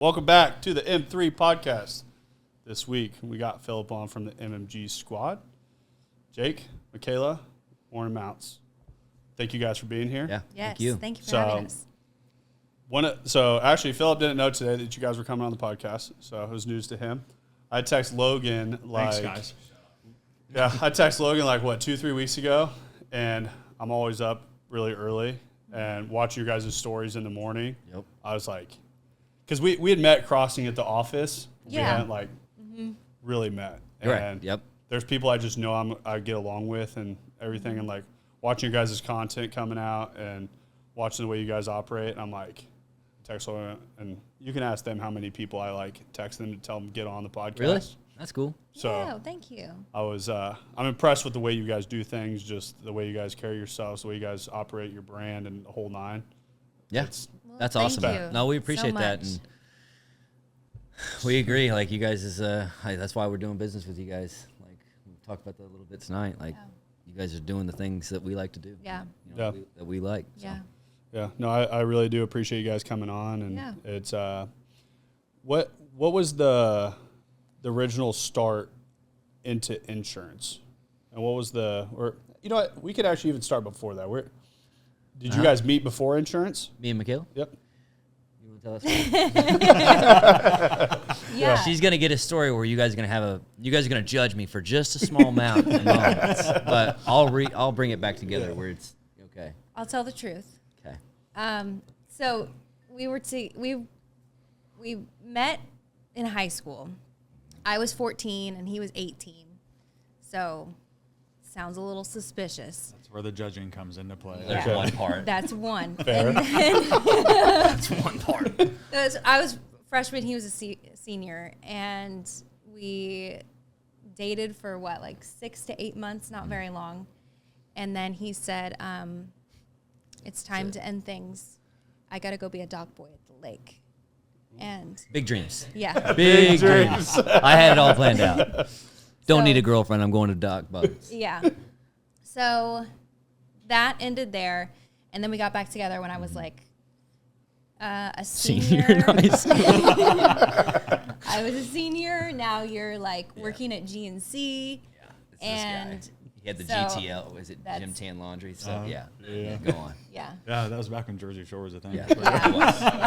Welcome back to the M3 podcast. This week, we got Philip on from the MMG squad. Jake, Michaela, Warren Mounce. Thank you guys for being here. Yeah, Yes, thank you. Thank you for having us. Actually, Philip didn't know today that you guys were coming on the podcast, so it was news to him. I text Logan Thanks, guys. Yeah, I text Logan 2-3 weeks ago, and I'm always up really early and watching your guys' stories in the morning. Yep. I was like, because we had met crossing at the office. Yeah. We hadn't really met. Correct. And Yep. there's people I just know I get along with and everything, and watching your guys' content coming out and watching the way you guys operate. And I'm like, text Logan, and you can ask them how many people I text them to tell them to get on the podcast. Really? That's cool. So Yeah, thank you. I'm impressed with the way you guys do things, just the way you guys carry yourselves, the way you guys operate your brand and the whole nine. Yeah. That's awesome. Thank you No, we appreciate so that. much. And we agree. You guys is, that's why we're doing business with you guys. We talked about that a little bit tonight. You guys are doing the things that we like to do. Yeah. That we like. So. Yeah. Yeah, no, I really do appreciate you guys coming on, and Yeah. it's what was the original start into insurance, and what was we could actually even start before that. Did you guys meet before insurance? Me and Michaela? Yep. You want to tell us? Yeah. She's gonna get a story where you guys are gonna judge me for just a small amount of moments, but I'll bring it back together where it's okay. I'll tell the truth. Okay. So we met in high school. I was 14 and he was 18. So sounds a little suspicious. That's where the judging comes into play. There's Yeah. one part. That's one. Fair. And then That's one part. I was freshman, he was a senior, and we dated for 6 to 8 months, not very long. And then he said, it's time to end things. I got to go be a dock boy at the lake. And Big dreams. yeah. Big dreams. I had it all planned out. Don't So- need a girlfriend. I'm going to dock boats. Yeah. So that ended there. And then we got back together when I was a senior. Nice. I was a senior. Now you're working at GNC. It's and this guy. He had the so GTL. Was it that's- Gym Tan Laundry? So Yeah. Go on. yeah. Yeah, that was back when Jersey Shore was a thing. Yeah, it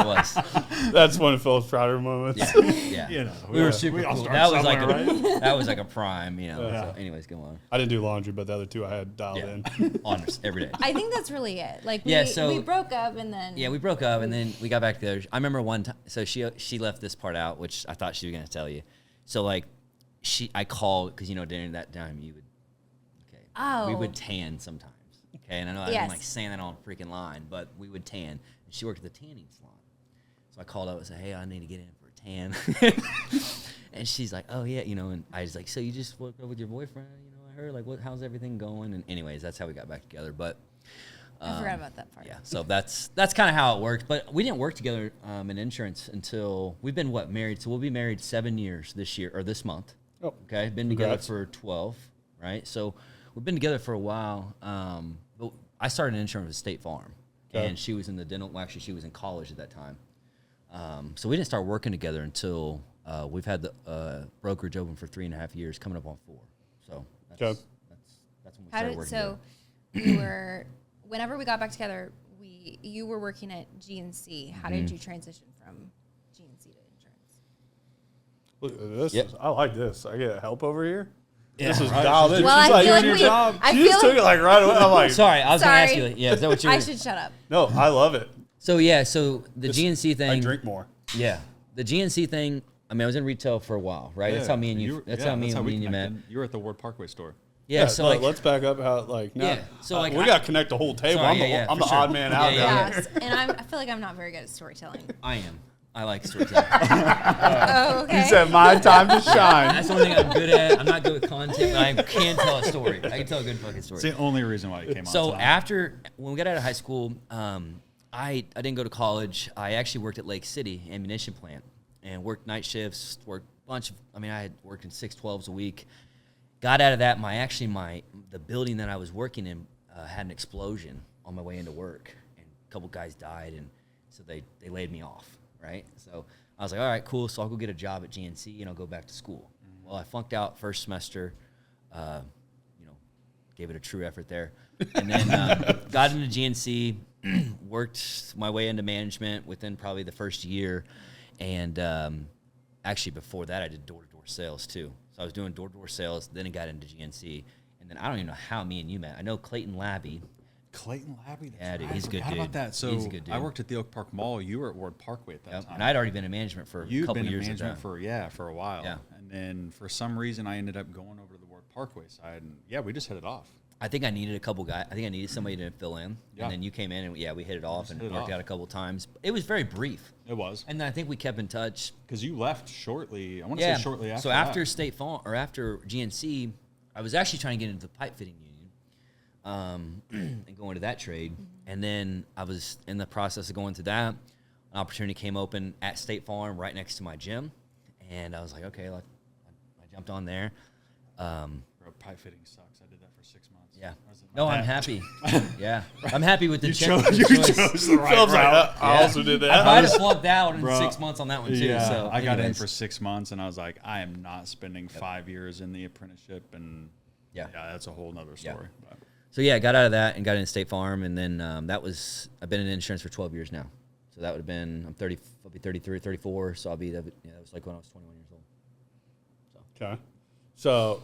was. That's one of Phil's prouder moments. Yeah. You know, We were super we all cool. start That was somewhere, that was a prime, Yeah. So anyways, go on. I didn't do laundry, but the other two I had dialed in. Honest every day. I think that's really it. So- we broke up and then. Yeah, we broke up and then we got back together. I remember one time. So she left this part out, which I thought she was gonna tell you. So I called because during that time you would. Oh. We would tan sometimes. Okay, and I know I Yes. didn't saying that on a freaking line, but we would tan. And she worked at the tanning salon. So I called up and said, hey, I need to get in for a tan. And she's like, oh, yeah, and I was like, so you just woke up with your boyfriend? I heard, how's everything going? And anyways, that's how we got back together. But I forgot about that part. yeah, so that's kind of how it worked. But we didn't work together in insurance until we've been married. So we'll be married 7 years this year or this month. Oh, Okay, been congrats. together for 12, right? So we've been together for a while. But I started in insurance with State Farm, Okay. and she was in the dental. Well, actually, she was in college at that time. So we didn't start working together until we've had the brokerage open for 3.5 years, coming up on 4. So that's Okay. that's when we How started did working so? together. You were whenever we got back together. You were working at GNC. How did you transition from GNC to insurance? Look at this. Yep. I like this. I get help over here. Yeah. This is Right. dialed in. Well, She's I feel doing like your we- job. I She feel just took it right away. I'm like, Sorry, I was going to ask Sorry. you. Yeah, is that what you were? I should shut up. no, I love it. So the GNC thing. I drink more. Yeah, the GNC thing. I mean, I was in retail for a while, right? That's how me and you. That's how me and we you met. connected. You were at the Ward Parkway store. Yeah. So let's back up how now, Yeah, so, we got to connect the whole table. Sorry, I'm the for sure. odd man out Yeah, there. Yes, and I feel like I'm not very good at storytelling. I am. I like storytelling. Oh, okay. He said, "My time to shine." That's the only thing I'm good at. I'm not good with content, but I can tell a story. I can tell a good fucking story. It's the only reason why it came So out. when we got out of high school, I didn't go to college. I actually worked at Lake City ammunition plant and worked night shifts. Worked a bunch of. I had worked in 6/12s a week. Got out of that. The building that I was working in had an explosion on my way into work, and a couple guys died, and so they laid me off. Right. So I was like, all right, cool. So I'll go get a job at GNC and I'll go back to school. Well, I flunked out first semester, gave it a true effort there. And then got into GNC, worked my way into management within probably the first year. And actually before that, I did door-to-door sales too. So I was doing door-to-door sales, then I got into GNC. And then I don't even know how me and you met. I know Clayton Labby. Clayton Labby? Yeah, dude, right. he's a good I forgot dude. about that. So He's a good dude. I worked at the Oak Park Mall. You were at Ward Parkway at that time. And I'd already been in management for a You'd couple been in years at management that. for a while. Yeah. And then for some reason, I ended up going over to the Ward Parkway side. And, yeah, we just hit it off. I think I needed a couple guys. I think I needed somebody to fill in. Yeah. And then you came in, and, we hit it off and hit it worked off. out a couple times. It was very brief. It was. And then I think we kept in touch. Because you left shortly. I want to say shortly after So that. after State Farm, or after GNC, I was actually trying to get into the pipe fitting union and go into that trade. And then I was in the process of going through that. An opportunity came open at State Farm right next to my gym. And I was like, okay, I jumped on there. Bro, pipe fitting sucks. I did that for 6 months. Yeah. I was in No, my I'm dad. happy. Yeah. I'm happy with the You choice. chose the right Phil's like, route. I also did I that. might have flunked out in Bro, 6 months on that one, too. Yeah, So I got in anyways. for 6 months, and I was like, I am not spending 5 years in the apprenticeship, and Yeah. that's a whole nother story. But So I got out of that and got into State Farm, and then I've been in insurance for 12 years now. So that would have been, I'll be 33, 34, so that was like when I was 21 years old. Okay. So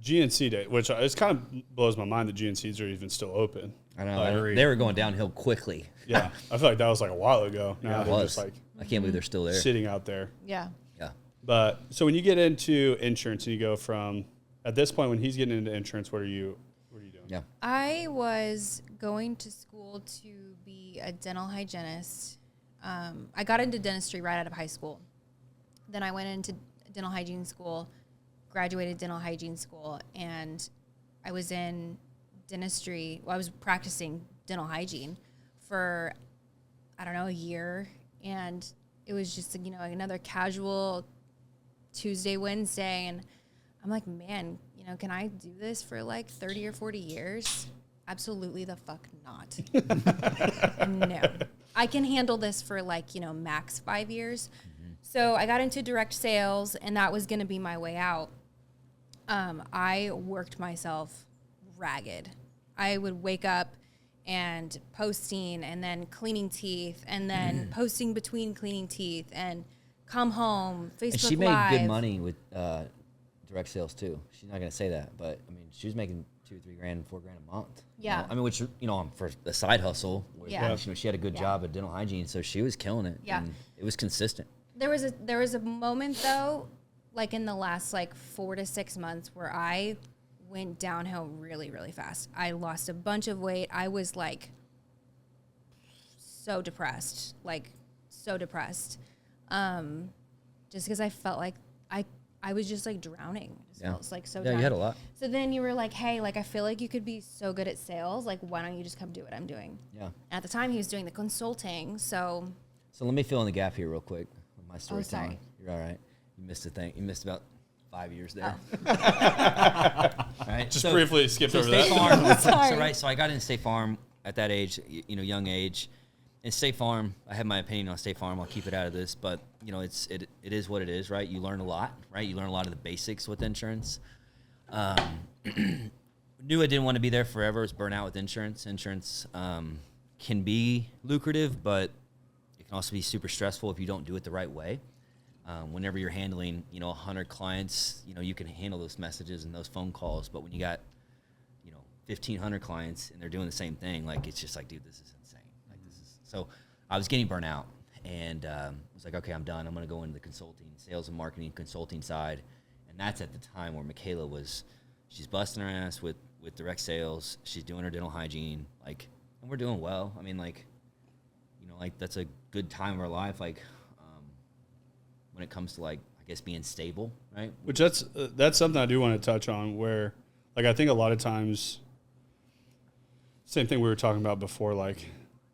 GNC Day, which it kind of blows my mind that GNCs are even still open. I know, Agreed. they were going downhill quickly. Yeah. I feel like that was like a while ago. Now It they're was. just like I can't believe they're still there. sitting out there. Yeah. Yeah. But so when you get into insurance and you go from, at this point when he's getting into insurance, what are you doing? Yeah. I was going to school to be a dental hygienist. I got into dentistry right out of high school. Then I went into dental hygiene school, graduated dental hygiene school, and I was in dentistry. Well, I was practicing dental hygiene for, I don't know, a year. And it was just, another casual Tuesday, Wednesday. And I'm like, man, can I do this for like 30 or 40 years? Absolutely the fuck not. No. I can handle this for like, max 5 years. So I got into direct sales, and that was going to be my way out. I worked myself ragged. I would wake up and posting, and then cleaning teeth, and then posting between cleaning teeth, and come home, Facebook And she made Live. good money with direct sales, too. She's not going to say that, but, I mean, she was making $2 or $3 grand, $4 grand a month. Yeah. I mean, which, for the side hustle, Yeah. she had a good job at dental hygiene, so she was killing it. Yeah. And it was consistent. There was a moment though, like in the last 4 to 6 months, where I went downhill really, really fast. I lost a bunch of weight. I was so depressed, just because I felt like I was just drowning. I just felt so Yeah, drowning. you had a lot. So then you were like, hey, I feel like you could be so good at sales. Why don't you just come do what I'm doing? Yeah. And at the time, he was doing the consulting. So So let me fill in the gap here real quick with my sorry. storytelling. You're all right. You missed a thing. You missed about 5 years there. Oh. All right. Just briefly skipped over State that. Farm. So I got into State Farm at that age, young age. And State Farm, I have my opinion on State Farm. I'll keep it out of this, but it is what it is, right? You learn a lot, right? You learn a lot of the basics with insurance. Knew I didn't want to be there forever. I was burnt out with insurance. Insurance can be lucrative, but it can also be super stressful if you don't do it the right way. Whenever you're handling, 100 clients, you can handle those messages and those phone calls. But when you got, 1,500 clients and they're doing the same thing, it's just dude, this is insane. So I was getting burnt out, and was like, okay, I'm done. I'm going to go into the consulting, sales and marketing consulting side. And that's at the time where Michaela she's busting her ass with direct sales. She's doing her dental hygiene, and we're doing well. I mean, that's a good time of our life. When it comes to I guess being stable, right? Which that's something I do want to touch on, where I think a lot of times, same thing we were talking about before,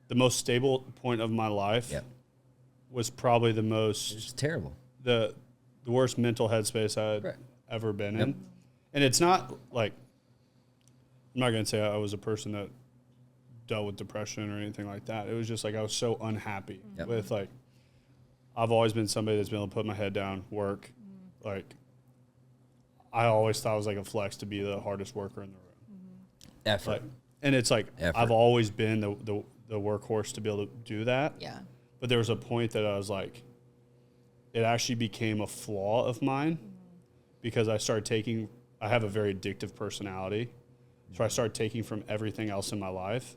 the most stable point of my life was probably the most It's terrible. the worst mental headspace I'd Correct. ever been Yep. in. And it's not I'm not going to say I was a person that dealt with depression or anything like that. It was just like I was so unhappy Yep. with like, I've always been somebody that's been able to put my head down, work. Like, I always thought it was like a flex to be the hardest worker in the room. Effort. Like, and it's like, Effort. I've always been the workhorse to be able to do that. Yeah. But there was a point that I was like, it actually became a flaw of mine because I started taking, I have a very addictive personality. So I started taking from everything else in my life.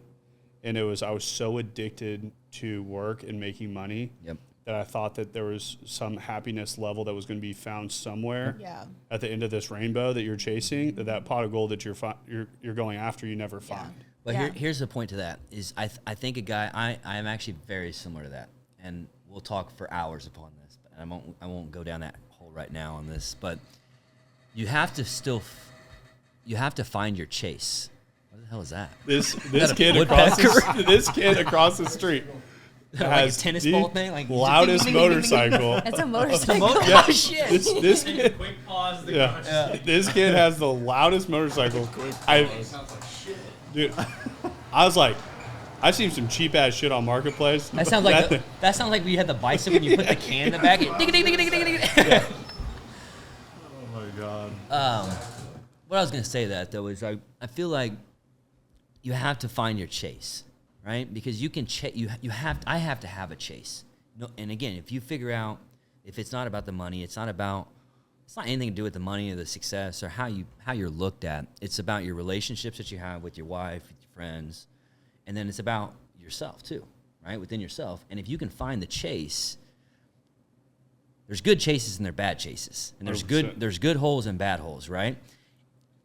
And I was so addicted to work and making money Yep. that I thought that there was some happiness level that was going to be found somewhere Yeah. at the end of this rainbow that you're chasing, that pot of gold that you're going after, you never find. But Yeah. here's the point to that is I think a guy I'm actually very similar to that, and we'll talk for hours upon this, but I won't go down that hole right now on this, but you have to you have to find your chase. What the hell is that? This that a kid woodpecker? this kid across the street Like a has tennis the ball thing? Like loudest ding, ding, ding, ding, ding, ding. motorcycle. It's a motorcycle. Yeah. Oh shit! This kid, Quick pause. The yeah. This kid has the loudest motorcycle. Dude, I was like, I've seen some cheap ass shit on Marketplace. That sounds like that sounds like when you had the bicycle and you put the can in the back. Ding, ding, ding, ding, ding, ding. Oh my god. What I was gonna say that though is I feel like you have to find your chase, right? Because you can I have to have a chase. No, and again, if you figure out if it's not about the money, it's not anything to do with the money or the success or how you're looked at. It's about your relationships that you have with your wife, with your friends, and then it's about yourself too, right? Within yourself. And if you can find the chase, there's good chases and there are bad chases, and there's 100%. there's good holes and bad holes, right?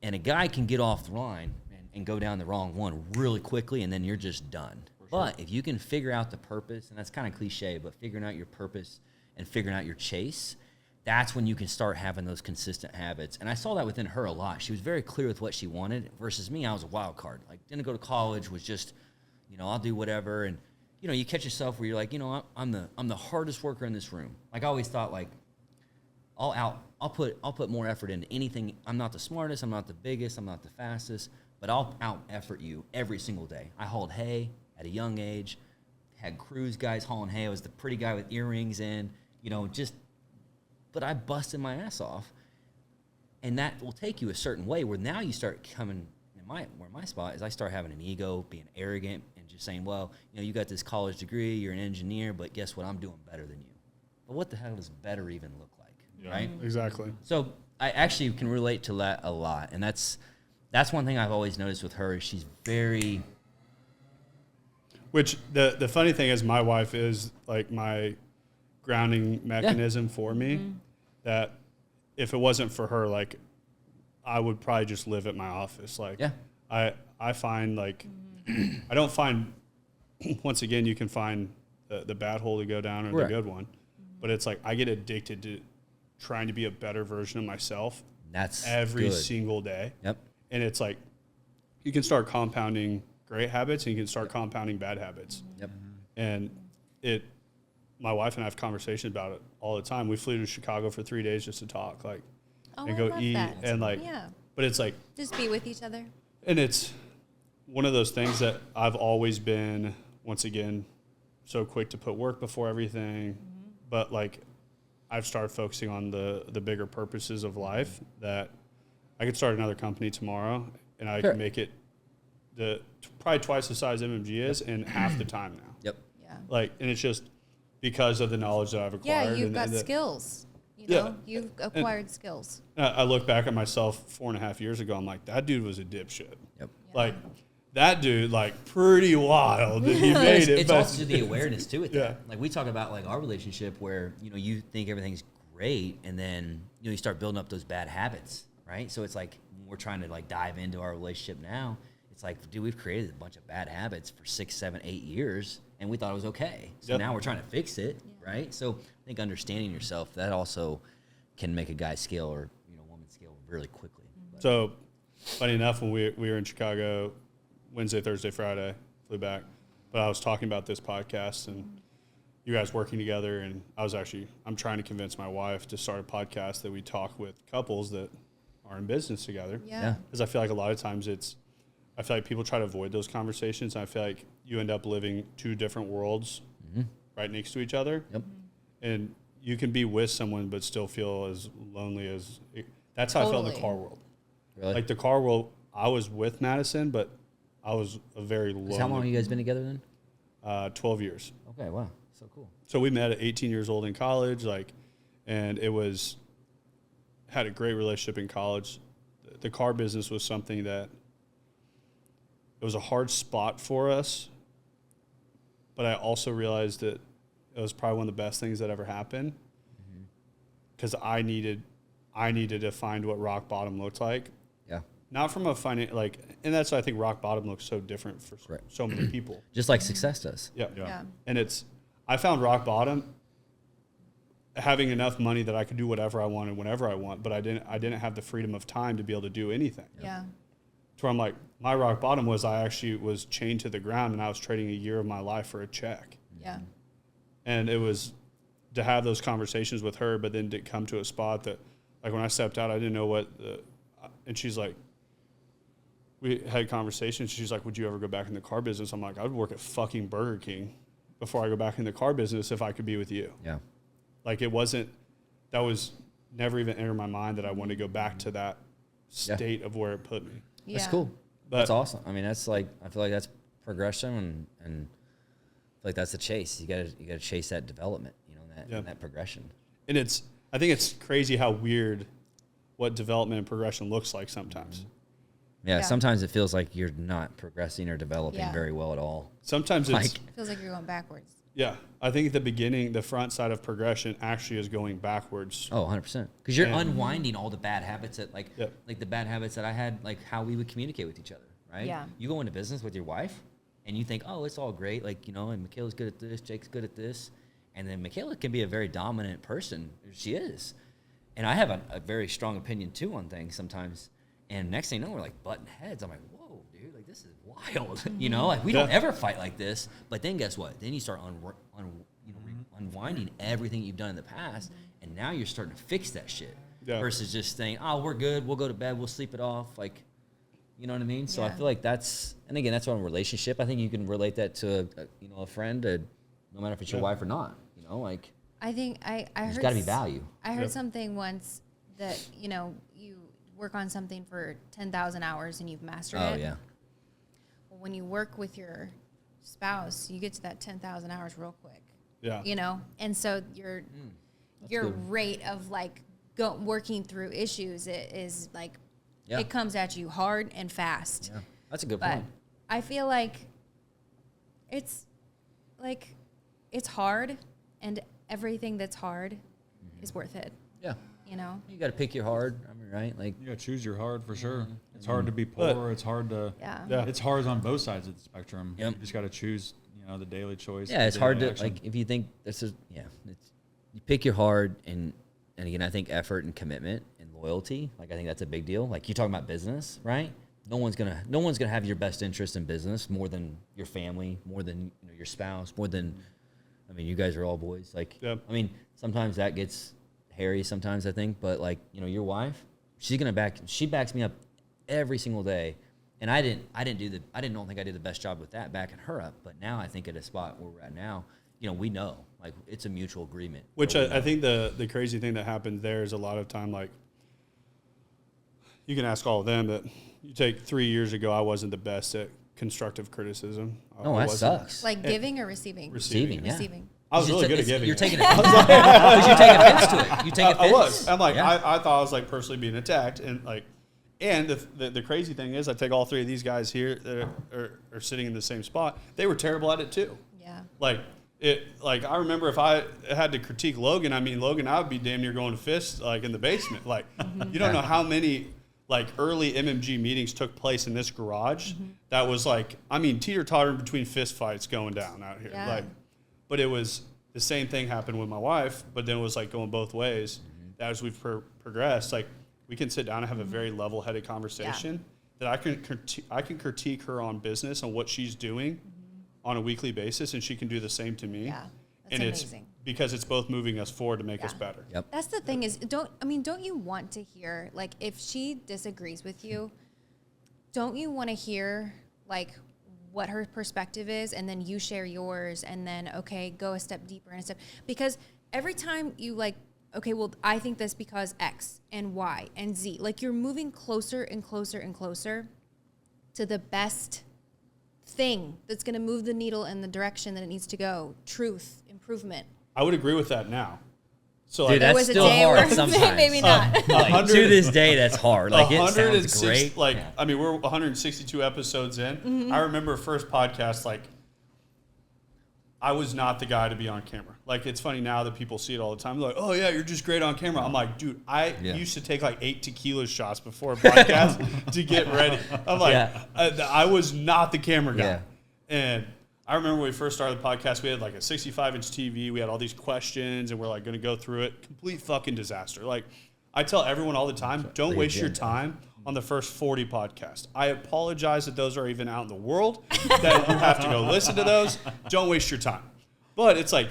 And a guy can get off the line and go down the wrong one really quickly, and then you're just done. But if you can figure out the purpose, and that's kind of cliche, but figuring out your purpose and figuring out your chase, that's when you can start having those consistent habits. And I saw that within her a lot. She was very clear with what she wanted versus me. I was a wild card. Like, didn't go to college, was just, I'll do whatever. And, you catch yourself where you're like, I'm the hardest worker in this room. Like, I always thought, like, I'll put more effort into anything. I'm not the smartest, I'm not the biggest, I'm not the fastest, but I'll out effort you every single day. I hauled hay at a young age, had cruise guys hauling hay. I was the pretty guy with earrings in, but I busted my ass off. And that will take you a certain way where now you start coming where my spot is I start having an ego, being arrogant, and just saying, well, you got this college degree, you're an engineer, but guess what? I'm doing better than you. But what the hell does better even look like? Right? Exactly. So I actually can relate to that a lot, and that's one thing I've always noticed with her. Is she's very. Which the funny thing is, my wife is like my grounding mechanism for me. That if it wasn't for her, like I would probably just live at my office. Like I find like I don't find. Once again, you can find the bad hole to go down or the good one, but it's like I get addicted to trying to be a better version of myself. That's every good. single day. Yep. And it's like you can start compounding great habits and you can start compounding bad habits. Yep. And my wife and I have conversations about it all the time. We flew to Chicago for 3 days just to talk, like, and go eat and like, but it's like just be with each other. And it's one of those things that I've always been, once again, so quick to put work before everything, but like I've started focusing on the bigger purposes of life, that I could start another company tomorrow and I can make it probably twice the size MMG is in half the time now. Yep. Yeah. Like, and it's just because of the knowledge that I've acquired. Yeah, you've got skills. You've acquired skills. I look back at myself 4.5 years ago. I'm like, that dude was a dipshit. Yep. Yeah. Like, that dude, like, pretty wild that he made it. It's also the awareness to it. Yeah. Like we talk about like our relationship where, you think everything's great and then, you start building up those bad habits, right? So it's like when we're trying to like dive into our relationship now, it's like, dude, we've created a bunch of bad habits for 6, 7, 8 years and we thought it was okay. So now we're trying to fix it, right? So I think understanding yourself, that also can make a guy scale or, woman scale really quickly. But. So, funny enough, when we were in Chicago Wednesday, Thursday, Friday, flew back, but I was talking about this podcast and you guys working together, and I'm trying to convince my wife to start a podcast that we talk with couples that are in business together. Yeah. Because I feel like a lot of times I feel like people try to avoid those conversations. And I feel like you end up living two different worlds right next to each other. Yep. And you can be with someone but still feel as lonely as that's how I felt in the Totally. car world. Really? Like the car world, I was with Madison, but I was a very lonely. How long have you guys been together then? 12 years. Okay, wow, so cool. So we met at 18 years old in college, and had a great relationship in college. The car business was something that it was a hard spot for us, but I also realized that it was probably one of the best things that ever happened because I needed to find what rock bottom looked like. Yeah. Not from a and that's why I think rock bottom looks so different for Right. so many people. Just like success does. Yeah. Yeah. And I found rock bottom having enough money that I could do whatever I wanted whenever I want, but I didn't have the freedom of time to be able to do anything. Yeah. To where I'm like, my rock bottom was I actually was chained to the ground and I was trading a year of my life for a check. Yeah. And it was to have those conversations with her, but then to come to a spot that, like when I stepped out, I didn't know and she's like, we had conversations. She's like, would you ever go back in the car business? I'm like, I would work at fucking Burger King before I go back in the car business if I could be with you. Yeah. Like that was never even entered my mind that I wanted to go back to that state of where it put me. Yeah. That's cool. But That's awesome. I mean, that's like, I feel like that's progression and I feel like that's the chase. You gotta chase that development, that progression. And I think it's crazy how weird what development and progression looks like sometimes. Yeah, Yeah. sometimes it feels like you're not progressing or developing Yeah. very well at all. Sometimes it's, Feels like you're going backwards. yeah, I think at the beginning, the front side of progression actually is going backwards. Oh, 100%. Because you're Yeah. unwinding all the bad habits that, like the bad habits that I had, like how we would communicate with each other, right? Yeah. You go into business with your wife, and you think, oh, it's all great, and Michaela's good at this, Jake's good at this, and then Michaela can be a very dominant person. She is. And I have a very strong opinion, too, on things sometimes. And next thing you know, we're like butting heads. I'm like, whoa, dude, like this is wild. Like we don't ever fight like this. But then guess what? Then you start unwinding everything you've done in the past, and now you're starting to fix that shit. Yeah. Versus just saying, oh, we're good, we'll go to bed, we'll sleep it off. Like, you know what I mean? So I Yeah. feel like that's on a relationship. I think you can relate that to a friend, no matter if it's your wife or not. Like I think I heard there's got to be value. I heard something once that, you work on something for 10,000 hours and you've mastered it. Oh yeah. Well, when you work with your spouse, you get to that 10,000 hours real quick. Yeah. And so your good. rate of working through issues is like Yeah. it comes at you hard and fast. Yeah. That's a good But point. I feel like it's hard, and everything that's hard is worth it. Yeah. You got to pick your hard. I mean, right? Like, You gotta choose your hard for sure. It's hard to be But- poor. It's hard to. Yeah. It's hard on both sides of the spectrum. Yep. You just gotta choose. The daily choice. yeah, the it's hard daily to action. like if you think it's you pick your hard and again I think effort and commitment and loyalty. Like I think that's a big deal. Like you're talking about business, right? No one's gonna have your best interest in business more than your family, more than your spouse, more than you guys are all boys. Like sometimes that gets hairy sometimes I think, but your wife, she backs me up every single day. And I don't think I did the best job with that backing her up, but now I think at a spot where we're at now, we know like it's a mutual agreement. Which I think the crazy thing that happens there is a lot of time, like you can ask all of them, but you take 3 years ago, I wasn't the best at constructive criticism. No, I that wasn't. sucks. Like giving or receiving? Receiving, yeah. Receiving. I was really good at giving. You're it. taking it. Because you take offense to it. You take offense. I was. I'm like, Yeah. I thought I was like personally being attacked, and the crazy thing is, I take all three of these guys here that are sitting in the same spot. They were terrible at it too. Yeah. I remember if I had to critique Logan, Logan, I would be damn near going to fist in the basement. You don't know how many early MMG meetings took place in this garage. That was teeter-tottering between fist fights going down out here. Yeah. But it was the same thing happened with my wife, but then it was going both ways. As we've progressed, we can sit down and have a very level-headed conversation that I can critique her on business and what she's doing on a weekly basis, and she can do the same to me. Yeah. That's and amazing. it's because it's both moving us forward to make us better. Yep. That's the thing is, don't you want to hear, if she disagrees with you, don't you want to hear like what her perspective is, and then you share yours, and then, okay, go a step deeper and a step, because every time you like, okay, well, I think this because X and Y and Z, like you're moving closer and closer and closer to the best thing that's going to move the needle in the direction that it needs to go. Truth, improvement. I would agree with that now. So Dude, like, that's was a still day hard where sometimes. maybe not. Like, to this day, that's hard. Like, it sounds 106 great. Like, Yeah. I mean, we're 162 episodes in. I remember first podcast, like, I was not the guy to be on camera. Like, it's funny now that people see it all the time. They're like, oh, yeah, you're just great on camera. I'm like, dude, I used to take like 8 tequila shots before a podcast to get ready. I'm like, I was not the camera guy. Yeah. And I remember when we first started the podcast, we had like a 65-inch TV. We had all these questions, and we're like going to go through it. Complete fucking disaster. Like, I tell everyone all the time, don't waste your time on the first 40 podcasts. I apologize that those are even out in the world, that you have to go listen to those. Don't waste your time. But it's like,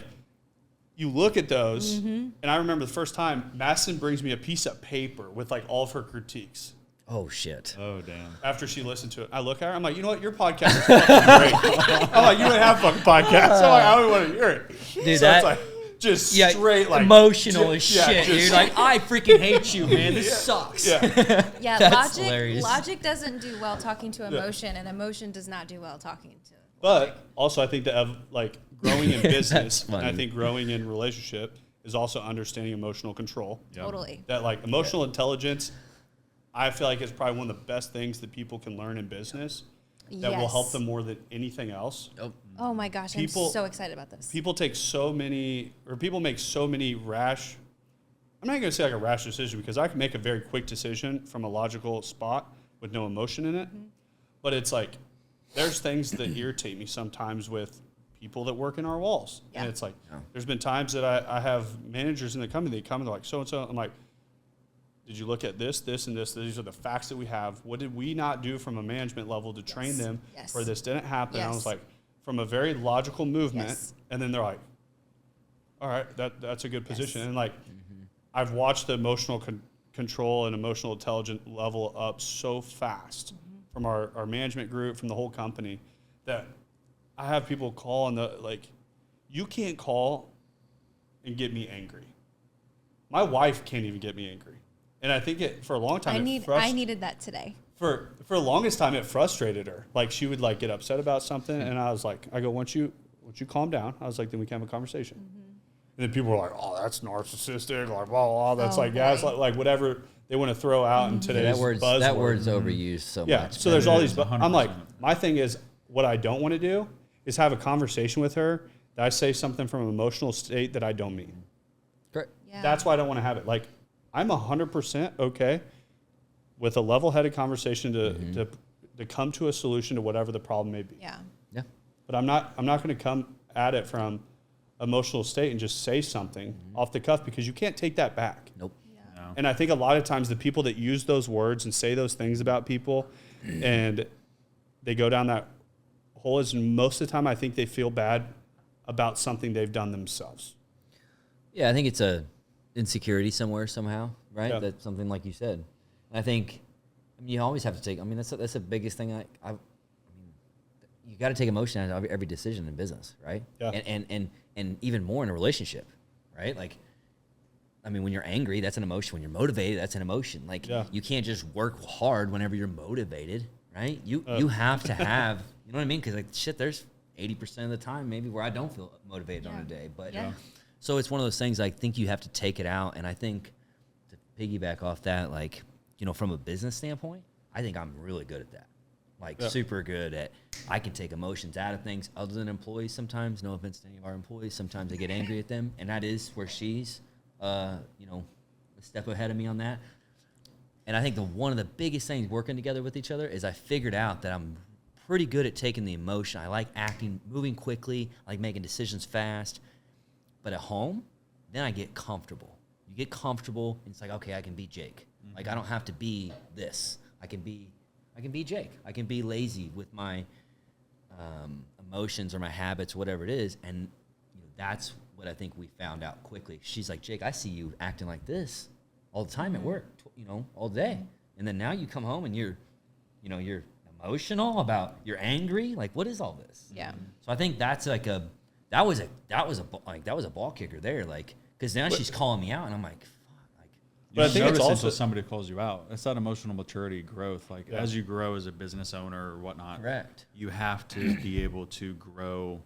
you look at those, and I remember the first time, Madison brings me a piece of paper with like all of her critiques. Oh, shit. Oh, damn. After she listened to it, I look at her. I'm like, you know what? Your podcast is fucking great. I'm like, you don't have fucking podcasts. I'm like, I don't want to hear it. Dude, so that, it's like just straight, like emotional as shit, just- dude. Like, I freaking hate you, man. This sucks. Yeah. Yeah, That's hilarious. logic doesn't do well talking to emotion, and emotion does not do well talking to. But also, I think that like growing in business, and funny. I think growing in relationship is also understanding emotional control. Yep. Totally. That like emotional intelligence, I feel like it's probably one of the best things that people can learn in business that will help them more than anything else. Oh my gosh, People- I'm so excited about this. People make so many rash. I'm not going to say like a rash decision, because I can make a very quick decision from a logical spot with no emotion in it. But it's like, there's things that irritate me sometimes with people that work in our walls. Yeah. And it's like, there's been times that I have managers in the company, they come and they're like, so-and-so. I'm like, did you look at this, this, and this? These are the facts that we have. What did we not do from a management level to train them where this didn't happen? I was like, from a very logical movement. And then they're like, all right, that's a good position. And like, I've watched the emotional control and emotional intelligence level up so fast from our management group, from the whole company, that I have people call and like, you can't call and get me angry. My wife can't even get me angry. And I think for a long time, I needed that today. For the longest time, it frustrated her. Like, she would like get upset about something, and I was like, once you calm down, I was like, then we can have a conversation. And then people were like, oh, that's narcissistic, like blah blah. That's it's like whatever they want to throw out in today's buzzword. That word's overused so much. So there's all these. 100%. I'm like, my thing is, what I don't want to do is have a conversation with her that I say something from an emotional state that I don't mean. Correct. Yeah. That's why I don't want to have it. Like, I'm 100% okay with a level-headed conversation to come to a solution to whatever the problem may be. Yeah. Yeah. But I'm not going to come at it from emotional state and just say something off the cuff, because you can't take that back. Nope. No. And I think a lot of times the people that use those words and say those things about people and they go down that hole, is most of the time I think they feel bad about something they've done themselves. Yeah, I think it's a insecurity somewhere somehow, right? Yeah. That's something like you said. And I think, you always have to take. That's the biggest thing. You got to take emotion out of every decision in business, right? Yeah. And even more in a relationship, right? Like, when you're angry, that's an emotion. When you're motivated, that's an emotion. Like, you can't just work hard whenever you're motivated, right? You have to have, you know what I mean? Because there's 80% of the time maybe where I don't feel motivated on a day, but. Yeah. So it's one of those things, I think you have to take it out. And I think, to piggyback off that, from a business standpoint, I think I'm really good at that. Super good at, I can take emotions out of things other than employees sometimes. No offense to any of our employees. Sometimes I get angry at them. And that is where she's, a step ahead of me on that. And I think one of the biggest things working together with each other is I figured out that I'm pretty good at taking the emotion. I like acting, moving quickly, I like making decisions fast. But at home, then I get comfortable. You get comfortable, and it's like, okay, I can be Jake. Like, I don't have to be this. I can be Jake. I can be lazy with my emotions or my habits, whatever it is. And that's what I think we found out quickly. She's like, Jake, I see you acting like this all the time at work, all day. And then now you come home and you're emotional about you're angry. Like, what is all this? Yeah. So I think that's like that was a ball kicker there. Like, because now she's calling me out, and I'm like, fuck. Like, But I think it's also until somebody calls you out. It's that emotional maturity growth. Like as you grow as a business owner or whatnot, correct. you have to be able to grow.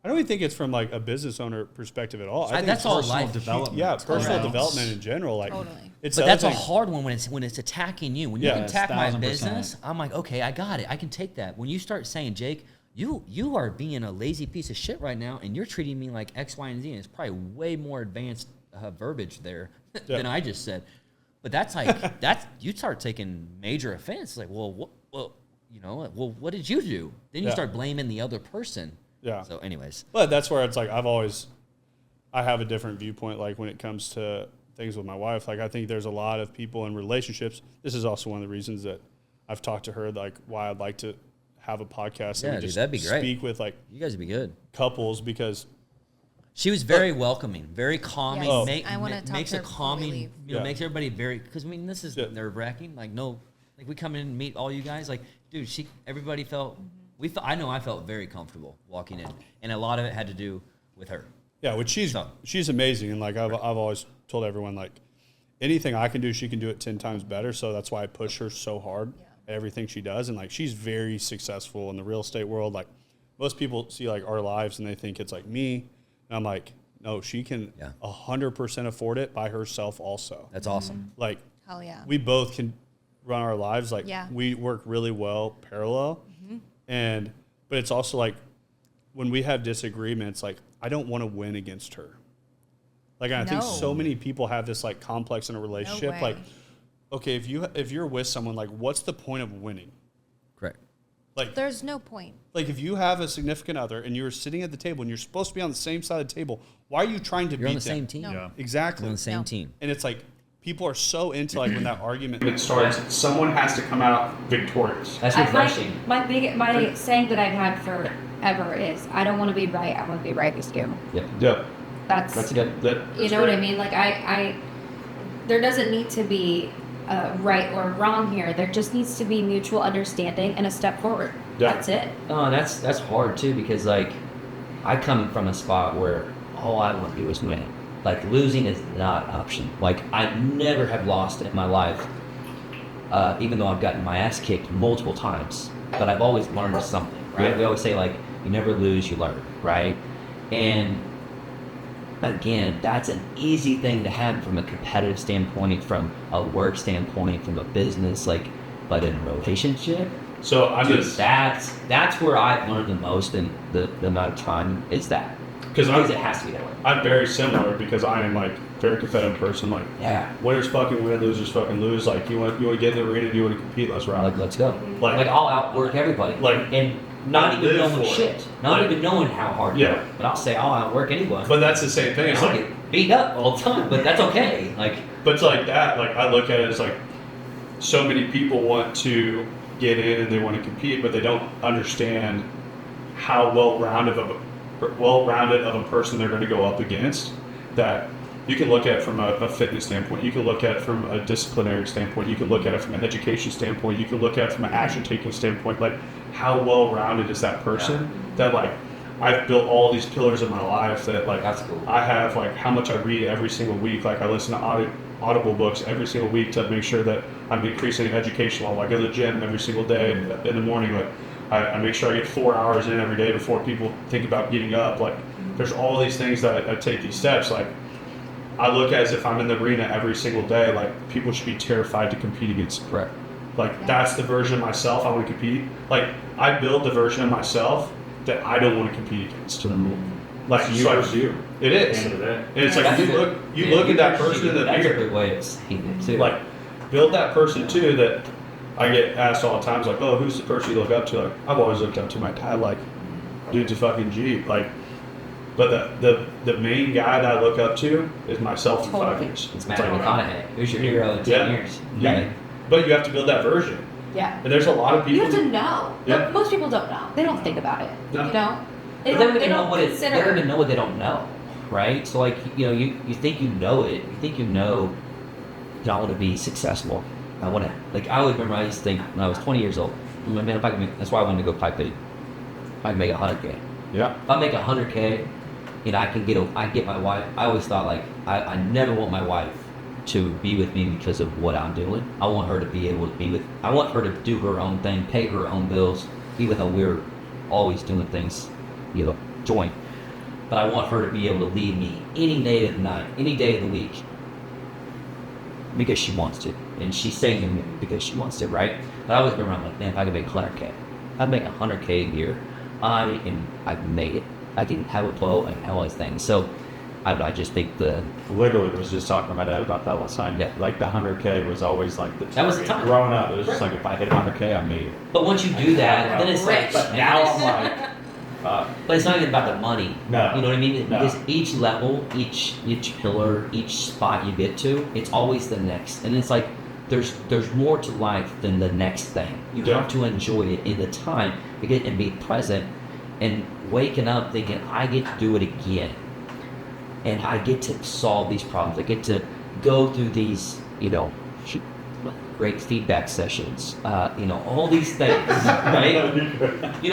I don't even think it's from like a business owner perspective at all. I think That's it's all personal life. development. Yeah, personal Correct. development in general. Like, Totally. it's But the that's a other thing. hard one when it's attacking you. When you Yeah, can it's attack my 1000%. business, I'm like, okay, I got it. I can take that. When you start saying, Jake, you are being a lazy piece of shit right now, and you're treating me like X, Y, and Z, and it's probably way more advanced verbiage there than I just said. But that's like you start taking major offense. Like, well, what did you do? Then you start blaming the other person. Yeah. So, anyways, But that's where it's like I have a different viewpoint. Like when it comes to things with my wife, like I think there's a lot of people in relationships. This is also one of the reasons that I've talked to her, like why I'd like to have a podcast. Yeah, and dude, just that'd be great. speak with like you guys would be good. couples because She was very welcoming, very calming. Yes, I wanna talk makes to a her before we calming, leave. makes everybody very. Because I mean, this is Yeah. nerve wracking. Like like we come in and meet all you guys. Like, dude, everybody felt. I know I felt very comfortable walking in, and a lot of it had to do with her. yeah, which she's amazing. And like I've always told everyone, like anything I can do, she can do it 10 times better. So that's why I push her so hard at everything she does. And like she's very successful in the real estate world. Like most people see like our lives and they think it's like me. And I'm like, no, she can 100% afford it by herself also. That's awesome. Like Hell yeah. we both can run our lives. Like we work really well parallel. But it's also like when we have disagreements, like I don't want to win against her. Like I think so many people have this like complex in a relationship. way. Like, okay, if you're with someone, like what's the point of winning? Correct. Like There's no point. like if you have a significant other and you're sitting at the table and you're supposed to be on the same side of the table, why are you trying to You're beat on the them? same team. No. Yeah. Exactly. You're on the same No. team. And it's like people are so into like when that argument starts, someone has to come out victorious. That's I refreshing. find my saying that I've had forever is I don't want to be right. I want to be right with you. Yep. Yeah. That's good. you know what I mean. Like I there doesn't need to be right or wrong here. There just needs to be mutual understanding and a step forward. Yeah. That's it. Oh, that's hard too because like I come from a spot where all I want to do is win. Like losing is not an option. Like I never have lost in my life, even though I've gotten my ass kicked multiple times. But I've always learned something, right? Yeah. We always say like you never lose, you learn, right? And again, that's an easy thing to have from a competitive standpoint, from a work standpoint, from a business, like, but in a relationship. So I'm Dude, just that's where I've learned the most in the amount of time is that because it has to be that way. I'm very similar because I am like very competitive person. Like Yeah, winners fucking win, losers fucking lose. Like you want to get in the arena, you want to compete. Let's rock. like let's go. Like- Like I'll outwork everybody. Like, and not even live knowing for it. shit, not Like- even knowing how hard. Yeah. You are. But I'll say I'll outwork anyone. But that's the same thing. It's I'll like, get beat up all the time, but that's okay. Like but it's like that. Like I look at it as like so many people want to get in and they want to compete, but they don't understand how well-rounded of a person they're going to go up against. That you can look at it from a fitness standpoint. You can look at it from a disciplinary standpoint. You can look at it from an education standpoint. You can look at it from an action-taking standpoint. Like, how well-rounded is that person? That like, I've built all these pillars of my life. That like, That's cool. I have like how much I read every single week. Like, I listen to audible books every single week to make sure that I'm increasing education while I go to the gym every single day in the morning. Like, I make sure I get 4 hours in every day before people think about getting up. Like, there's all these things that I take these steps. Like, I look as if I'm in the arena every single day. Like, people should be terrified to compete against me. correct. Like, that's the version of myself I want to compete. Like, I build the version of myself that I don't want to compete against. Like, You so versus you. it is. End of the day. And it's like That's you good. look Yeah, at that versus person you. in the That's a mirror. good way of saying it too. Like, build that person too. That I get asked all the time. It's like, oh, who's the person you look up to? Like, I've always looked up to my dad. Like, dude's a fucking G. Like, but the main guy that I look up to is myself in 5 years. it's Matthew McConaughey. Who's your hero in 10 Yeah. years? Yeah. Right? But you have to build that version. Yeah. And there's a lot of You people. have to know. Yeah. Most people don't know. They don't think about it. No. You know. They don't even know don't what it. They consider. don't even know what they don't know, right? So like you think you know it. You think you know. I want to be successful. I want to I would remember I used to think when I was 20 years old. Man, if I can make, that's why I wanted to go pipe it. If I can make 100K. Yeah. If I make 100K, I can get my wife. I always thought like I never want my wife to be with me because of what I'm doing. I want her to be able to be with. I want her to do her own thing, pay her own bills, even though we're always doing things, joint. But I want her to be able to leave me any day of the night, any day of the week, because she wants to, and she's saying to me because she wants to, right? But I always been around like, man, if I could make 100K, I'd make 100K a year. I made it. I can have a boat and all these things. So I just think Literally was just talking to my dad about that last night. Yeah. Like the 100K was always like the That was the time. Growing up, it was just like if I hit 100K, I made it. But once you do that, then it's like, But now I'm like, but it's not even about the money. No. You know what I mean? No. Because each level, each pillar, each spot you get to, it's always the next. And it's like there's more to life than the next thing. You Yeah. have to enjoy it in the time and be present and waking up thinking, I get to do it again. And I get to solve these problems. I get to go through these, great feedback sessions, all these things, right? And you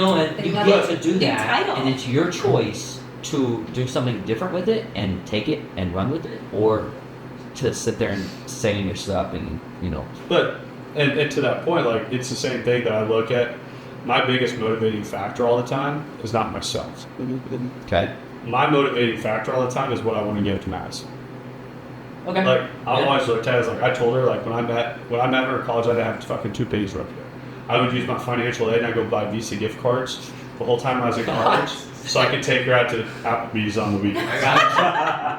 get to do that, and it's your choice to do something different with it and take it and run with it, or to sit there and say your stuff and, But and to that point, like it's the same thing that I look at. My biggest motivating factor all the time is not myself. Okay. My motivating factor all the time is what I want to give to Mads. Okay. Like I always looked at it as like I told her like when I met her in college I didn't have fucking 2 pennies rubbed together. I would use my financial aid and I'd go buy Visa gift cards the whole time I was in college, so I could take her out to Applebee's on the weekends.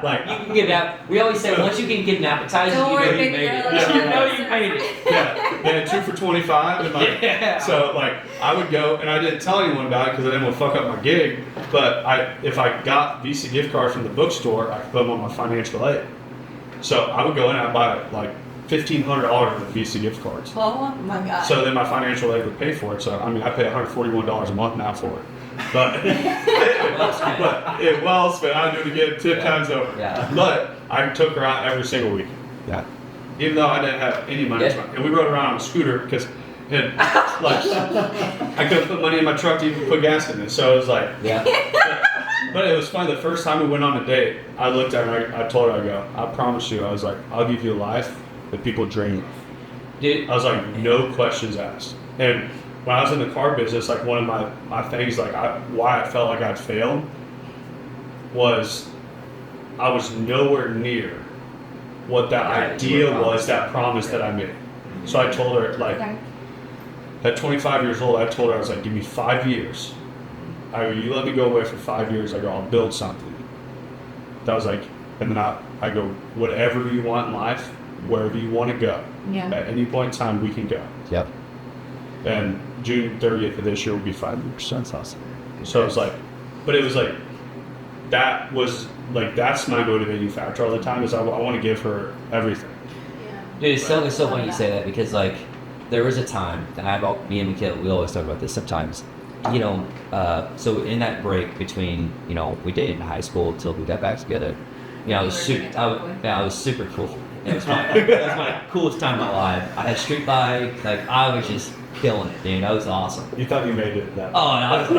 Like you can get that. We always say once you can get an appetizer, Don't you know worry, you big made it. girl. You know you made it. yeah, 2 for $25 and like Yeah. so like I would go and I didn't tell anyone about it because I didn't want to fuck up my gig. But if I got Visa gift cards from the bookstore, I could put them on my financial aid. So I would go in and I'd buy like $1,500 worth of Visa gift cards. Oh my god. So then my financial aid would pay for it. So I mean, I pay $141 a month now for it. But it well spent. I do it again 10 times over. Yeah. But I took her out every single week. Yeah. Even though I didn't have any money, Yeah. and we rode around on a scooter because, like, I couldn't put money in my truck to even put gas in it. So it was like, Yeah. but it was funny. The first time we went on a date, I looked at her. I told her, I go, I promise you. I was like, I'll give you a life that people dream of. Dude. I was like, no questions asked. And when I was in the car business, like one of my things, like why I felt like I'd failed was I was nowhere near what that idea was, that promise that I made. So I told her, like, at 25 years old, I told her, I was like, give me 5 years. I go, you let me go away for 5 years. I go, I'll build something. That was like, and then I go, whatever you want in life, wherever you want to go. Yeah. At any point in time, we can go. Yep. And June 30th of this year will be 5 years. That's awesome. So it was like, but it was like, that was like, that's my motivating factor all the time is I want to give her everything. Dude, it's so funny you say that because like there was a time that me and Mikhail, we always talk about this sometimes. So in that break between we dated in high school till we got back together. I was super cool. It was my coolest time of my life. I had a street bike, like I was just killing it, dude. That was awesome. You thought you made it that. Oh, and I was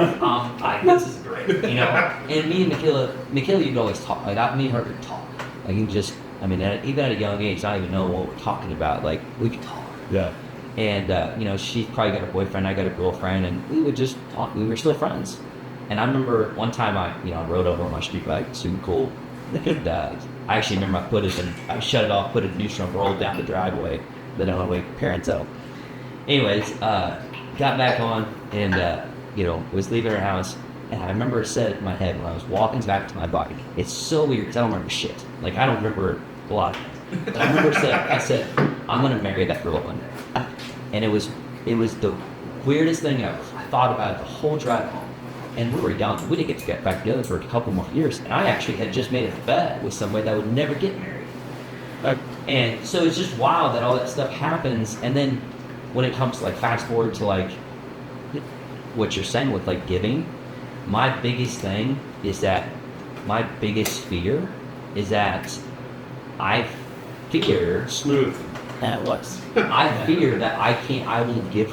like, this is great, And me and Michaela, you'd always talk. Like me and her could talk. Like you just, even at a young age, I don't even know what we're talking about. Like we could talk. Yeah. And she's probably got a boyfriend, I got a girlfriend, and we would just talk. We were still friends. And I remember one time I rode over on my street bike, super cool. And I actually remember I shut it off, put it in neutral, and rolled down the driveway. But I don't know what parents tell. Anyways, got back on and was leaving her house, and I remember it said in my head when I was walking back to my bike. It's so weird because I don't remember shit. Like I don't remember a lot. But I remember I said, I'm gonna marry that girl one day. And it was the weirdest thing ever. I thought about it the whole drive home. And we were young. We didn't get back together for a couple more years. And I actually had just made a bet with somebody that would never get married. And so it's just wild that all that stuff happens. And then when it comes to like fast forward to like what you're saying with like giving, my biggest thing is that my biggest fear is that I fear Smooth. And it was. I fear that I can't give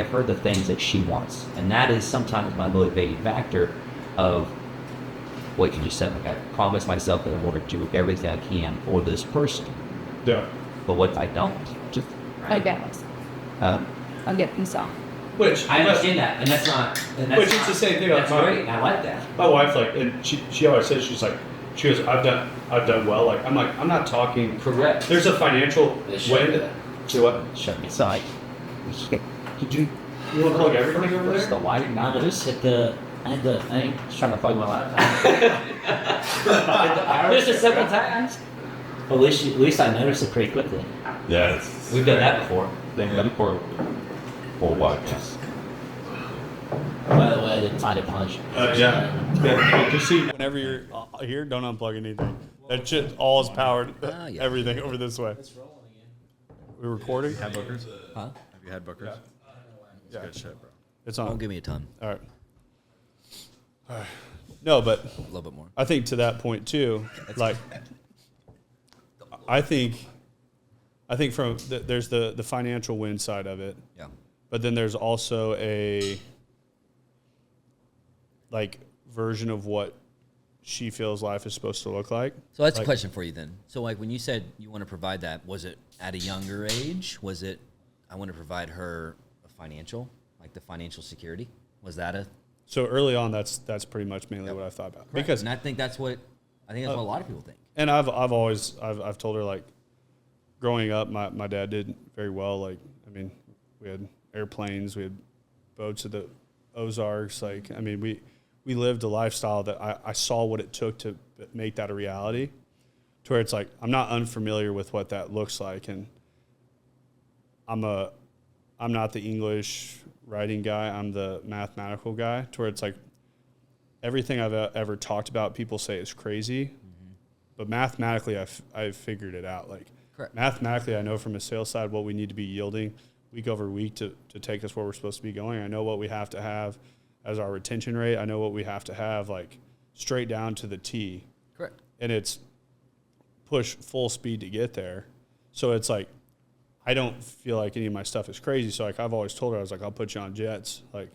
her the things that she wants. And that is sometimes my motivating factor of what you just said. Like, I promise myself that I want to do everything I can for this person. Yeah. But what if I don't? Just, I get it. I'll get myself. Which I understand that, and that's not. And that's Which not, it's the same thing. That's Like great, and I like that. my wife, like, and she always says, she goes, I've done well. Like, I'm not talking. Correct. There's a financial They shut win. that. See what? Shut me aside. Could you You want to plug everything over Where's the there? light? not just hit the, I had the thing, just trying to plug my laptop. Just a simple task. At least I noticed it pretty quickly. Yeah. We've done that before. Thing that for full watches. By the way, I didn't find a punch. Yeah. Just see. Whenever you're here, don't unplug anything. That shit all is powered. Yeah. Everything over this way. We're recording. Had bookers? Huh? Have you had bookers? It's Yeah. good shit, bro. It's on. Don't give me a ton. All right. No, but A little bit more. I think to that point too, like, I think from there's the financial win side of it, Yeah. but then there's also a like version of what she feels life is supposed to look like. So that's a Like- question for you then. So like when you said you want to provide that, was it at a younger age? Was it I want to provide her a financial, like the financial security? Was that a So early on, that's pretty much mainly what I thought about. Because and I think that's what a lot of people think. and I've always told her, like, growing up, my dad did very well. Like, I mean, we had airplanes, we had boats at the Ozarks. Like, I mean, we lived a lifestyle that I saw what it took to make that a reality, to where it's like I'm not unfamiliar with what that looks like, and I'm not the English writing guy. I'm the mathematical guy, to where it's like everything I've ever talked about, people say is crazy, but mathematically I've figured it out. Like, Correct. mathematically, I know from a sales side what we need to be yielding week over week to take us where we're supposed to be going. I know what we have to have as our retention rate. I know what we have to have, like, straight down to the T. Correct. And it's push full speed to get there. So it's like, I don't feel like any of my stuff is crazy. So, like, I've always told her, I was like, I'll put you on jets, like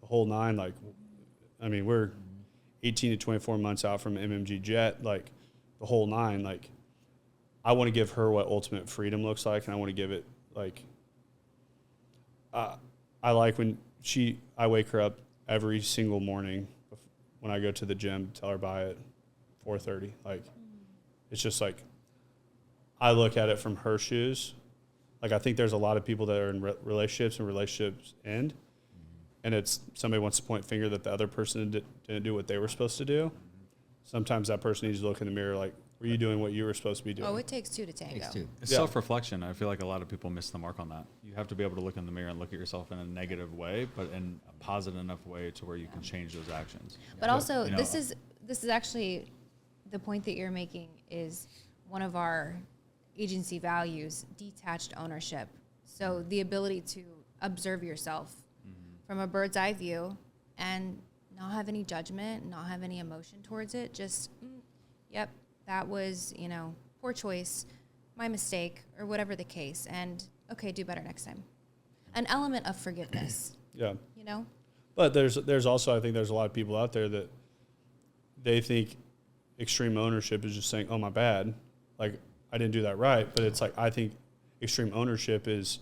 the whole nine. Like, I mean, we're 18 to 24 months out from MMG jet, like the whole nine. Like, I want to give her what ultimate freedom looks like. And I want to give it, like, I like when I wake her up every single morning when I go to the gym, tell her by at 4:30. Like, it's just like, I look at it from her shoes. Like, I think there's a lot of people that are in relationships and relationships end, and it's somebody wants to point finger that the other person didn't do what they were supposed to do. Sometimes that person needs to look in the mirror, like, were you doing what you were supposed to be doing? Oh, it takes two to tango. Takes two. It's Yeah. self-reflection. I feel like a lot of people miss the mark on that. You have to be able to look in the mirror and look at yourself in a negative way, but in a positive enough way to where you can change those actions. But also, you know- this is actually the point that you're making is one of our agency values: detached ownership. So the ability to observe yourself from a bird's eye view and not have any judgment, not have any emotion towards it. Just, yep, that was, poor choice, my mistake, or whatever the case. And okay, do better next time. An element of forgiveness, Yeah. But But there's also, I think there's a lot of people out there that they think extreme ownership is just saying, oh, my bad. Like, I didn't do that right. But it's like, I think extreme ownership is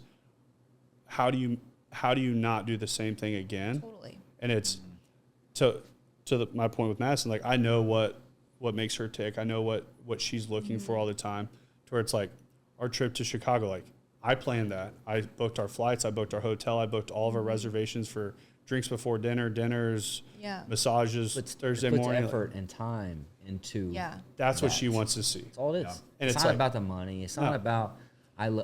how do you not do the same thing again? totally. And it's my point with Madison, like, I know what makes her tick. I know what she's looking for all the time, to where it's like our trip to Chicago, like, I planned that. I booked our flights. I booked our hotel. I booked all of our reservations for drinks before dinner, dinners, Yeah. massages, Thursday puts morning. effort and time into Yeah. That's what that. she wants to see. That's all it is. And It's it's not like- about the money. It's not No. about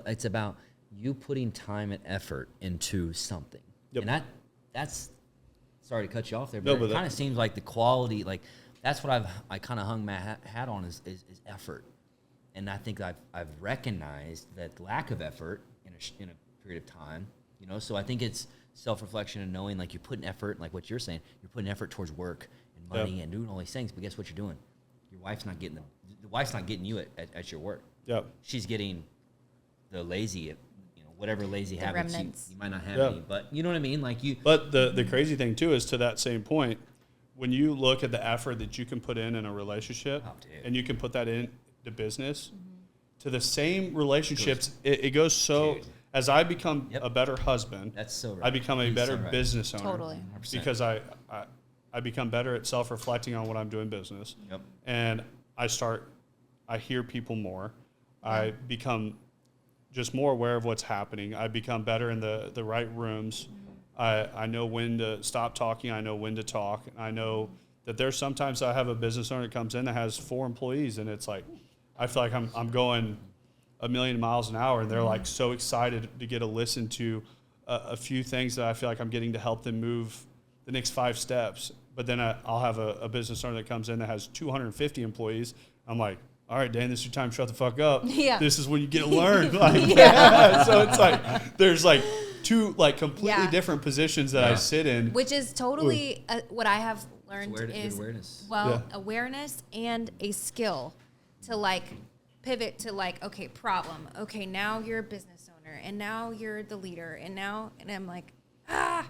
it's about you putting time and effort into something. Yep. And that's sorry to cut you off there, No, but but it that- kind of seems like the quality, like that's what I kind of hung my hat on is effort. And I think I've recognized that lack of effort in a period of time, so I think it's self-reflection and knowing, like, you're putting effort, like what you're saying, you're putting effort towards work and money and doing all these things, but guess what you're doing? Your wife's not getting the wife's not getting you at your work. Yep. She's getting the lazy, whatever lazy habits remnants. you might not have Yeah. any, but you know what I mean? Like you, But the crazy thing too is, to that same point, when you look at the effort that you can put in a relationship, Oh, dude. and you can put that in the business, to the same relationships, it goes so. Dude. As I become Yep. a better husband, that's so right. I become a You're better so right. business owner. Totally. 100%. Because I become better at self-reflecting on what I'm doing business. Yep. And I hear people more. I become just more aware of what's happening. I become better in the right rooms. I know when to stop talking. I know when to talk. I know that there's sometimes I have a business owner that comes in that has 4 employees, and it's like, I feel like I'm going a million miles an hour, and they're like so excited to get to listen to a few things that I feel like I'm getting to help them move the next 5 steps. But then I'll have a business owner that comes in that has 250 employees. I'm like, all right, Dan, this is your time. Shut the fuck up. Yeah. This is when you get to learn. Like, so it's like there's like 2 like completely Yeah. different positions that I sit in. Which is totally what I have learned Good is awareness. awareness and a skill to like pivot to like, okay, problem. Okay, now you're a business owner, and now you're the leader, and I'm like, No,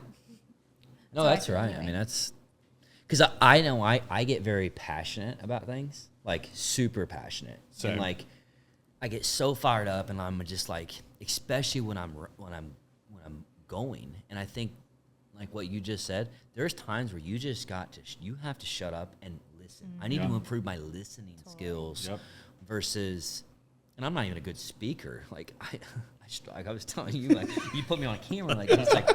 So that's I feel right. I anyway. mean, that's because I know I get very passionate about things, like super passionate, Same. and like I get so fired up, and I'm just like, especially when I'm going, and I think like what you just said, there's times where you just you have to shut up and listen. I need to improve my listening skills Yep. versus, and I'm not even a good speaker. Like I was telling you, like you put me on camera, like it's like,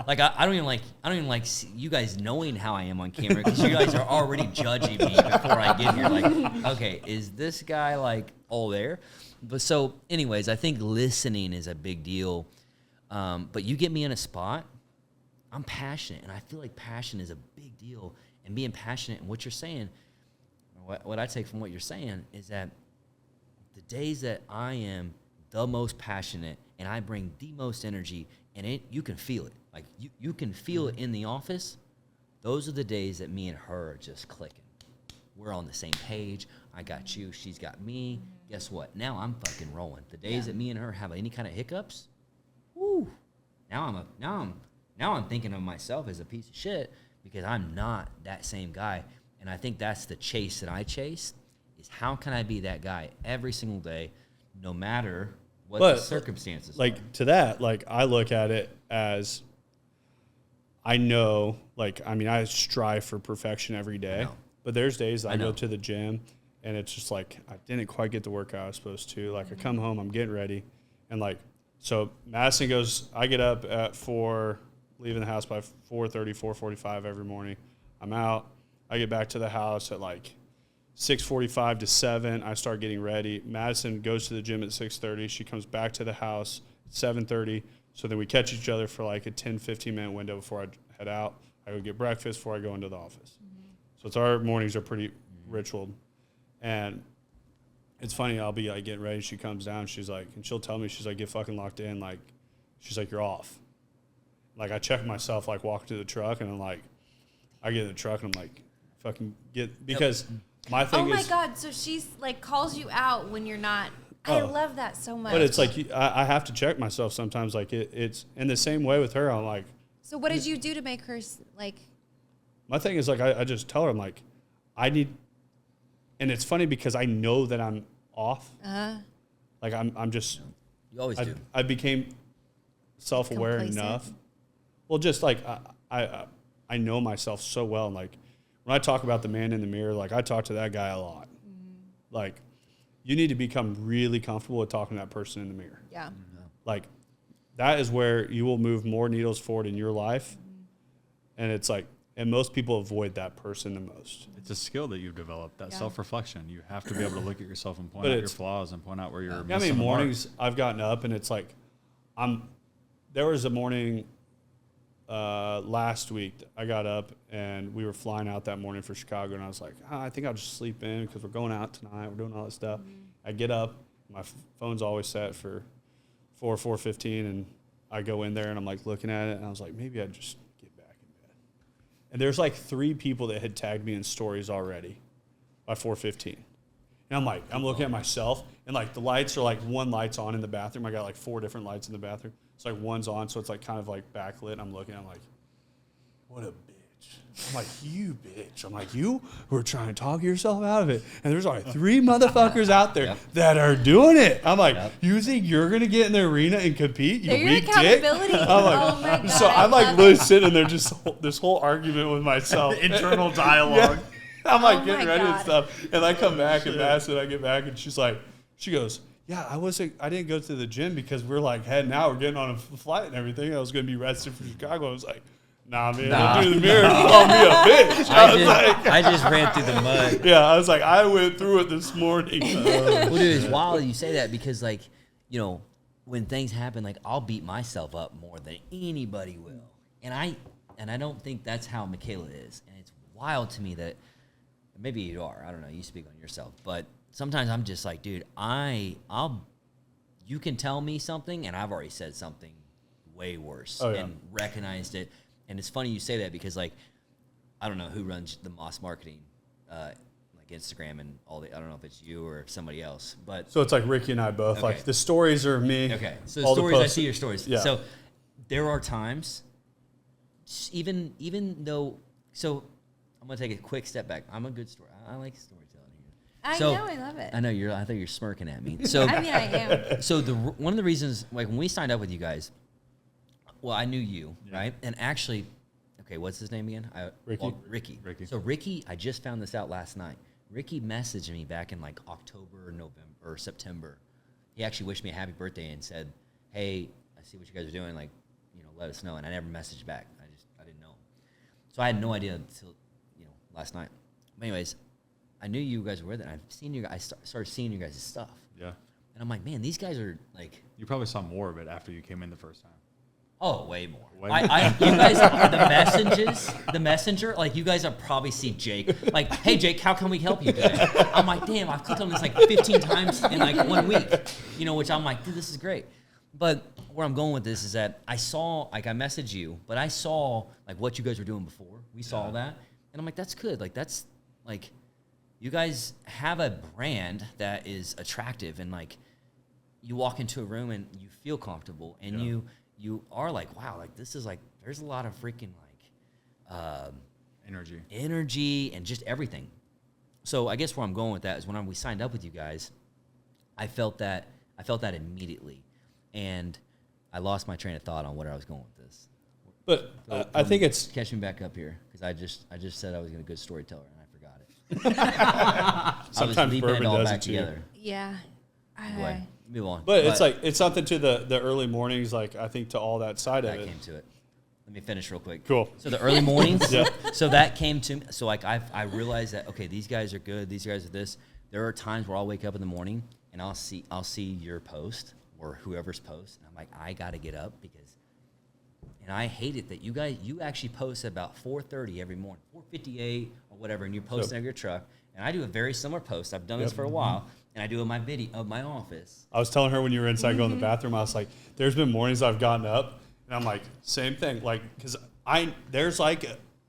like I don't even like you guys knowing how I am on camera, because you guys are already judging me before I get here. Like, okay, is this guy like all there? But so, anyways, I think listening is a big deal. But you get me in a spot, I'm passionate, and I feel like passion is a big deal. And being passionate in what you're saying, what I take from what you're saying is that the days that I am the most passionate and I bring the most energy, and you can feel it. Like you can feel it in the office. Those are the days that me and her are just clicking. We're on the same page. I got you. She's got me. Guess what? Now I'm fucking rolling. The days that me and her have any kind of hiccups, whoo! Now I'm thinking of myself as a piece of shit because I'm not that same guy. And I think that's the chase that I chase, is how can I be that guy every single day, no matter what the circumstances Like are. to that, like I look at it as, I know, like, I mean, I strive for perfection every day, know. but there's days that I know. go to the gym and it's just like, I didn't quite get the workout I was supposed to. Like I come home, I'm getting ready, and like, so Madison goes, I get up at 4, leaving the house by 4:30, 4:45 every morning. I'm out. I get back to the house at like 6:45 to 7. I start getting ready. Madison goes to the gym at 6:30. She comes back to the house at 7:30. So then we catch each other for like a 10, 15-minute window before I head out. I go get breakfast before I go into the office. So it's our mornings are pretty ritualed. And it's funny, I'll be like getting ready. She comes down. She's like, and she'll tell me, she's like, get fucking locked in. Like, she's like, you're off. Like I check myself, like walking to the truck, and I'm like, I get in the truck and I'm like, fucking get, because my thing oh my is, God. So she's like calls you out when you're not. I Oh. love that so much. but it's like, I have to check myself sometimes. Like it's in the same way with her. I'm like, So what did you do to make her like? my thing is like, I just tell her, I'm like, I need, and it's funny because I know that I'm off. Like I'm just, You always do. I became self-aware Complacent. enough. Well, just like I know myself so well. And like when I talk about the man in the mirror, like I talk to that guy a lot. Like you need to become really comfortable with talking to that person in the mirror. Yeah. Like that is where you will move more needles forward in your life. And it's like, and most people avoid that person the most. It's a skill that you've developed, that Yeah. self-reflection. You have to be able to look at yourself and point But out your it's- flaws and point out where you're How missing many the mark. mornings I've gotten up and it's like, there was a morning last week I got up and we were flying out that morning for Chicago, and I was like, I think I'll just sleep in because we're going out tonight. We're doing all this stuff. I get up, my phone's always set for 4:15, and I go in there and I'm like looking at it, and I was like, maybe I'd just get back in bed. And there's like 3 people that had tagged me in stories already by 4:15. And I'm looking at myself, and like the lights are like one light's on in the bathroom. I got like 4 different lights in the bathroom. It's like one's on, so it's like kind of like backlit. I'm looking, I'm like, what a bitch. I'm like, you bitch. I'm like, you were trying to talk yourself out of it. And there's like 3 motherfuckers out there that are doing it. I'm like, you think you're going to get in the arena and compete? You They're your weak dick? accountability. I'm like, Oh my God, so I I'm like love literally it. sitting there just this whole argument with myself. Internal dialogue. I'm like Oh getting my ready and God. stuff. And I come back and Madison, I get back and she goes, yeah, I didn't go to the gym because we're like heading out. We're getting on a flight and everything. I was going to be rested for Chicago. I was like, nah, man, don't do the mirror and call me a bitch. I just ran through the mud. Yeah, I was like, I went through it this morning. Well, dude, it's wild you say that because, like, you know, when things happen, like, I'll beat myself up more than anybody will. And I don't think that's how Michaela is. And it's wild to me that maybe you are. I don't know. You speak on yourself. But sometimes I'm just like, dude, you can tell me something, and I've already said something way worse and recognized it. And it's funny you say that because, like, I don't know who runs the Moss marketing, like Instagram and all the. I don't know if it's you or somebody else, but So it's like Ricky and I both. Okay. Like the stories are me. okay. So all the stories, I posts- see your stories. Yeah. So there are times, even though. So I'm gonna take a quick step back. I'm a good story. I like storytelling here. I So- know, I love it. I know I thought you're smirking at me. So I mean, I am. So one of the reasons, like when we signed up with you guys, well, I knew you, right? And actually, okay, what's his name again? Ricky. Ricky. Ricky. So Ricky, I just found this out last night. Ricky messaged me back in like October, November, or September. He actually wished me a happy birthday and said, "Hey, I see what you guys are doing. Like, you know, let us know." And I never messaged back. I didn't know. So I had no idea until last night. But anyways, I knew you guys were with it. I've seen you guys. I started seeing you guys' stuff. Yeah. And I'm like, man, these guys are like, You probably saw more of it after you came in the first time. oh, way more. Way You more. guys are the messenger. Like, you guys have probably seen Jake. Like, hey, Jake, how can we help you today? I'm like, damn, I've clicked on this like 15 times in like 1 week. You know, which I'm like, dude, this is great. But where I'm going with this is that I saw, like, I messaged you, but I saw like what you guys were doing before. We saw that, and I'm like, that's good. Like, that's like, you guys have a brand that is attractive, and like, you walk into a room and you feel comfortable, and you are like, wow, like this is like, there's a lot of freaking like energy and just everything. So I guess where I'm going with that is when we signed up with you guys, I felt that immediately, and I lost my train of thought on where I was going with this. But I think it's Catch me back up here, because I just said I was a good storyteller and I forgot it. I was Sometimes leaving it bourbon all does back it too. together. Yeah. Anyway, move on. But it's like it's something to the early mornings. Like I think to all that side of that it. came to it. Let me finish real quick. Cool. So the early mornings. Yeah. So that came to me. So like I realized that, okay, these guys are good. These guys are this. There are times where I'll wake up in the morning and I'll see your post or whoever's post, and I'm like, I gotta get up because. And I hate it that you actually post at about 4:30 every morning, 4:58 or whatever, and you're posting of your truck. And I do a very similar post. I've done this for a while, and I do in my video of my office. I was telling her when you were inside going to the bathroom, I was like, there's been mornings I've gotten up and I'm like, same thing. Like, because there's like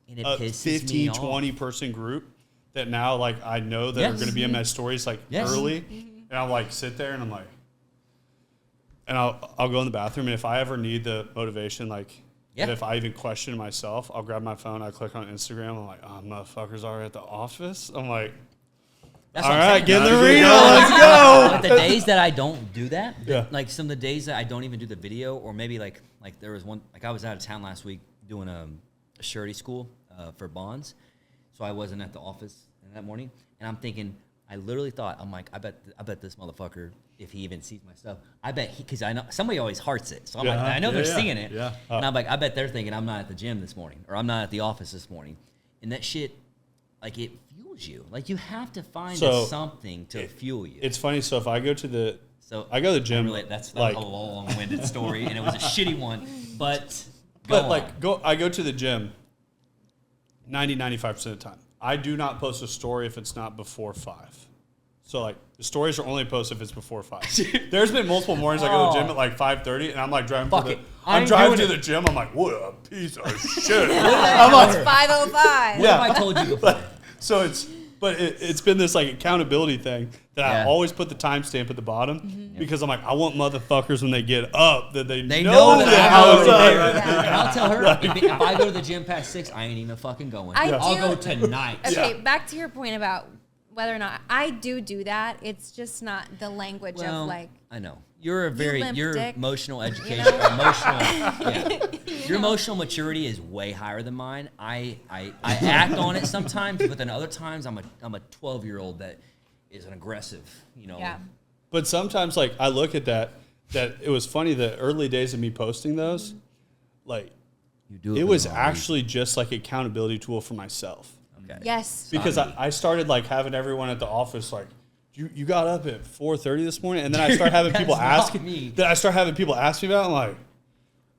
And it a pisses 15, me off. 20 person group that now like I know that are Yes. going to be in my stories like Yes. early. And I'll like sit there and I'm like, and I'll go in the bathroom. And if I ever need the motivation, like, and if I even question myself, I'll grab my phone, I click on Instagram. I'm like, oh, motherfuckers are at the office. I'm like, That's all what I'm right, saying. get in the arena, let's go. But the days that I don't do that, Yeah. like some of the days that I don't even do the video, or maybe like there was one, like I was out of town last week doing a surety school for bonds, so I wasn't at the office that morning, and I'm thinking, I literally thought, I'm like, I bet this motherfucker, if he even sees my stuff, I bet because I know somebody always hearts it, so I'm like, I know they're seeing it, Yeah. and I'm like, I bet they're thinking I'm not at the gym this morning, or I'm not at the office this morning, and that shit, like it fuels you. Like you have to find something to fuel you. It's funny. So if I go to the I go to the gym. That's like, a long-winded story, and it was a shitty one. But I go to the gym 95% of the time. I do not post a story if it's not before 5. So like the stories are only posted if it's before 5. There's been multiple mornings I go to the gym at like 5:30, and I'm like driving to the gym. I'm like, what a piece of shit. I'm like, 5:05. What have I told you before? So But it's been this like accountability thing that I Yeah. always put the timestamp at the bottom because I'm like, I want motherfuckers when they get up that they They know know that that I I was was up. there. And I'll tell her, if I go to the gym past 6, I ain't even fucking going. I'll do- go tonight. Okay, back to your point about whether or not I do that. It's just not the language Well, of like. I know. You're limp your dick. emotional education, your emotional maturity is way higher than mine. I act on it sometimes, but then other times I'm a 12-year-old that is an aggressive, Yeah. But sometimes like I look at that it was funny the early days of me posting those, like You do it for was the wrong reason. actually just like accountability tool for myself. Okay. Yes. Because I started like having everyone at the office like, you got up at 4:30 this morning, and then I start having people That's ask not me. Then I start having people ask me about it. I'm like,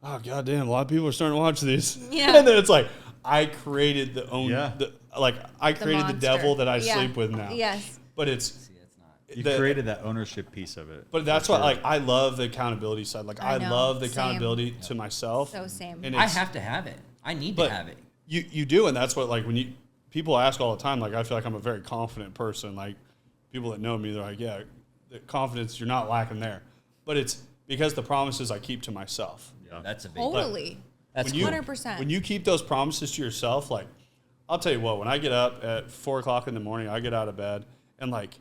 oh goddamn, a lot of people are starting to watch these. Yeah. And then it's like I created I created the monster. devil that I Yeah. sleep with now. Yes. But it's See, that's not. You the- created that ownership piece of it. But that's what like I love the accountability side. Like I know, love the same. accountability to myself. So same. And I it's- have to have it. I need but to have it. You do, and that's what like when people ask all the time. Like I feel like I'm a very confident person. Like people that know me, they're like, yeah, the confidence you're not lacking there. But it's because the promises I keep to myself. Yeah. That's a big. Totally. That's When you, 100%. When you keep those promises to yourself, like I'll tell you what, when I get up at 4 o'clock in the morning, I get out of bed and like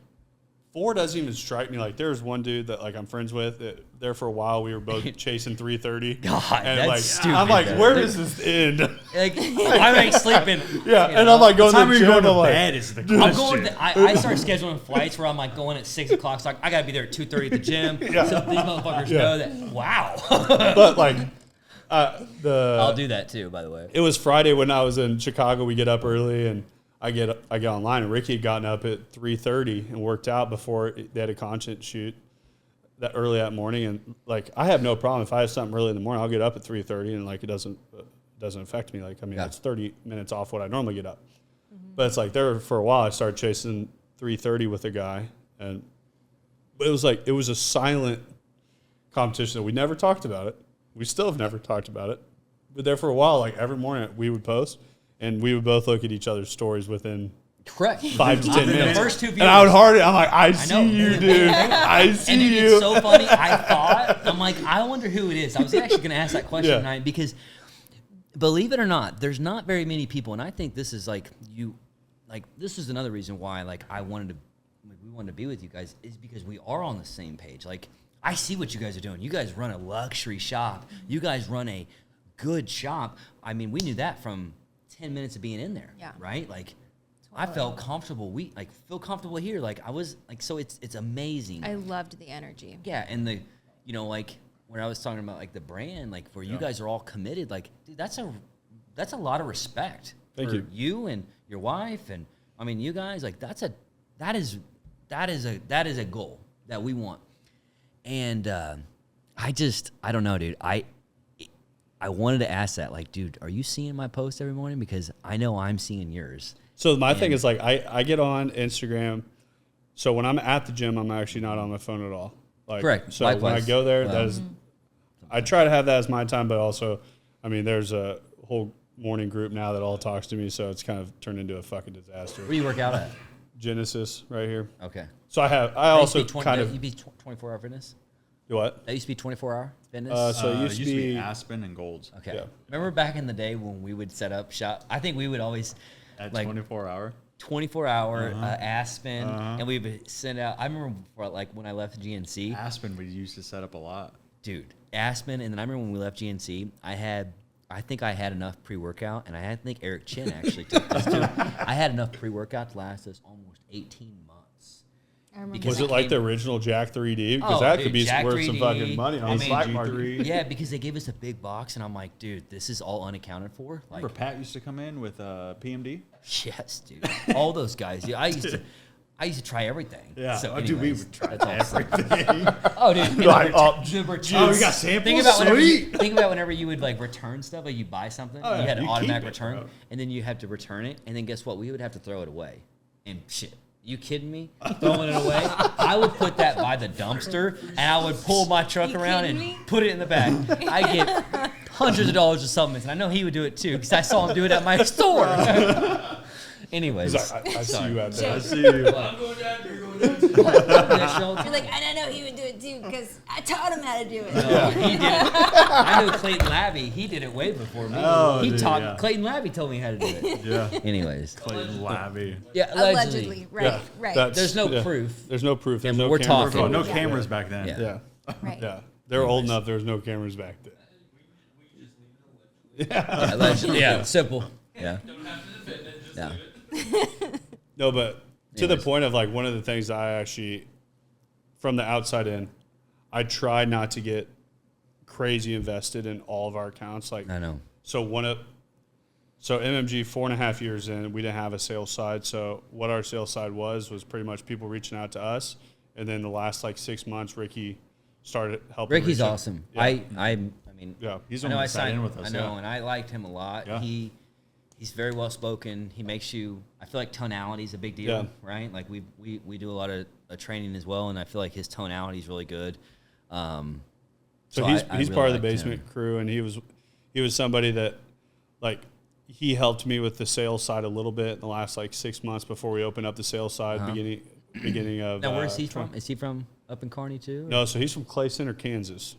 4 doesn't even strike me. Like there's one dude that like I'm friends with. That there for a while we were both chasing 3:30. God, and that's like stupid, I'm like, though. where does this end? Like I ain't sleeping. Yeah, you and know. I'm like going Time to are the you gym. going And to I'm like, bed is the I'm question. going. I start scheduling flights where I'm like going at 6 o'clock. So like, I gotta be there at 2:30 at the gym. So these motherfuckers know that. Wow. but like I'll do that too. By the way. it was Friday when I was in Chicago. We get up early and I get online, and Ricky had gotten up at 3:30 and worked out before they had a content shoot that early that morning. And like I have no problem if I have something early in the morning, I'll get up at 3:30 and like it doesn't affect me. Like I mean, Yeah. that's 30 minutes off what I normally get up. But it's like there for a while I started chasing 3:30 with a guy, and it was like it was a silent competition that we never talked about it. We still have never talked about it. But there for a while, like every morning we would post, and we would both look at each other's stories within Correct. 5 to 10 The minutes. first 2 views. And I would hard it. I'm like, I know. see you, dude. I see And you. it's so funny. I'm like, I wonder who it is. I was actually going to ask that question Yeah. tonight because, believe it or not, there's not very many people, and I think this is this is another reason why we wanted to be with you guys is because we are on the same page. Like I see what you guys are doing. You guys run a luxury shop. You guys run a good shop. I mean, we knew that from 10 minutes of being in there. Yeah. Right? Like. I felt comfortable. We feel comfortable here. Like I was like, so it's amazing. I loved the energy. Yeah, and like when I was talking about like the brand, like where you guys are all committed, like dude, that's a lot of respect. Thank for you. you and your wife, and I mean you guys, like that is a goal that we want. And I don't know, dude. I wanted to ask that, like, dude, are you seeing my post every morning? Because I know I'm seeing yours. So my thing is like I get on Instagram. So when I'm at the gym, I'm actually not on my phone at all. Like, Correct. So when I Likewise. go there, Well. that is, I try to have that as my time, but also, I mean, there's a whole morning group now that all talks to me, so it's kind of turned into a fucking disaster. Where do you work out at? Genesis right here. Okay. So I also kind of you be 24-hour fitness. what? That used to be 24-hour fitness. So it used to be Aspen and Golds Okay. Yeah. Remember back in the day when we would set up shop? I think we would always at like 24-hour. 24-hour Aspen, and we would send out. I remember before, like when I left GNC, Aspen we used to set up a lot. dude, Aspen, and then I remember when we left GNC, I think I had enough pre-workout, and I think Eric Chin actually took this too. I had enough pre-workout to last us almost 18 months. I remember. Because Was it like came- the original Jack 3D? Because Oh, that dude, could be Jack worth some 3D. fucking money on I the mean, black G3. market. Yeah, because they gave us a big box, and I'm like, dude, this is all unaccounted for. Like, Remember Pat used to come in with PMD? yes, dude, all those guys. Yeah, I used to try everything. So dude, we anyways, would try that's all. everything. Oh, dude. Like, Oh, you got samples? Think about Sweet. whenever you would like return stuff, like you buy something, Oh, you yeah, had an you automatic keep it, return, bro. and then you have to return it, and then guess what? We would have to throw it away. And shit, you kidding me? Throwing it away? I would put that by the dumpster, and I would pull my truck You around kidding and me? put it in the back. I get hundreds of dollars of supplements, and I know he would do it too because I saw him do it at my store. Anyways, He's like, I see you out there. I see you. You're like, I don't know he would do it too because I taught him how to do it. No, he did it. I knew Clayton Labby. He did it way before me. Oh, he dude, taught yeah. Clayton Labby told me how to do it. Yeah. Anyways, Clayton Labby. yeah, Allegedly, right, Yeah, right. that's- There's no yeah. proof. There's no proof. There's Yeah, no we're camera. talking. Oh, no Yeah. cameras back then. Yeah. Yeah. Right. Yeah. They were old enough. There was no cameras back then. Yeah, allegedly. Yeah, simple. Yeah. Yeah. No, but to the Anyways. point of like one of the things that I actually, from the outside in, I try not to get crazy invested in all of our accounts. Like, I know. so MMG 4.5 years in, we didn't have a sales side. So what our sales side was pretty much people reaching out to us. And then the last like 6 months, Ricky started helping. Ricky's reach out. awesome. Yeah. I mean, Yeah. He's I the know one I that sat signed in with us. I know, yeah. and I liked him a lot. Yeah. He's very well spoken. He makes you. I feel like tonality is a big deal, Yeah. right? Like we do a lot of training as well, and I feel like his tonality is really good. So I he's really part of the liked basement him. crew, and he was somebody that, like, he helped me with the sales side a little bit in the last like 6 months before we opened up the sales side. Beginning of. Now, where is he from? Is he from up in Kearney too? No, so he's from Clay Center, Kansas.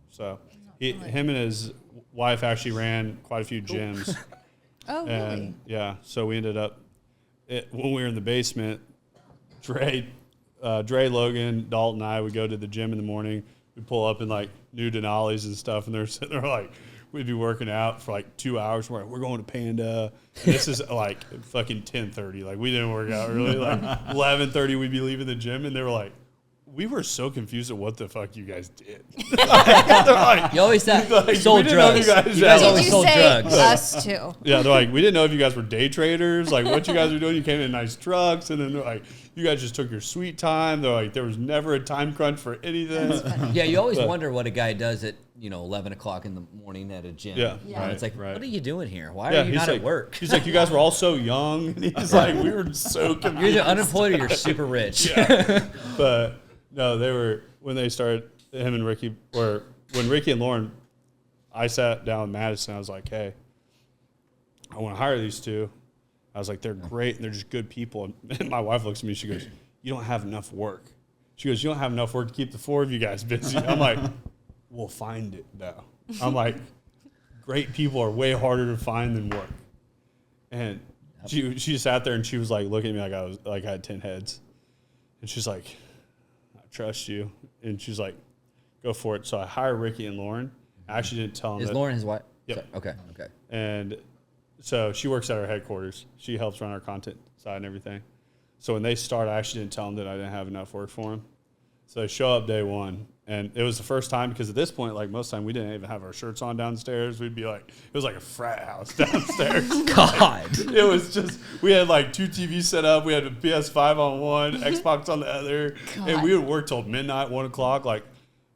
So him and his wife actually ran quite a few gyms. Oh, really? And yeah, so we ended up when we were in the basement. Dre, Logan, Dalton, and I would go to the gym in the morning. We'd pull up in like new Denali's and stuff, and they're sitting there like we'd be working out for like 2 hours. We're like, we're going to Panda. And this is like fucking 10:30. Like we didn't work out really. Like 11:30, we'd be leaving the gym, and they were like, we were so confused at what the fuck you guys did. They're like, You always said like, sold we didn't know drugs. you guys- You guys Yeah. always Did you sold say drugs. us too? yeah, they're like, we didn't know if you guys were day traders, like what you guys were doing. You came in nice trucks, and then they're like, you guys just took your sweet time. They're like, there was never a time crunch for anything. Yeah, you always But- wonder what a guy does at 11 o'clock in the morning at a gym. Yeah. Yeah. And it's like, Right. what are you doing here? Why Yeah, are you he's not like, at work? He's like, you guys were all so young. And he's like, we were so confused. You're either unemployed or you're super rich. Yeah. But no, they were when they started him and Ricky, or when Ricky and Lauren, I sat down with Madison. I was like, hey, I want to hire these two. I was like, they're great and they're just good people. And my wife looks at me. She goes, you don't have enough work. She goes, you don't have enough work to keep the four of you guys busy. I'm like, we'll find it though. I'm like, great people are way harder to find than work. And she sat there and she was like looking at me like I was like I had 10 heads. And she's like, I trust you. And she's like, go for it. So I hired Ricky and Lauren. I actually didn't tell them Is that. Lauren his wife? Yep. Okay. And so she works at our headquarters. She helps run our content side and everything. So when they start, I actually didn't tell them that I didn't have enough work for them. So they show up day one. And it was the first time because at this point, like most time, we didn't even have our shirts on downstairs. We'd be like, it was like a frat house downstairs. God. It was just, we had like 2 TVs set up. We had a PS5 on one, Xbox on the other. And we would work till midnight, 1 o'clock. Like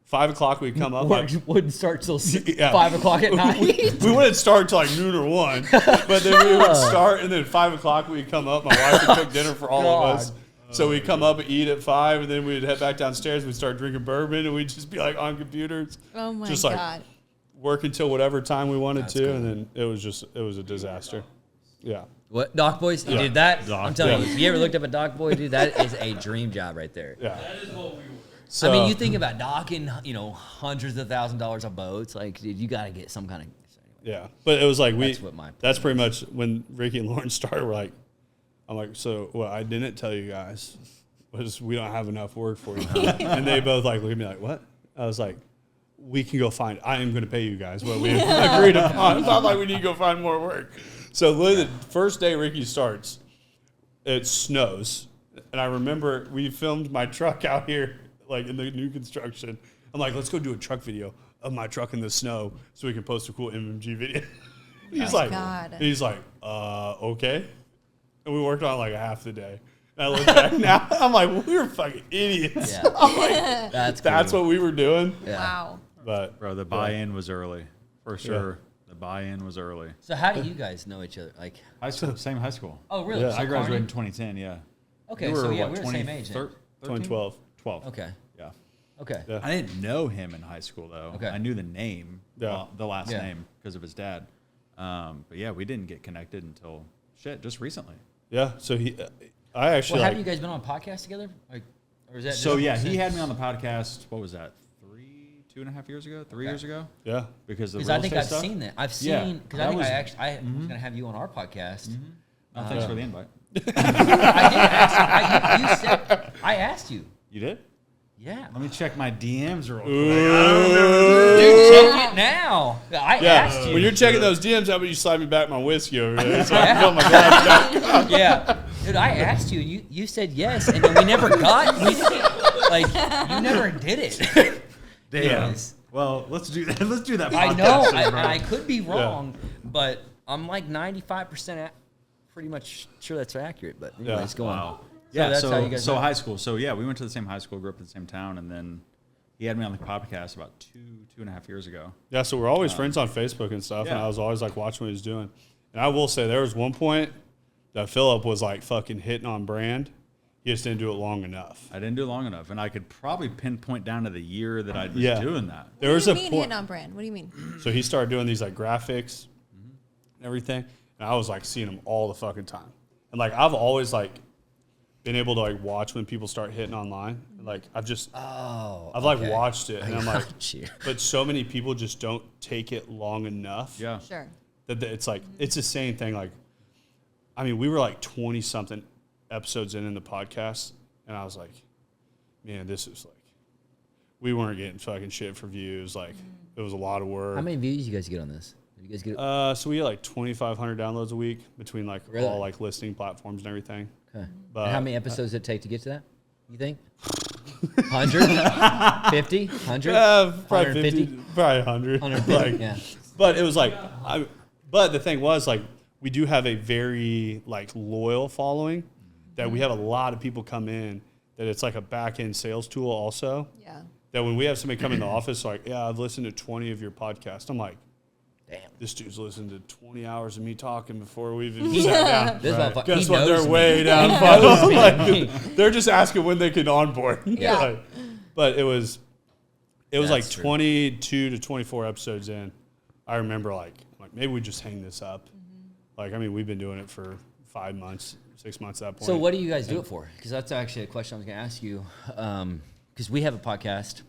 5 o'clock, we'd come up. Work Like, wouldn't start till Yeah. 5 o'clock at night. we wouldn't start till like noon or 1. But then we would start, and then 5 o'clock, we'd come up. My wife would cook dinner for all of us. So we'd come up and eat at 5, and then we'd head back downstairs. We'd start drinking bourbon, and we'd just be like on computers. Oh my Just like God. work until whatever time we wanted That's to, cool. and then it was a disaster. Yeah. What, Doc Boys? You Yeah. did that? Doc, I'm telling yeah. you, if you ever looked up a Doc Boy, dude, that is a dream job right there. Yeah. I mean, you think about docking, hundreds of $1,000s of boats. Like, dude, you got to get some kind of. Yeah, but it was like That's what my that's pretty much when Ricky and Lauren started. We're like, I'm like, so what I didn't tell you guys was we don't have enough work for you. And they both like look at me like, what? I was like, we can go find. I am going to pay you guys what we agreed upon. It's not like we need to go find more work. So literally the first day Ricky starts, it snows, and I remember we filmed my truck out here like in the new construction. I'm like, let's go do a truck video of my truck in the snow so we can post a cool MMG video. He's like, God. okay. And we worked on it like a half the day. And I look back now, I'm like, we were fucking idiots. Yeah. I'm like, That's that's cool. what we were doing. Yeah. Wow. But Bro, the buy-in was early. For sure. The buy-in was early. So how do you guys know each other? Like, High school, same high school. oh, really? Yeah. So I graduated in Kearney? 2010, yeah. Okay, You so yeah, what, we were the same age. Then. 2012. 12. Okay. Yeah. Okay. Yeah. I didn't know him in high school, though. Okay. I knew the name, Yeah. the last Yeah. name, because of his dad. But yeah, we didn't get connected until, just recently. Yeah. So I actually Well, like, have you guys been on a podcast together? Like, or is that So just- yeah, he had me on the podcast. What was that? 2.5 years ago? 3 years ago? yeah. Because of the Because real I think estate I've stuff? seen that. I've Yeah, seen because that I think was- I was gonna have you on our podcast. Oh, thanks for the invite. I did ask. You said I asked you. You did? Yeah. Let me check my DMs real quick. Dude, check it now. I asked Yeah. you. When you're checking those DMs, how about you slide me back my whiskey over there? So I can fill my glass. Yeah, dude, I asked you. You said yes, and then we never got. Like you never did it. Damn. Yes. Well, let's do that. Let's do that. I podcast know. thing, bro. I could be wrong, but I'm like 95% pretty much sure that's accurate. But anyways, go on. Wow. So Yeah. that's So, how you guys met. high school. So yeah, we went to the same high school, grew up in the same town, and then he had me on the podcast about 2.5 years ago. Yeah, so we're always friends on Facebook and stuff, and yeah. I was always like watching what he was doing. And I will say there was one point that Philip was like fucking hitting on brand. He just didn't do it long enough. I didn't do it long enough, and I could probably pinpoint down to the year that I was Yeah. doing that. There was What a do you mean point. hitting on brand? What do you mean? So he started doing these like graphics and everything, and I was like seeing them all the fucking time. And like I've always like been able to like watch when people start hitting online. Like I've like watched it, and I'm like, got you. but so many people just don't take it long enough. Yeah. Sure. That it's like it's the same thing. Like, I mean, we were like 20 something episodes in the podcast, and I was like, man, this is like, we weren't getting fucking shit for views. Like, it was a lot of work. How many views you guys get on this? Did you guys get? So we get like 2,500 downloads a week between like Really? all like listing platforms and everything. Okay. But And how many episodes did it take to get to that? You think? 100? 50? 100? Probably 50, 150? probably 100. 150, Like, yeah. But it was like, but the thing was like, we do have a very like loyal following that we have a lot of people come in that it's like a back end sales tool also. Yeah. That when we have somebody come in the office, like, yeah, I've listened to 20 of your podcasts. I'm like, Damn. this dude's listened to 20 hours of me talking before we even sat down. This motherfucker, Guess he what? knows They're me. way down. He knows me. Like, they're just asking when they can onboard. Yeah. Like, but it was like That's true. 22 to 24 episodes in. I remember like maybe we just hang this up. Like, I mean, we've been doing it for 5 months, 6 months at that point. So what do you guys do it for? Because that's actually a question I was going to ask you. Because we have a podcast,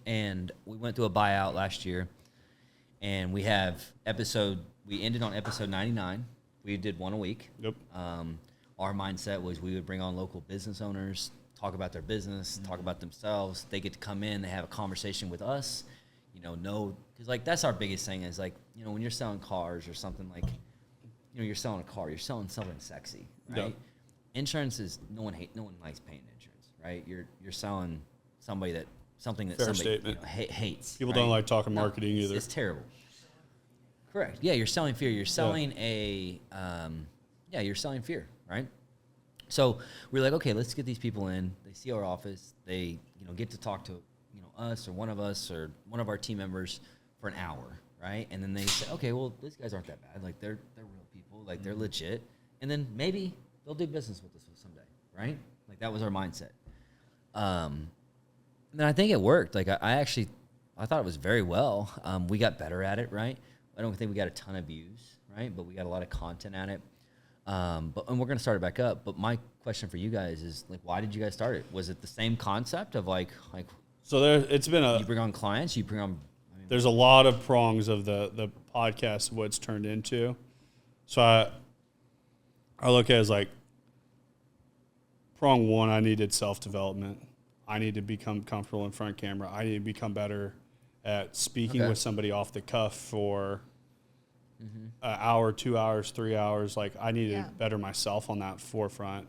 and we went through a buyout last year, and we ended on episode 99. We did one a week. Yep. Our mindset was we would bring on local business owners, talk about their business, talk about themselves. They get to come in, they have a conversation with us, because like that's our biggest thing is like, when you're selling cars or something like, you're selling a car, you're selling something sexy, right? Yep. Insurance is no one likes paying insurance, right? You're selling something that Fair somebody statement. hates. People right? don't like talking No, marketing either. It's terrible. Correct. Yeah, you're selling fear. You're selling you're selling fear, right? So we're like, okay, let's get these people in. They see our office. They, get to talk to, us or one of our team members for an hour, right? And then they say, okay, well, these guys aren't that bad. Like they're real people. Like they're legit. And then maybe they'll do business with us someday, right? Like that was our mindset. And then I think it worked. Like I thought it was very well. We got better at it, right? I don't think we got a ton of views, right? But we got a lot of content at it. And we're gonna start it back up. But my question for you guys is like, why did you guys start it? Was it the same concept of like So it's been you bring on clients, you bring on? There's a lot of prongs of the podcast, what it's turned into. So I look at it as like prong one, I needed self-development. I need to become comfortable in front of camera. I need to become better at speaking with somebody off the cuff for an hour, 2 hours, 3 hours. Like I need to better myself on that forefront.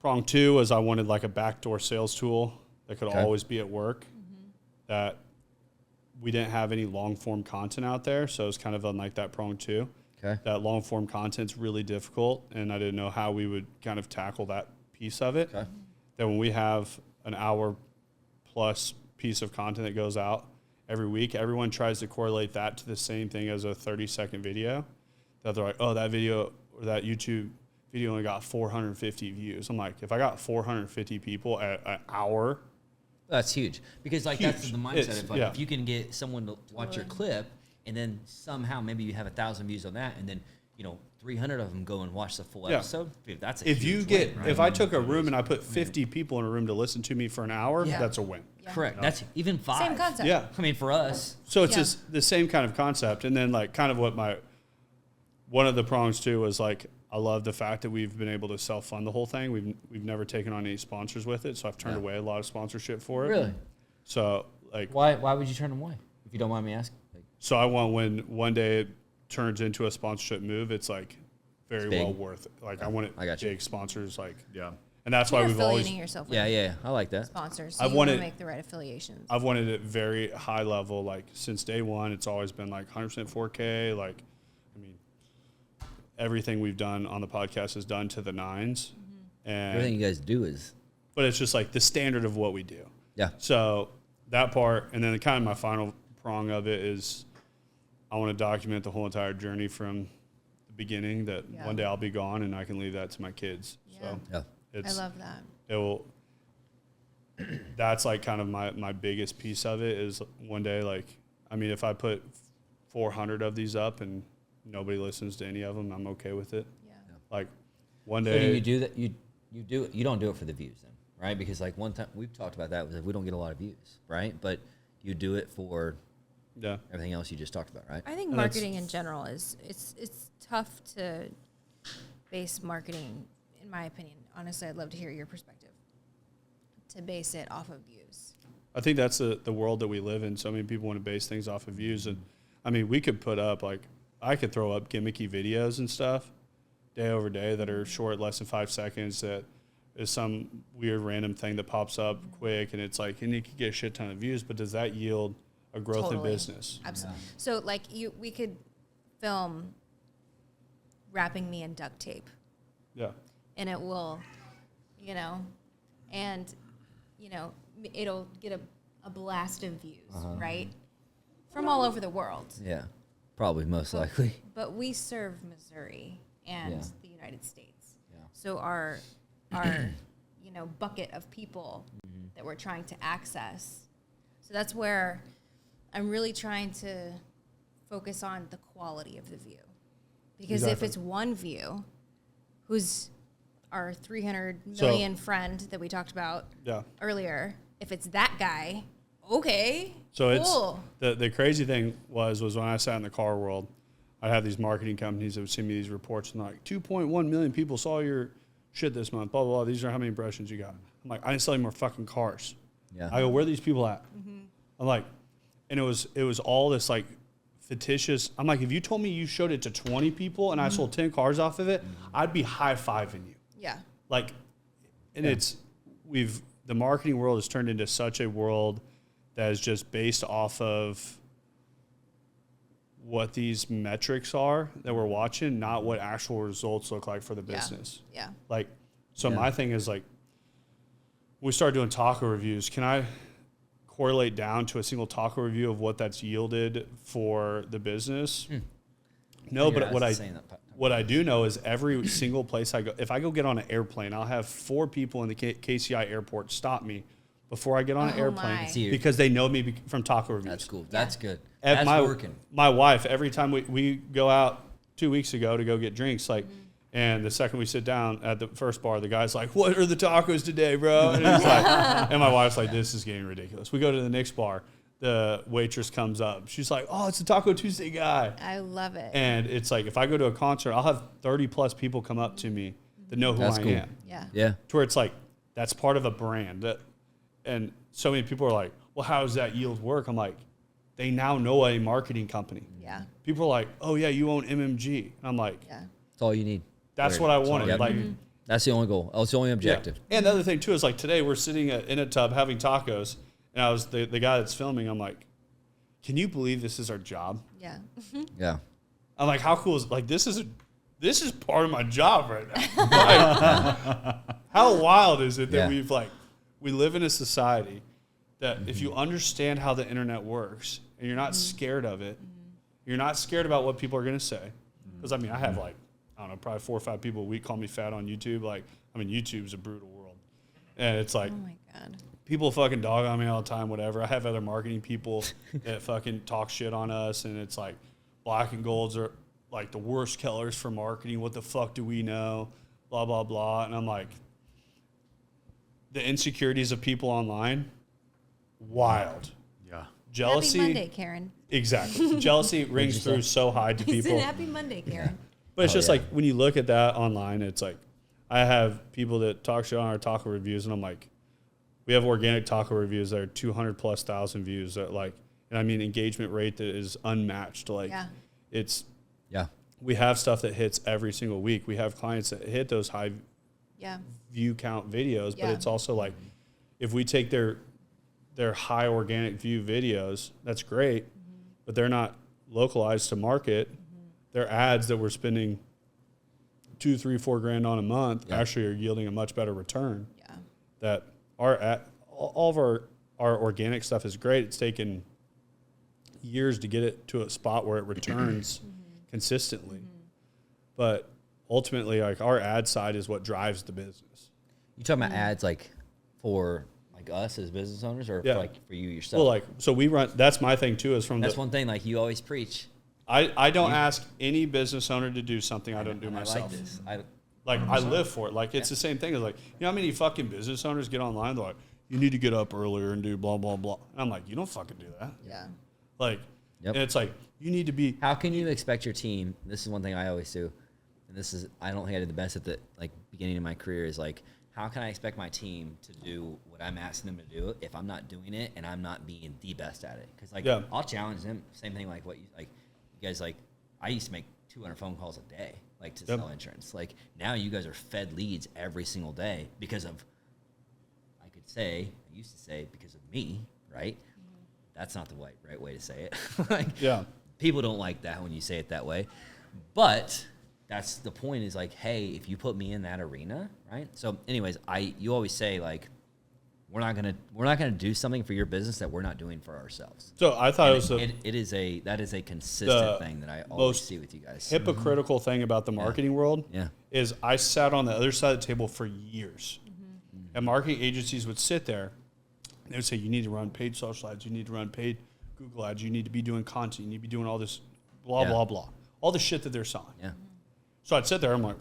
Prong two was I wanted like a backdoor sales tool that could always be at work. That we didn't have any long form content out there, so it's kind of on like that prong two. Okay. That long form content's really difficult, and I didn't know how we would kind of tackle that piece of it. Okay. That when we have an hour plus piece of content that goes out every week, everyone tries to correlate that to the same thing as a 30-second video. That they're like, oh, that video or that YouTube video only got 450 views. I'm like, if I got 450 people at an hour, That's huge because like that's the mindset It's- of like yeah. if you can get someone to watch your clip and then somehow maybe you have 1,000 views on that and then 300 of them go and watch the full Yeah. episode, dude, that's a If huge you get, win, right? if I took a room and I put 50 people in a room to listen to me for an hour, Yeah. that's a win. Yeah. Correct. That's even 5. Same concept. Yeah. I mean, for us, So it's Yeah. just the same kind of concept. And then like kind of what one of the prongs too was like, I love the fact that we've been able to self-fund the whole thing. We've never taken on any sponsors with it. So I've turned away a lot of sponsorship for it. really, So like, why would you turn them away? If you don't mind me asking. Like, so I want when one day it turns into a sponsorship move, it's like very big. well worth it. Like I want it I got you. big sponsors like, Yeah. and that's You're why we've always, affiliating yourself with yeah, I like that. sponsors. So I've you want to wanted- make the right affiliations. I've wanted it very high level. Like since day one, it's always been like 100% 4K. Like, I mean, everything we've done on the podcast is done to the nines. And Everything you guys do is, but it's just like the standard of what we do. yeah, So that part, and then kind of my final prong of it is I want to document the whole entire journey from the beginning that Yeah. one day I'll be gone and I can leave that to my kids. Yeah. So yeah. I it's, love that. it will, that's like kind of my biggest piece of it is one day, like, I mean, if I put 400 of these up and nobody listens to any of them, I'm okay with it. Yeah. Like one So day. do you do that? You don't do it for the views then, right? Because like one time we've talked about that was that we don't get a lot of views, right? But you do it for Yeah. everything else you just talked about, right? I think And that's- marketing in general is it's tough to base marketing, in my opinion. Honestly, I'd love to hear your perspective. To base it off of views. I think that's the world that we live in. So many people want to base things off of views. And I mean, we could put up like, I could throw up gimmicky videos and stuff day over day that are short, less than 5 seconds, that is some weird random thing that pops up quick. And it's like, and you could get a shit ton of views, but does that yield a growth Totally. in business? Absolutely. So like we could film wrapping me in duct tape, Yeah. and it will, and it'll get a blast of views, right? From all over the world. Yeah, probably most likely. But we serve Missouri and Yeah. the United States. Yeah. So our bucket of people that we're trying to access. So that's where I'm really trying to focus on the quality of the view. Because if Exactly. it's one view, who's our 300 So- million friend that we talked about Yeah. earlier, if it's that guy, okay, So cool. it's the crazy thing was when I sat in the car world, I'd have these marketing companies that would send me these reports and like 2.1 million people saw your shit this month, blah, blah, blah. These are how many impressions you got. I'm like, I didn't sell any more fucking cars. Yeah. I go, where are these people at? I'm like, and it was all this like fictitious. I'm like, if you told me you showed it to 20 people and I sold 10 cars off of it, I'd be high-fiving you. Yeah. Like, and the marketing world has turned into such a world that is just based off of what these metrics are that we're watching, not what actual results look like for the Yeah. business. Yeah. Like, so Yeah. my thing is like, we start doing taco reviews. Can I correlate down to a single taco review of what that's yielded for the business? No, You're but what I saying that, what I do know is every single place I go, if I go get on an airplane, I'll have 4 people in the KCI airport stop me before I get on an Oh airplane my. See you. because they know me from taco reviews. That's cool. That's good. At That's working. my wife, every time we go out 2 weeks ago to go get drinks, like, and the second we sit down at the first bar, the guy's like, "What are the tacos today, bro?" And he's like, and my wife's like, "This is getting ridiculous." We go to the next bar, the waitress comes up, she's like, "Oh, it's the Taco Tuesday guy," I love it. and it's like if I go to a concert, I'll have 30 plus people come up to me that know who That's I cool. am. Yeah. Yeah. To where it's like that's part of a brand, and so many people are like, "Well, how does that yield work?" I'm like, they now know a marketing company. Yeah. People are like, "Oh yeah, you own MMG," and I'm like, Yeah. That's all you need. "That's Word. what I That's all wanted." you Like, got. That's the only goal. That's the only objective. yeah. And the other thing too is like today we're sitting in a tub having tacos, and I was the guy that's filming. I'm like, "Can you believe this is our job?" Yeah. Yeah. I'm like, "How cool is like this is part of my job right now." Like, how wild is it that Yeah. we live in a society that if you understand how the internet works and you're not scared of it, you're not scared about what people are going to say. Because I mean, I have like, I don't know, probably 4 or 5 people a week call me fat on YouTube. Like, I mean, YouTube's a brutal world. And it's like, Oh my God. people fucking dog on me all the time, whatever. I have other marketing people that fucking talk shit on us. And it's like, black and golds are like the worst killers for marketing. What the fuck do we know? Blah, blah, blah. And I'm like, the insecurities of people online, wild. Yeah. Jealousy. Happy Monday, Karen. Exactly. Jealousy rings through so high to He people. said Happy Monday, Karen. But it's just like when you look at that online, it's like I have people that talk shit on our taco reviews, and I'm like, we have organic taco reviews that are 200,000+ views that like, and I mean engagement rate that is unmatched. Like it's we have stuff that hits every single week. We have clients that hit those high view count videos, but it's also like if we take their high organic view videos, that's great, but they're not localized to market. Their ads that we're spending $2, $3, $4 grand on a month actually are yielding a much better return. Yeah. That all of our organic stuff is great. It's taken years to get it to a spot where it returns consistently. But ultimately, like our ad side is what drives the business. You talking about ads like for like us as business owners, or for, like for you yourself? Well, like so we run. That's my thing too. Is from that's one thing like you always preach. I don't ask any business owner to do something I don't do myself. I like this. I live for it. Like it's the same thing as like, you know how many fucking business owners get online? They're like, you need to get up earlier and do blah, blah, blah. And I'm like, you don't fucking do that. Yeah. Like, and it's like, you need to be. How can you expect your team? This is one thing I always do. And this is, I don't think I did the best at the like beginning of my career is like, how can I expect my team to do what I'm asking them to do if I'm not doing it and I'm not being the best at it? Because like, I'll challenge them. Same thing like what you like. You guys like, I used to make 200 phone calls a day, like to sell insurance. Like now you guys are fed leads every single day because of, I used to say because of me, right? That's not the right way to say it. Like, people don't like that when you say it that way. But that's the point is like, hey, if you put me in that arena, right? So anyways, you always say like, we're not gonna do something for your business that we're not doing for ourselves. So I thought that is a consistent thing that I always see with you guys. Hypocritical thing about the marketing world is I sat on the other side of the table for years, and marketing agencies would sit there. And they would say, you need to run paid social ads, you need to run paid Google ads, you need to be doing content, you need to be doing all this blah blah blah, all the shit that they're selling. Yeah. So I'd sit there, I'm like,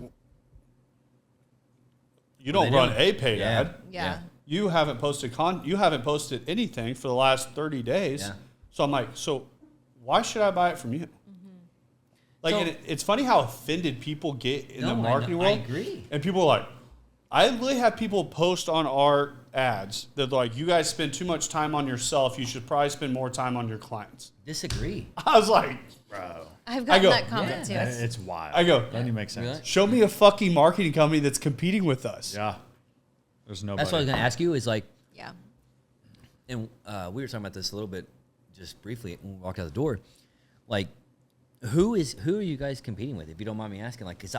you don't run a paid ad. Yeah. You haven't posted you haven't posted anything for the last 30 days. Yeah. So I'm like, so why should I buy it from you? Like, so, it's funny how offended people get in the marketing world. I agree. And people are like, I literally have people post on our ads that they're like, you guys spend too much time on yourself. You should probably spend more time on your clients. Disagree. I was like, bro. I've gotten that comment too. It's wild. I go, doesn't even make sense. Really? Show me a fucking marketing company that's competing with us. Yeah. There's nobody. That's what I was going to ask you is like, and we were talking about this a little bit just briefly when we walked out the door. Like, who are you guys competing with, if you don't mind me asking? Like, cause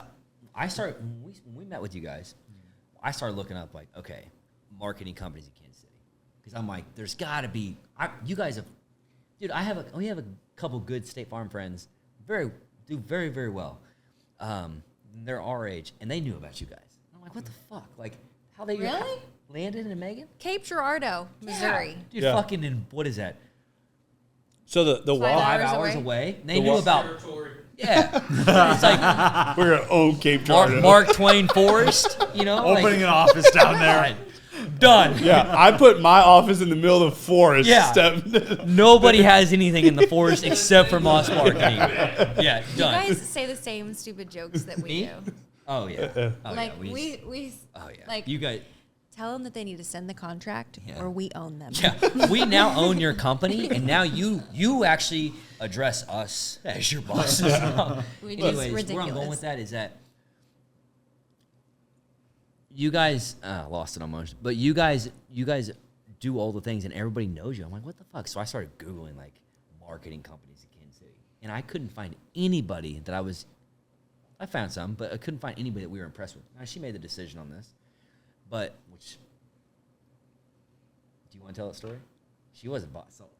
when we met with you guys, I started looking up like, okay, marketing companies in Kansas City. Cause I'm like, there's gotta be, you guys have, dude, we have a couple good State Farm friends, do very, very well. They're our age and they knew about you guys. I'm like, what the fuck? Like, how they really? Landon and Megan? Cape Girardeau, Missouri. Dude, fucking in, what is that? So the 5 hours away. They knew about territory. Yeah. It's like we're gonna own Cape Girardeau. Mark Twain Forest, you know? Opening an office down there. Done. Yeah, I put my office in the middle of the forest. Yeah. Nobody has anything in the forest except for Moss Marketing. Yeah, done. You guys say the same stupid jokes that we do. Oh yeah. Oh, like yeah. we Oh yeah. like you guys tell them that they need to send the contract or we own them. Yeah. We now own your company and now you actually address us as your bosses now. Anyways, where I'm going with that is that you guys lost it almost, but you guys do all the things and everybody knows you. I'm like, what the fuck? So I started Googling like marketing companies in Kansas City, and I couldn't find anybody that I found some, but I couldn't find anybody that we were impressed with. Now she made the decision on this, but do you want to tell that story? She wasn't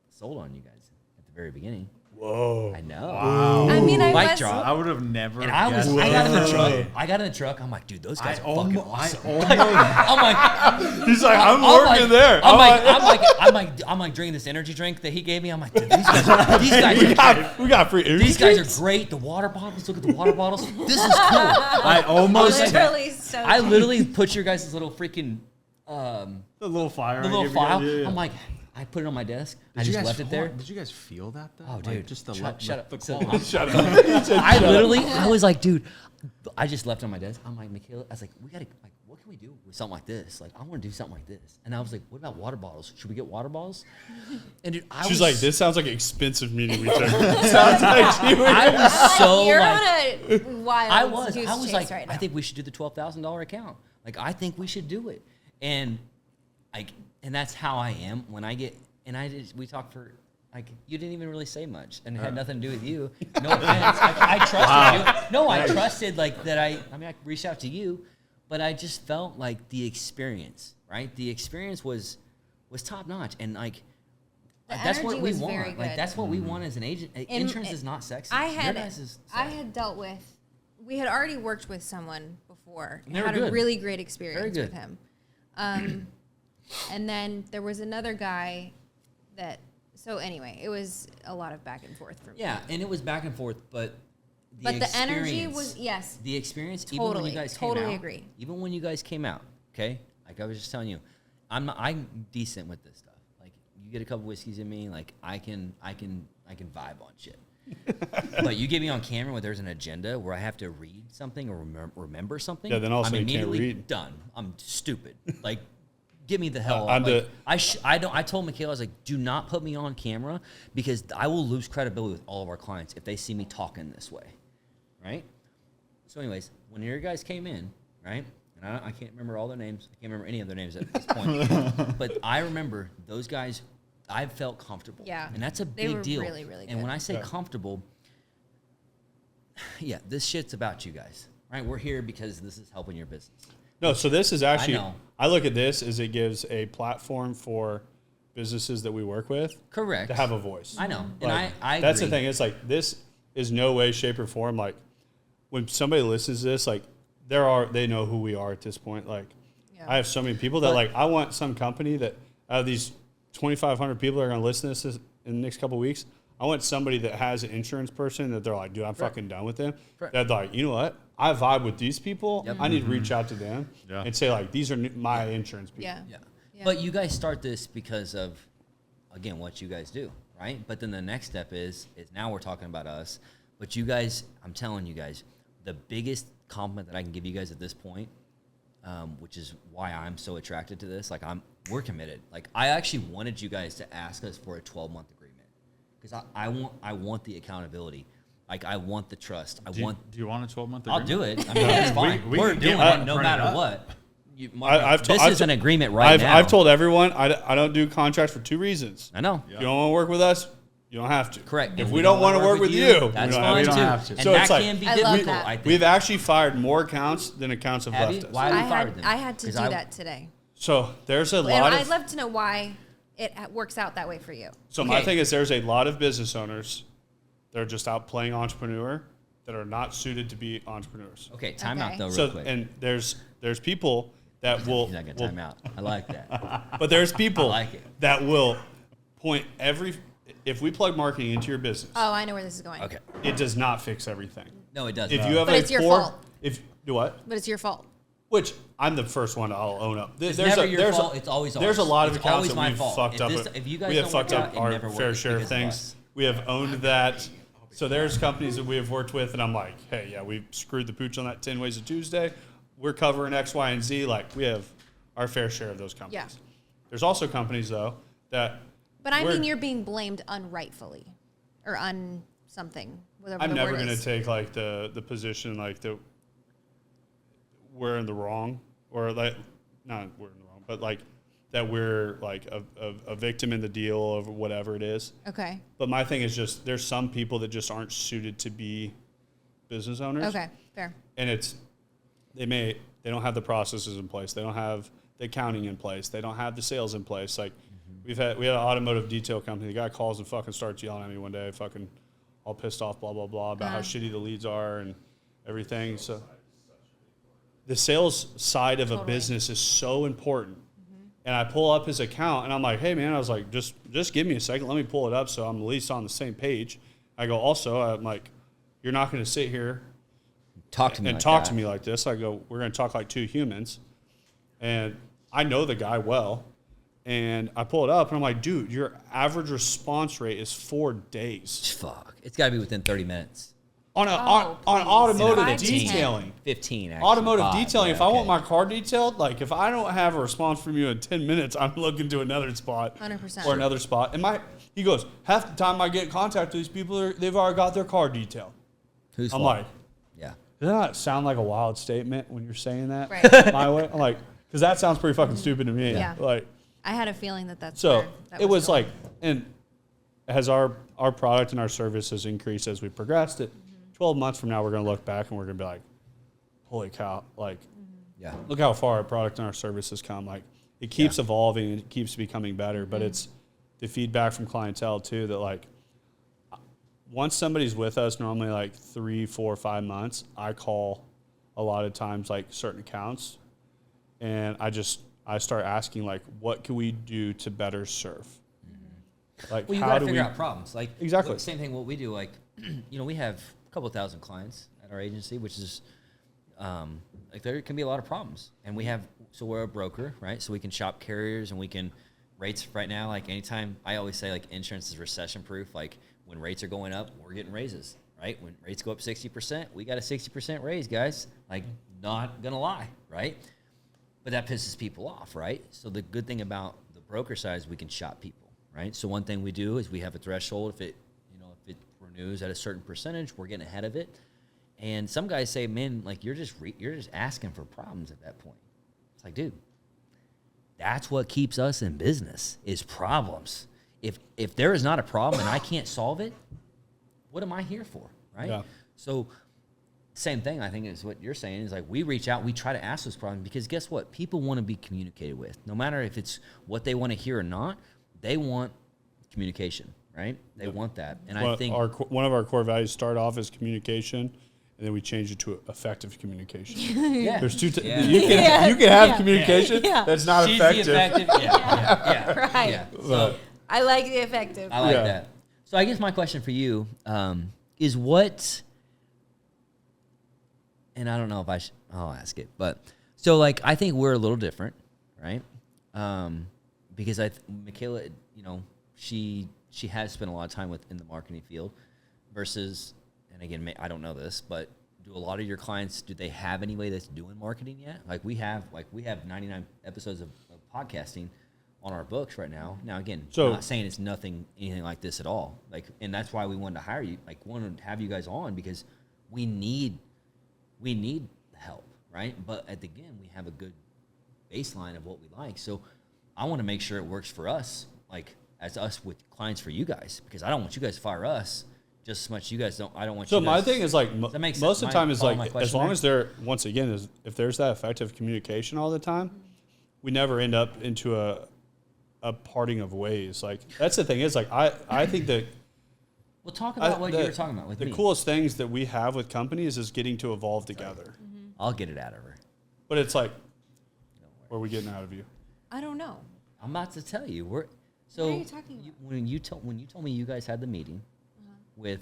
sold on you guys at the the very beginning. Whoa. I know. Wow. I mean, I Mic was. drop. I would have never. And I guessed got in the that. truck. I got in the truck. I'm like, dude, those guys are fucking awesome. I I'm like, He's like, I'm I'm working like- there. I'm like drinking this energy drink that he gave me. I'm like, dude, these guys, we got free. these guys are great. The water bottles. Look at the water bottles. This is cool. I almost. Literally so. I literally put your guys' little freaking The little fire. the I little gave you guys, file. yeah, yeah. I'm like, I put it on my desk. I Did you just guys left it there. Did you guys feel that though? Oh, Like, dude, just the shut up. the So- quality. Shut up. He said, I shut up. literally, I was like, dude, I just left it on my desk. I'm like, Michaela, I was like, we gotta, like, what can we do with something like this? Like, I want to do something like this. And I was like, what about water bottles? Should we get water bottles? And dude, She's like, this sounds like an expensive meeting we took. Sounds like she would. I was so You're like, on a wild I was goose like, chase right now. I think we should do the $12,000 account. Like, I think we should do it. And and that's how I am when I get, and we talked for, like, you didn't even really say much, and it had nothing to do with you. No offense. I trusted you. No, I trusted, like, that I reached out to you, but I just felt like the experience, right? The experience was top notch, and, like, The that's what energy we was want. very Like, good. that's what we want as an agent. Insurance is not sexy. I Your had guys' is I sexy. had dealt with. We had already worked with someone before and They were had a good. really great experience good. with him. And then there was another guy that. So anyway, it was a lot of back and forth for me. Yeah, and it was back and forth, but the energy experience- was yes. the experience. Even when Totally, you guys totally came out, agree. Even when you guys came out, okay. Like I was just telling you, I'm decent with this stuff. Like you get a couple whiskeys in me, like I can vibe on shit. But you get me on camera where there's an agenda where I have to read something or remember something. Yeah, then also I'm you can't immediately read. done. I'm stupid. Like. Get me the hell I'm off. Like, the- I told Michaela, I was like, do not put me on camera because I will lose credibility with all of our clients if they see me talking this way, right? So anyways, when your guys came in, right, and I can't remember all their names. I can't remember any of their names at this point. But I remember those guys, I felt comfortable. Yeah. And that's a They big were deal. really, really And good. when I say comfortable, yeah, this shit's about you guys, right? We're here because this is helping your business. No, so this is actually, know. I look at this as it gives a platform for businesses that we work with Correct. to have a voice. I know. And Like, I that's the agree. thing. It's like, this is no way, shape, or form. Like, when somebody listens to this, like, they know who we are at this point. Like, Yeah. I have so many people that, like, I want some company that out of these 2,500 people that are going to listen to this in the next couple of weeks, I want somebody that has an insurance person that they're like, dude, I'm fucking done with them. Correct. They're like, you know what? I vibe with these people. Yep. I need to reach out to them Yeah. and say, like, these are my insurance people. Yeah. Yeah. Yeah. But you guys start this because of, again, what you guys do, right? But then the next step is now we're talking about us. But you guys, I'm telling you guys, the biggest compliment that I can give you guys at this point, which is why I'm so attracted to this, like we're committed. Like I actually wanted you guys to ask us for a 12-month agreement because I want the accountability. Like I want the trust. Do you want a 12-month agreement? I'll do it. I mean, it's fine. we We're can doing get it no one matter printed what. I've This is an agreement right now. I've told everyone I don't do contracts for two reasons. I know. If you don't want to work with us, you don't have to. Correct. If we don't want to work with you, that's we don't fine have too. to. have to. And So that it's like- can be I love difficult. that. I think. We've actually fired more accounts than accounts have Have left you? us. Why have I you fired them? had to do 'Cause I- that today. So there's a And lot I'd of. love to know why it works out that way for you. So my Okay. thing is, there's a lot of business owners that are just out playing entrepreneur that are not suited to be entrepreneurs. Okay, time out Okay. though, real So quick. and there's people that will. You're not gonna will- time out. I like that. But there's people I like it. that will point if we plug marketing into your business, Oh, I know where this is going. Okay. it does not fix everything. No, it doesn't. If you have But a it's your poor, fault. if do what? But it's your fault. Which I'm the first one I'll own up. It's never your fault. It's always there's a ours. lot of It's accounts always that my we've fault. fucked If up. this- if you guys we have don't fucked work up out, it our never fair works share of because of things. us. We have owned that. So there's companies that we have worked with, and I'm like, hey, yeah, we screwed the pooch on that 10 Ways of Tuesday. We're covering X, Y, and Z. Like we have our fair share of those companies. Yeah. There's also companies though that. But I we're- mean, you're being blamed unrightfully, or something. Whatever I'm the never word going to is. take like the position like that we're in the wrong, or like not we're in the wrong, but like that we're like a victim in the deal of whatever it is. Okay. But my thing is just there's some people that just aren't suited to be business owners. Okay. Fair. And they don't have the processes in place. They don't have the accounting in place. They don't have the sales in place. Like We had an automotive detail company. The guy calls and fucking starts yelling at me one day, fucking all pissed off, blah, blah, blah, about how shitty the leads are and everything. So the sales side of a business is so important. And I pull up his account and I'm like, hey man, I was like, just give me a second. Let me pull it up so I'm at least on the same page. I go, also, I'm like, you're not going to sit here Talk to me like this. I go, we're going to talk like two humans. And I know the guy well. And I pull it up and I'm like, dude, your average response rate is 4 days. Fuck. It's got to be within 30 minutes. On automotive 15. detailing. 15, actually. Automotive 5, detailing. yeah, If I want my car detailed, like if I don't have a response from you in 10 minutes, I'm looking to another spot 100%. or another spot. And he goes, half the time I get in contact with these people, they've already got their car detailed. Who's I'm fault? like, Yeah. does that not sound like a wild statement when you're saying that? Right. My way? I'm like, because that sounds pretty fucking stupid to me. Yeah. Like, I had a feeling that's so where that it was going. like, and as our product and our service has increased as we progressed, 12 months from now, we're going to look back and we're going to be like, holy cow, like, Yeah. look how far our product and our service has come. Like, it keeps evolving and it keeps becoming better, but it's the feedback from clientele too that like, once somebody's with us, normally like 3, 4, 5 months, I call a lot of times like certain accounts and I start asking like, what can we do to better serve? Like, Well, you how got to do figure we out problems. Like Exactly. Same thing. What we do, like, we have a couple thousand clients at our agency, which is like there can be a lot of problems, and so we're a broker, right? So we can shop carriers and we can rates right now. Like anytime, I always say like insurance is recession proof. Like when rates are going up, we're getting raises, right? When rates go up 60%, we got a 60% raise, guys. Like not gonna lie, right? But that pisses people off, right? So the good thing about the broker side is we can shop people, right? So one thing we do is we have a threshold. If it renews at a certain percentage, we're getting ahead of it. And some guys say, man, like you're just asking for problems at that point. It's like, dude, that's what keeps us in business is problems. If there is not a problem and I can't solve it, what am I here for, right? Yeah. So same thing, I think, is what you're saying is like we reach out, we try to ask those problems because guess what? People want to be communicated with. No matter if it's what they want to hear or not, they want communication, right? They want that. And I think one of our core values start off as communication, and then we change it to effective communication. yeah. There's two. Yeah. You can have communication Yeah. that's not She's the effective. yeah. Right. Yeah. So I like the effective. I like Yeah. that. So I guess my question for you is what, and I don't know if I'll ask it, but so like I think we're a little different, right? Because Michaela, she has spent a lot of time in the marketing field versus, and again, I don't know this, but do a lot of your clients, do they have anybody that's doing marketing yet? We have 99 episodes of podcasting on our books right now. Now, again, So- I'm not saying it's anything like this at all. And that's why we wanted to hire you, wanted to have you guys on because we need help, right? But again, we have a good baseline of what we like. So I want to make sure it works for us, as us with clients for you guys, because I don't want you guys to fire us just as much. You guys don't. I don't want. So you my guys, thing is like that make most sense? of the time is Follow my like question as long there? as there once again is if there's that effective communication all the time, we never end up into a parting of ways. Like that's the thing is like I think that Well, talk about what you were talking about with the me. coolest things that we have with companies is getting to evolve together. I'll get it out of her. But it's like, what are we getting out of you? I don't know. I'm about to tell you. What are you talking about? When you told me you guys had the meeting with,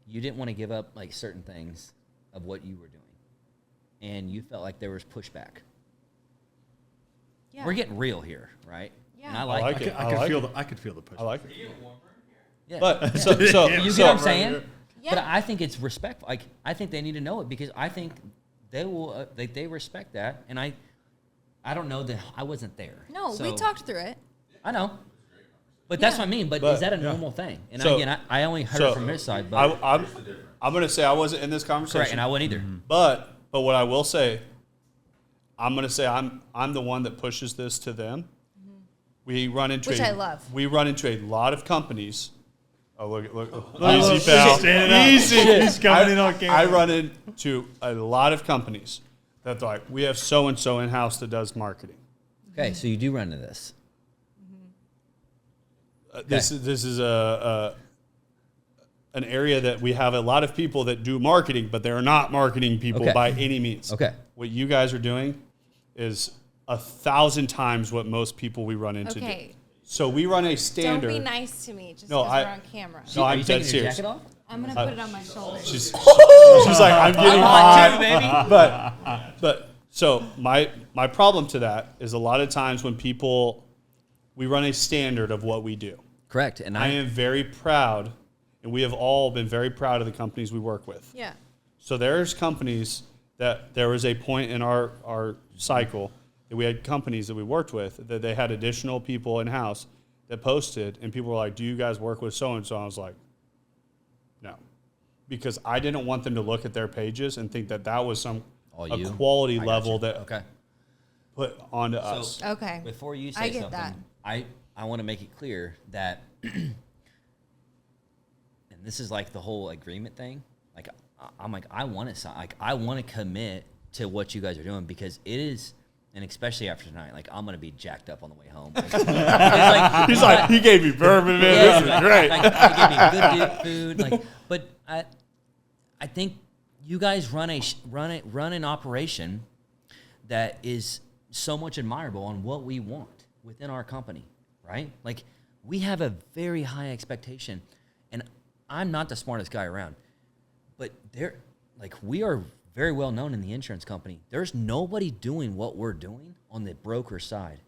you didn't want to give up certain things of what you were doing, and you felt like there was pushback. Yeah. We're getting real here, right? Yeah. And I like it. I could feel the push. I like it. Yeah. But so You get what I'm saying? Yeah. But I think it's respectful. I think they need to know it because I think they will. They respect that, and I don't know that I wasn't there. No, we So- talked through it. I know. But that's Yeah. what I mean. But But- is that a normal thing? And So- again, I only heard it from his side, but I'm going to say I wasn't in this conversation. correct, and I wouldn't either. But what I will say, I'm going to say I'm the one that pushes this to them. We run into Which I love. We run into a lot of companies. Oh look! Easy, pal. Easy. He's coming in on camera. I run into a lot of companies that they're like, we have so and so in house that does marketing. Okay, so you do run into this. This is an area that we have a lot of people that do marketing, but they're not marketing people Okay. by any means. Okay. What you guys are doing is 1,000 times what most people we run into do. Okay. So we run a Don't standard. be nice to me just No, because we're on camera. No, Are I'm you dead taking your serious. jacket off? I'm gonna put it on my shoulder. She's like, I'm getting hot. baby. But so my problem to that is a lot of times when we run a standard of what we do. Correct. And I am very proud, and we have all been very proud of the companies we work with. Yeah. So there's companies that there was a point in our cycle that we had companies that we worked with that they had additional people in house that posted, and people were like, "Do you guys work with so and so?" I was like, "No," because I didn't want them to look at their pages and think that was a quality level that Okay. put onto us. Okay. Before you I say get something, that. I want to make it clear that, and this is like the whole agreement thing. Like, I'm like, I want to sign. Like, I want to commit to what you guys are doing because it is, and especially after tonight, like I'm gonna be jacked up on the way home. Like, it's like, He's like, he gave me bourbon, man. yeah, This is great. Like, he gave me good food. Like, but I think you guys run an operation that is so much admirable on what we want within our company, right? Like, we have a very high expectation, and I'm not the smartest guy around, but we are very well known in the insurance company. There's nobody doing what we're doing on the broker side,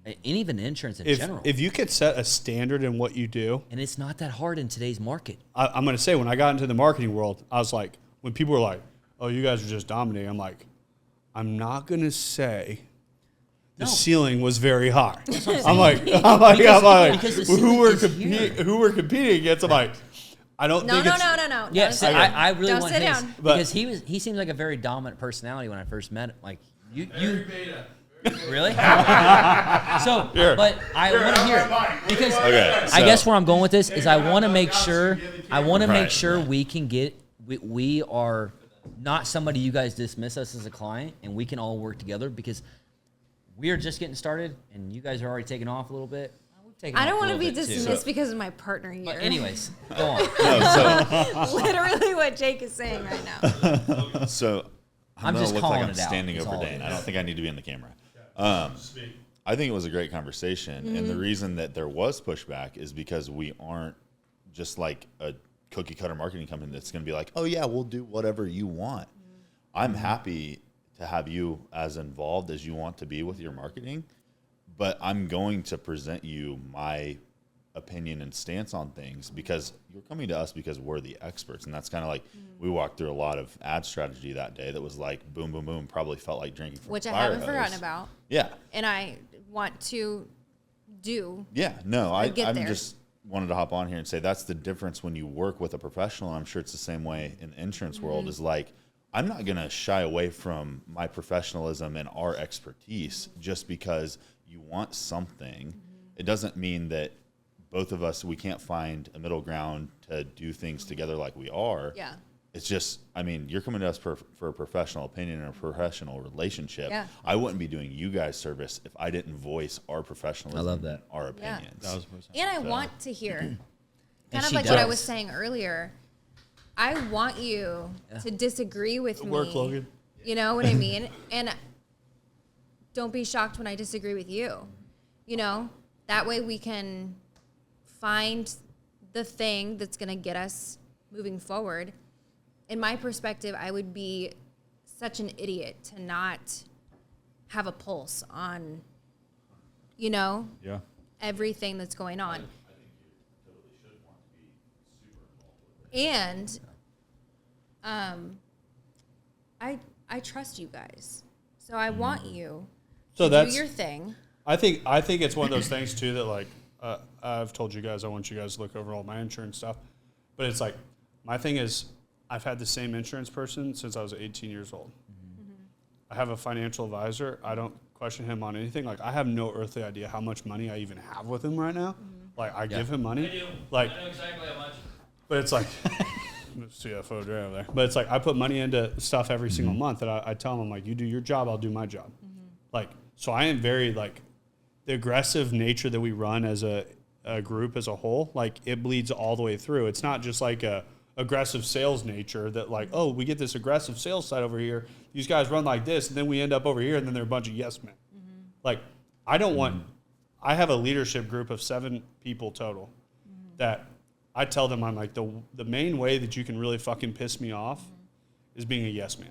and even insurance in general. If you could set a standard in what you do, and it's not that hard in today's market. I'm going to say when I got into the marketing world, I was like, when people were like, "Oh, you guys are just dominating," I'm like, I'm not going to say the ceiling was very high. I'm like, because the who we're ceiling is here. who we're competing against. I'm like, I don't think it's No. Yes, Don't I really Don't want sit his down. because he seems like a very dominant personality when I first met him. Like you really? So, but I want to hear it because I guess where I'm going with this is I want to make sure we can get we are not somebody you guys dismiss us as a client and we can all work together because we are just getting started and you guys are already taking off a little bit. I don't want to be dismissed because of my partner here. But anyways, go on. Literally what Jake is saying right now. So I'm gonna just look calling like I'm it out. standing That's over all it Dane. is. I don't think I need to be in the camera. I think it was a great conversation, and the reason that there was pushback is because we aren't just like a cookie cutter marketing company that's going to be like, oh yeah, we'll do whatever you want. I'm happy to have you as involved as you want to be with your marketing, but I'm going to present you my opinion and stance on things because you're coming to us because we're the experts. And that's kind of like we walked through a lot of ad strategy that day that was like boom, boom, boom, probably felt like drinking from Which a I fire haven't hose. forgotten about. Yeah. And I want to do. Yeah. No, I'm get there. just wanted to hop on here and say that's the difference when you work with a professional. And I'm sure it's the same way in the insurance world is like, I'm not going to shy away from my professionalism and our expertise just because you want something. It doesn't mean that both of us, we can't find a middle ground to do things together like we are. Yeah. It's just, I mean, you're coming to us for a professional opinion and a professional relationship. Yeah. I wouldn't be doing you guys service if I didn't voice our professionalism, I love that. our opinions. And I want to hear, kind of she like what I does. was saying earlier. I want you to disagree with me. work, Logan. You know what I mean? And don't be shocked when I disagree with you. You know, that way we can find the thing that's going to get us moving forward. In my perspective, I would be such an idiot to not have a pulse on, you know, Yeah. everything that's going on. And I trust you guys. So I want you So to that's do your thing. I think it's one of those things too that like I've told you guys I want you guys to look over all my insurance stuff, but it's like my thing is I've had the same insurance person since I was 18 years old. I have a financial advisor. I don't question him on anything. Like I have no earthly idea how much money I even have with him right now. Like I give him money. Like I know exactly how much. but it's like CFO drive there. But it's like I put money into stuff every single month that I tell him I'm like, you do your job, I'll do my job. Like so I am very like the aggressive nature that we run as a a group as a whole, like it bleeds all the way through. It's not just like a aggressive sales nature that like, oh, we get this aggressive sales side over here. These guys run like this, and then we end up over here, and then they're a bunch of yes men. Like, I don't want. I have a leadership group of 7 people total that I tell them I'm like the main way that you can really fucking piss me off is being a yes man.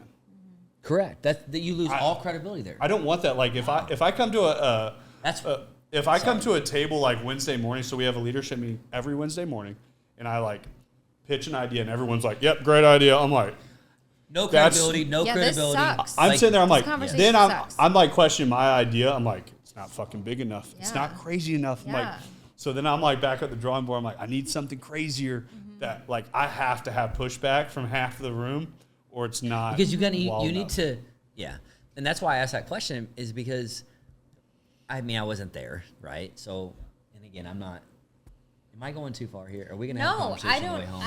Correct. That you lose all credibility there. I don't want that. Like if I come to if I come to a table like Wednesday morning, so we have a leadership meeting every Wednesday morning, and I like pitch an idea, and everyone's like, "Yep, great idea." I'm like, no credibility, no Yeah, credibility. this sucks. I'm sitting there, I'm like, conversation then sucks. I'm like questioning my idea. I'm like, it's not fucking big enough. It's Yeah. not crazy enough. I'm like, Yeah. so then I'm like back at the drawing board. I'm like, I need something crazier that like I have to have pushback from half of the room, or it's not Because you wild need enough. to, yeah. And that's why I asked that question, is because, I mean, I wasn't there, right? So, and again, I'm not. Am I going too far here? Are we gonna have a No, conversation I on the don't. way home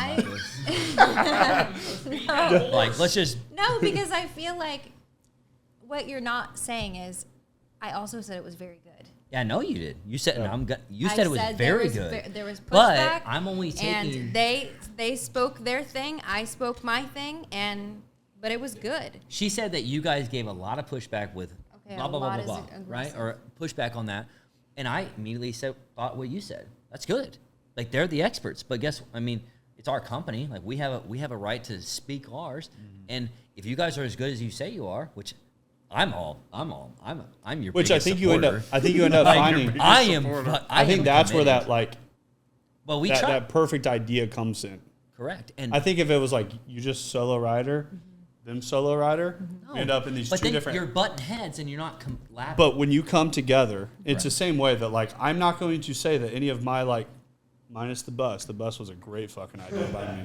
about this? No. Like, let's just. No, because I feel like what you're not saying is, I also said it was very good. Yeah, I know you did. You said you I said it was very there good. There was but pushback, I'm only taking. and they spoke their thing. I spoke my thing, but it was good. She said that you guys gave a lot of pushback with Okay, blah a blah blah lot blah is blah, right? aggressive. Or pushback on that, and I immediately thought what you said. That's good. Like they're the experts, but I mean, it's our company. Like we have a right to speak ours, and if you guys are as good as you say you are, which I'm your Which I biggest think supporter. I think you end up finding. I am. I think that's where that like Well, we that, try. that perfect idea comes in. Correct. And I think if it was like you just solo rider, them solo rider, we end up in these but two then different. you're butting heads and you're not collabing. But when you come together, it's the Right. same way that like I'm not going to say that any of my like minus the bus. The bus was a great fucking idea by me.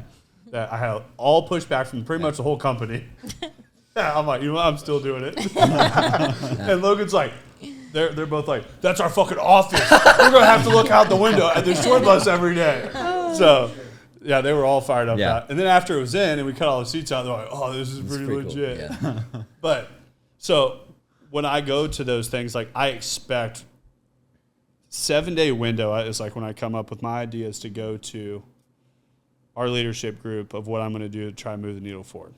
That I had all pushback from pretty much the whole company. Yeah, I'm like, you know what? I'm still doing it. And Logan's like, they're both like, that's our fucking office. We're gonna have to look out the window at the short bus every day. So yeah, they were all fired up. Yeah. And then after it was in and we cut all the seats out, they're like, oh, this is pretty pretty cool. legit. Yeah. But so when I go to those things, like I expect 7-day window is like when I come up with my ideas to go to our leadership group of what I'm going to do to try and move the needle forward.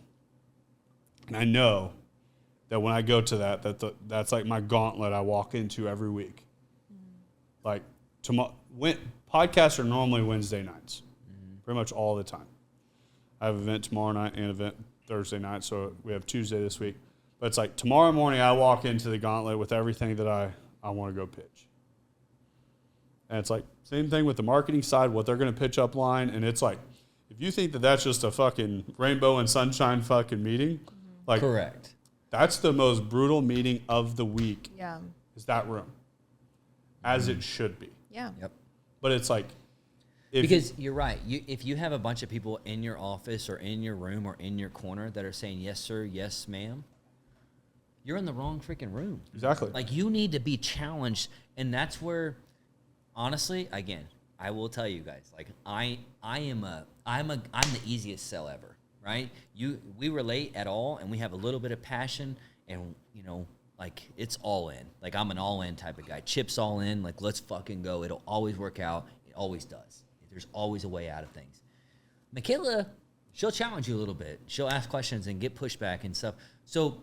And I know that when I go to that's like my gauntlet I walk into every week. Like podcasts are normally Wednesday nights, pretty much all the time. I have an event tomorrow night and an event Thursday night, so we have Tuesday this week. But it's like tomorrow morning I walk into the gauntlet with everything that I want to go pitch. And it's like same thing with the marketing side, what they're going to pitch up line. And it's like, if you think that that's just a fucking rainbow and sunshine fucking meeting, like Correct. that's the most brutal meeting of the week Yeah. is that room, as it should be. Yeah. Yep. But it's like, Because you're right. If you have a bunch of people in your office or in your room or in your corner that are saying yes sir, yes ma'am, you're in the wrong freaking room. Exactly. Like you need to be challenged, and that's where, honestly, again, I will tell you guys, like I'm the easiest sell ever, right? We relate at all, and we have a little bit of passion, and like it's all in. Like I'm an all in type of guy. Chips all in. Like let's fucking go. It'll always work out. It always does. There's always a way out of things. Michaela, she'll challenge you a little bit. She'll ask questions and get pushback and stuff. So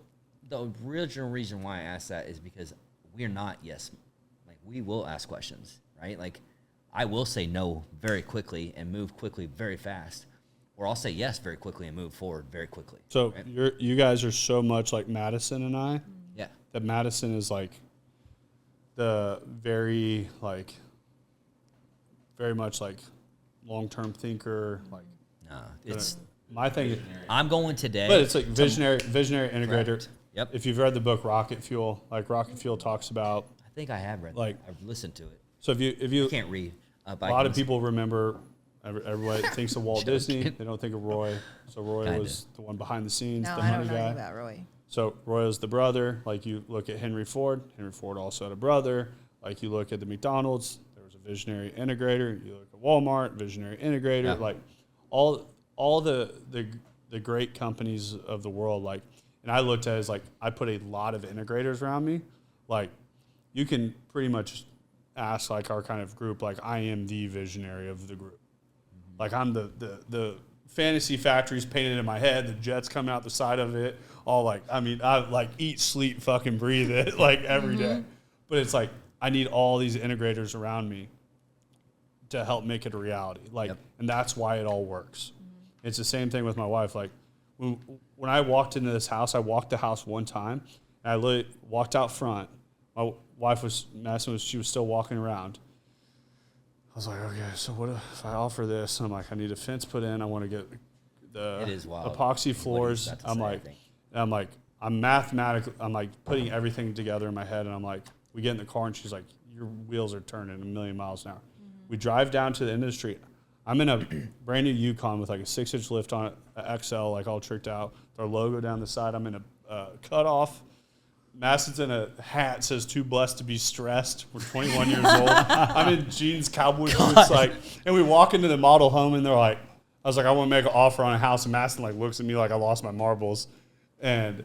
the original reason why I asked that is because we're not like we will ask questions, right? Like I will say no very quickly and move quickly very fast, or I'll say yes very quickly and move forward very quickly. so right? you guys are so much like Madison and I, Yeah. that Madison is like the very much like long-term thinker. Like No, it's my thing, I'm going today. but it's like visionary integrator. Correct. Yep. If you've read the book Rocket Fuel, like Rocket Fuel talks about, I think I have read like- that. I've listened to it. so if you I can't read. a lot of people remember, everybody thinks of Walt Disney. They don't think of Roy. So Roy Kinda. was the one behind the scenes, No, the I money don't know guy. about Roy. So Roy was the brother. Like you look at Henry Ford. Henry Ford also had a brother. Like you look at the McDonald's. There was a visionary integrator. You look at Walmart, visionary integrator. Yeah. Like all the great companies of the world. Like, and I looked at it as like I put a lot of integrators around me. Like you can pretty much ask like our kind of group, like I am the visionary of the group. Like I'm the fantasy factory's painted in my head, the jets coming out the side of it, all like, I mean, I like eat, sleep, fucking breathe it like every day. But it's like, I need all these integrators around me to help make it a reality. Like, and that's why it all works. It's the same thing with my wife. Like when I walked into this house, I walked the house one time and I literally walked out front. My wife was messing with, she was still walking around. I was like, okay, so what if I offer this? And I'm like, I need a fence put in. I want to get the epoxy floors. I'm like, I'm mathematically, I'm like putting everything together in my head. And I'm like, we get in the car and she's like, your wheels are turning a million miles an hour. We drive down to the end of the street. I'm in a brand new Yukon with like a 6-inch lift on it, a XL, like all tricked out. With our logo down the side. I'm in a cutoff. Madison's in a hat, says too blessed to be stressed. We're 21 years old. I'm in jeans, cowboy boots, like, and we walk into the model home and they're like, I was like, I want to make an offer on a house. And Madison like looks at me like I lost my marbles. And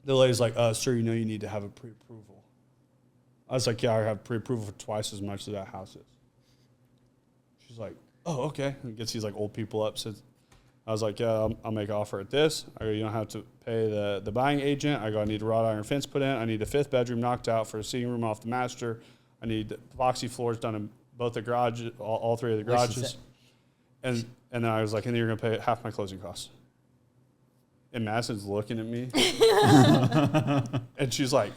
the lady's like, sir, you know you need to have a pre-approval. I was like, yeah, I have pre-approval for twice as much as that house is. She's like, oh, okay. And gets these like old people up. Says, I was like, yeah, I'll make an offer at this. I go, you don't have to pay the buying agent. I go, I need a wrought iron fence put in. I need a 5th bedroom knocked out for a sitting room off the master. I need epoxy floors done in both the garages, all 3 of the garages. And then I was like, and then you're going to pay half my closing costs. And Madison's looking at me. And she's like,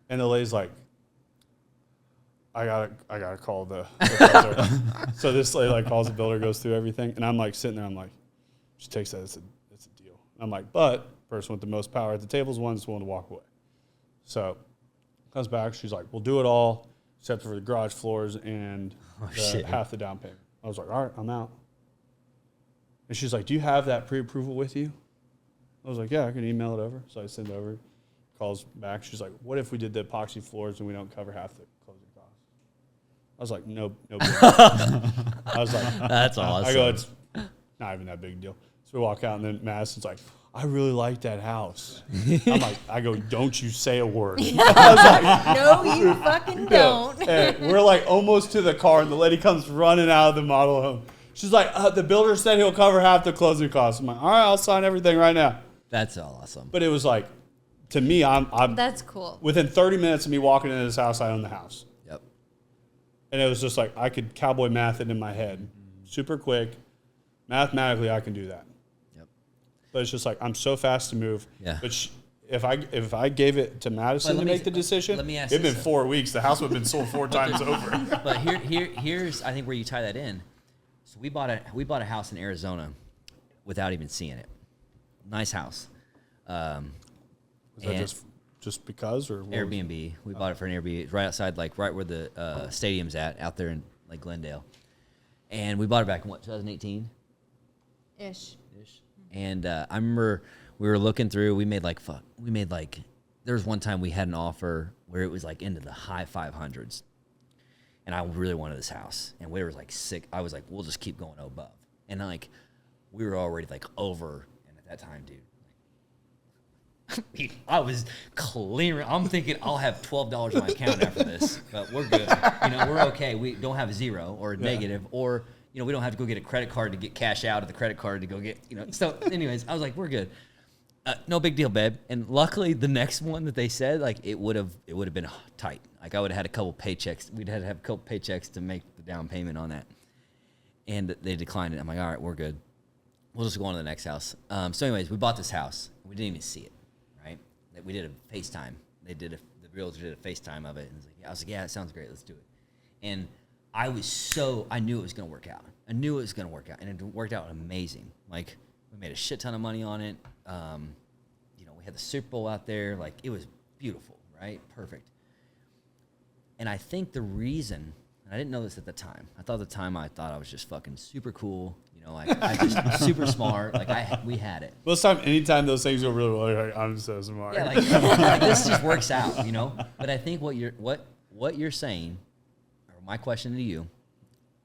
and the lady's like, I gotta call the builder. So this lady like calls the builder, goes through everything, and I'm like sitting there. I'm like, she takes that. It's a deal. And I'm like, but person with the most power at the table is one that's willing to walk away. So comes back. She's like, we'll do it all except for the garage floors and half the down payment. I was like, all right, I'm out. And she's like, do you have that pre-approval with you? I was like, yeah, I can email it over. So I send it over. Calls back. She's like, what if we did the epoxy floors and we don't cover half the closing costs? I was like, no big deal. I was like, that's awesome. I go, it's not even that big a deal. So we walk out, and then Madison's like, I really like that house. I'm like, I go, don't you say a word. I was like, no, you fucking don't. And we're like almost to the car, and the lady comes running out of the model home. She's like, the builder said he'll cover half the closing costs. I'm like, all right, I'll sign everything right now. That's awesome. But it was like, to me, I'm that's cool. Within 30 minutes of me walking into this house, I own the house. Yep. And it was just like, I could cowboy math it in my head. Super quick. Mathematically, I can do that. Yep. But it's just like, I'm so fast to move. Yeah. But if I gave it to Madison to make the decision, let me ask it'd been this. 4 weeks. The house would have been sold 4 times over. But here's I think where you tie that in. So we bought a house in Arizona without even seeing it. Nice house. Was that just because, or Airbnb? We bought it for an Airbnb. It's right outside, like right where the stadium's at, out there in like Glendale. And we bought it back in 2018 Ish. And I remember we were looking through. We made like there was one time we had an offer where it was like into the high 500s, and I really wanted this house. And we were like sick. I was like, we'll just keep going above. And like we were already like over. And at that time, dude. I was clearing. I'm thinking I'll have $12 on my account after this, but we're good. We're okay. We don't have zero or negative, or we don't have to go get a credit card to get cash out of the credit card to go get. So, anyways, I was like, we're good. No big deal, babe. And luckily, the next one that they said, like it would have been tight. Like I would have had a couple paychecks. We'd had to have a couple paychecks to make the down payment on that, and they declined it. I'm like, all right, we're good. We'll just go on to the next house. So, anyways, we bought this house. We didn't even see it. We did a FaceTime. The realtor did a FaceTime of it. And I was like, yeah, it sounds great. Let's do it. And I knew it was going to work out. And it worked out amazing. Like, we made a shit ton of money on it. We had the Super Bowl out there. Like, it was beautiful, right? Perfect. And I think the reason, and I didn't know this at the time. I thought at the time I was just fucking super cool. I just super smart. Like we had it. Anytime those things go really well, you're like, I'm so smart. Yeah, like this just works out, But I think what you're saying, or my question to you,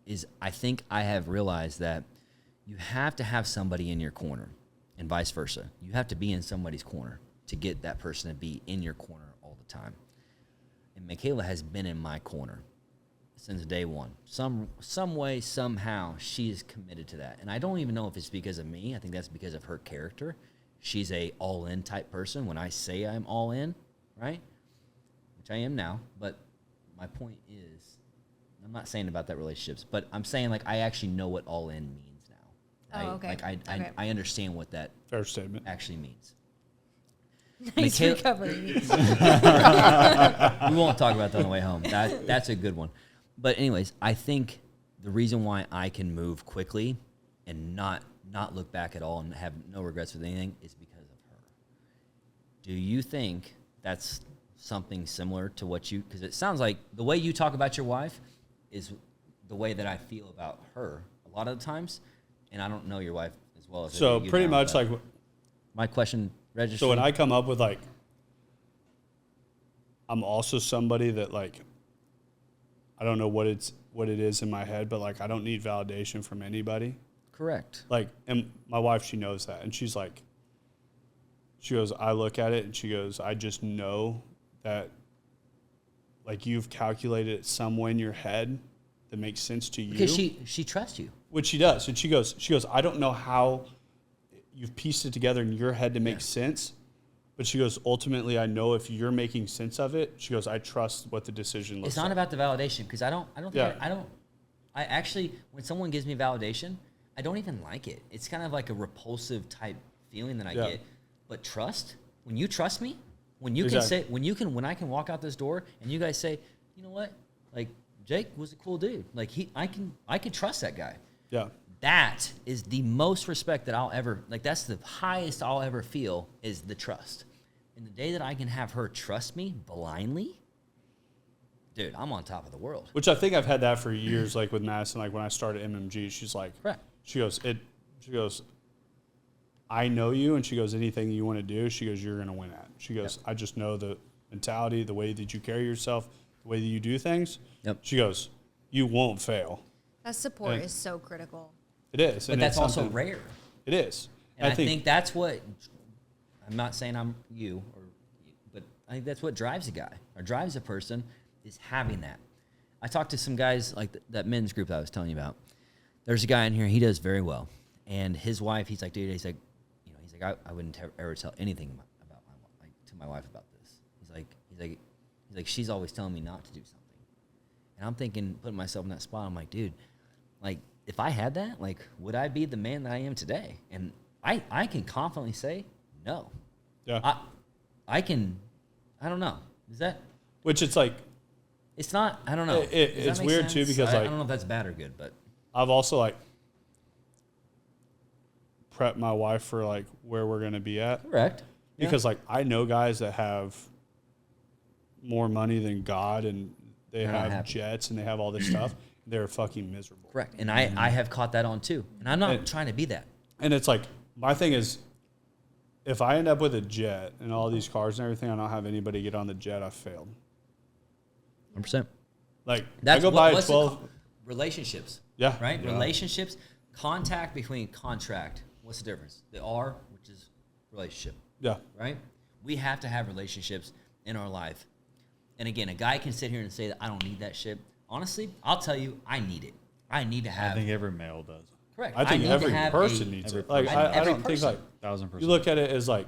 is I think I have realized that you have to have somebody in your corner, and vice versa. You have to be in somebody's corner to get that person to be in your corner all the time. And Michaela has been in my corner since day one. Some way, somehow, she is committed to that. And I don't even know if it's because of me. I think that's because of her character. She's a all-in type person. When I say I'm all in, right, which I am now, but my point is, I'm not saying about that relationships, but I'm saying, like, I actually know what all in means now. Oh, okay. Like, Okay. I understand what that Fair statement. actually means. Nice recovery. We won't talk about that on the way home. That's a good one. But anyways, I think the reason why I can move quickly and not look back at all and have no regrets with anything is because of her. Do you think that's something similar to what you, because it sounds like the way you talk about your wife is the way that I feel about her a lot of the times, and I don't know your wife as well as So you pretty now, much but like, my question registered. so when I come up with like, I'm also somebody that like, I don't know what it is in my head, but like I don't need validation from anybody. Correct. Like, and my wife, she knows that, and she's like, she goes, I look at it and she goes, I just know that like you've calculated it some way in your head that makes sense to you. Because she trusts you. Which she does. And she goes, I don't know how you've pieced it together in your head to make sense. But she goes, ultimately, I know if you're making sense of it. She goes, I trust what the decision looks It's not like. about the validation, because I actually, when someone gives me validation, I don't even like it. It's kind of like a repulsive type feeling that I get. But trust, when you trust me, when you can say, when I can walk out this door and you guys say, you know what, like Jake was a cool dude. Like I can trust that guy. Yeah. That is the most respect that I'll ever, like that's the highest I'll ever feel is the trust. And the day that I can have her trust me blindly, dude, I'm on top of the world. Which I think I've had that for years, like with Madison, like when I started MMG, she's like, Correct. she goes, I know you, and she goes, anything you want to do, she goes, you're going to win at. She goes, I just know the mentality, the way that you carry yourself, the way that you do things. Yep. She goes, you won't fail. That support is so critical. It is. But that's also rare. It is. And I think that's what, I'm not saying I'm you, but I think that's what drives a guy or drives a person is having that. I talked to some guys like that men's group that I was telling you about. There's a guy in here, he does very well. And his wife, he's like, dude, I wouldn't ever tell anything about to my wife about this. He's like, she's always telling me not to do something. And I'm thinking, putting myself in that spot, I'm like, dude, like, if I had that, like, would I be the man that I am today? And I can confidently say no. Yeah. I don't know. Is that? Which it's like. It's not, I don't know. It's weird too because I like. don't know if that's bad or good, but. I've also like prepped my wife for like where we're going to be at. Correct. Because like I know guys that have more money than God and they have jets and they have all this stuff. They're fucking miserable. Correct. And I have caught that on too. And I'm not trying to be that. And it's like, my thing is, if I end up with a jet and all these cars and everything, I don't have anybody get on the jet, I've failed. 100%. Like, that's I go buy 12. Relationships. Yeah. Right? Yeah. Relationships, contact between contract. What's the difference? The R, which is relationship. Yeah. Right? We have to have relationships in our life. And again, a guy can sit here and say that I don't need that shit. Honestly, I'll tell you, I need it. I need to have. I think every male does. Correct. I think every person needs it. Like, I don't think like 1,000%. You look at it as like,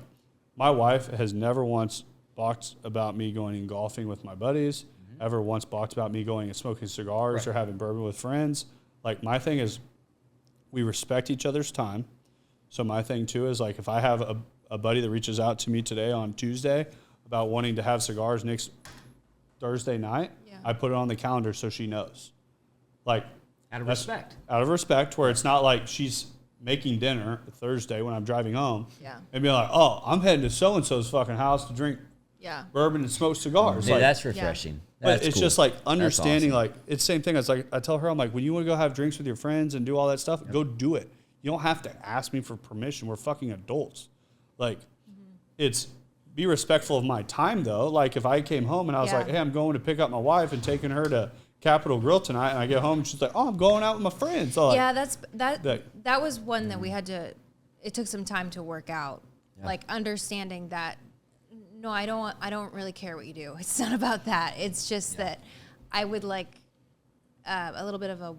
my wife has never once balked about me going and golfing with my buddies, ever once balked about me going and smoking cigars or having bourbon with friends. Like, my thing is, we respect each other's time. So my thing too is like, if I have a buddy that reaches out to me today on Tuesday about wanting to have cigars next Thursday night, I put it on the calendar so she knows. Like, out of respect. Out of respect, where it's not like she's making dinner Thursday when I'm driving home. Yeah. And be like, oh, I'm heading to so-and-so's fucking house to drink bourbon and smoke cigars. Dude, like, that's refreshing. But it's cool. just like understanding, awesome. like, it's the same thing. It's like, I tell her, I'm like, when you want to go have drinks with your friends and do all that stuff, go do it. You don't have to ask me for permission. We're fucking adults. Like, it's be respectful of my time, though. Like, if I came home and I was like, hey, I'm going to pick up my wife and taking her to Capitol Grill tonight, and I get home and she's like, oh, I'm going out with my friends. So that was one that we had to, it took some time to work out. Like, understanding that No, I don't really care what you do. It's not about that. It's just that I would like a little bit of a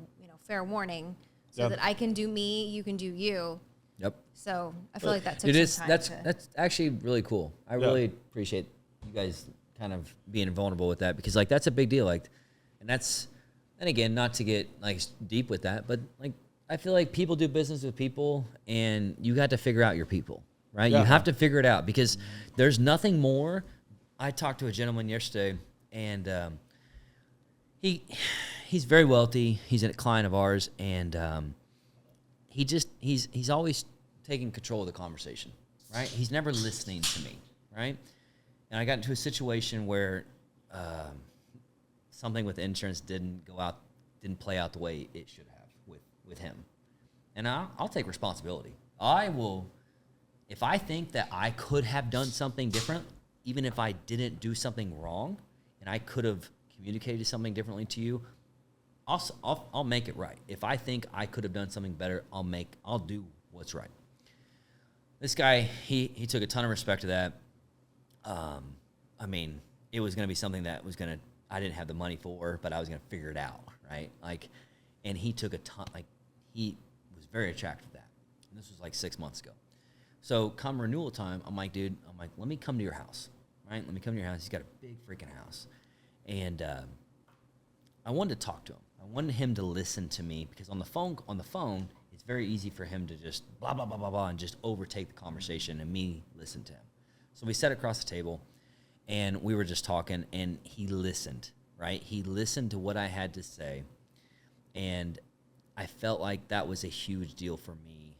fair warning so that I can do me, you can do you. Yep. So I feel like that took some time. That's actually really cool. I really appreciate you guys kind of being vulnerable with that, because like that's a big deal. Like, and again, not to get like deep with that, but like I feel like people do business with people, and you got to figure out your people, right? Yeah. You have to figure it out, because there's nothing more. I talked to a gentleman yesterday, and he's very wealthy. He's a client of ours, and he's always taking control of the conversation, right? He's never listening to me, right? And I got into a situation where something with insurance didn't play out the way it should have with him. And I'll take responsibility. I will, if I think that I could have done something different, even if I didn't do something wrong, and I could have communicated something differently to you, I'll make it right. If I think I could have done something better, I'll do what's right. This guy, he took a ton of respect to that. I mean, it was going to be something that I didn't have the money for, but I was going to figure it out, right? Like, and he took a ton, like, he was very attracted to that. And this was like 6 months ago. So come renewal time, I'm like, dude, let me come to your house, right? Let me come to your house. He's got a big freaking house. And I wanted to talk to him. I wanted him to listen to me, because on the phone, it's very easy for him to just blah, blah, blah, blah, blah, and just overtake the conversation and me listen to him. So we sat across the table, and we were just talking, and he listened, right? He listened to what I had to say, and I felt like that was a huge deal for me,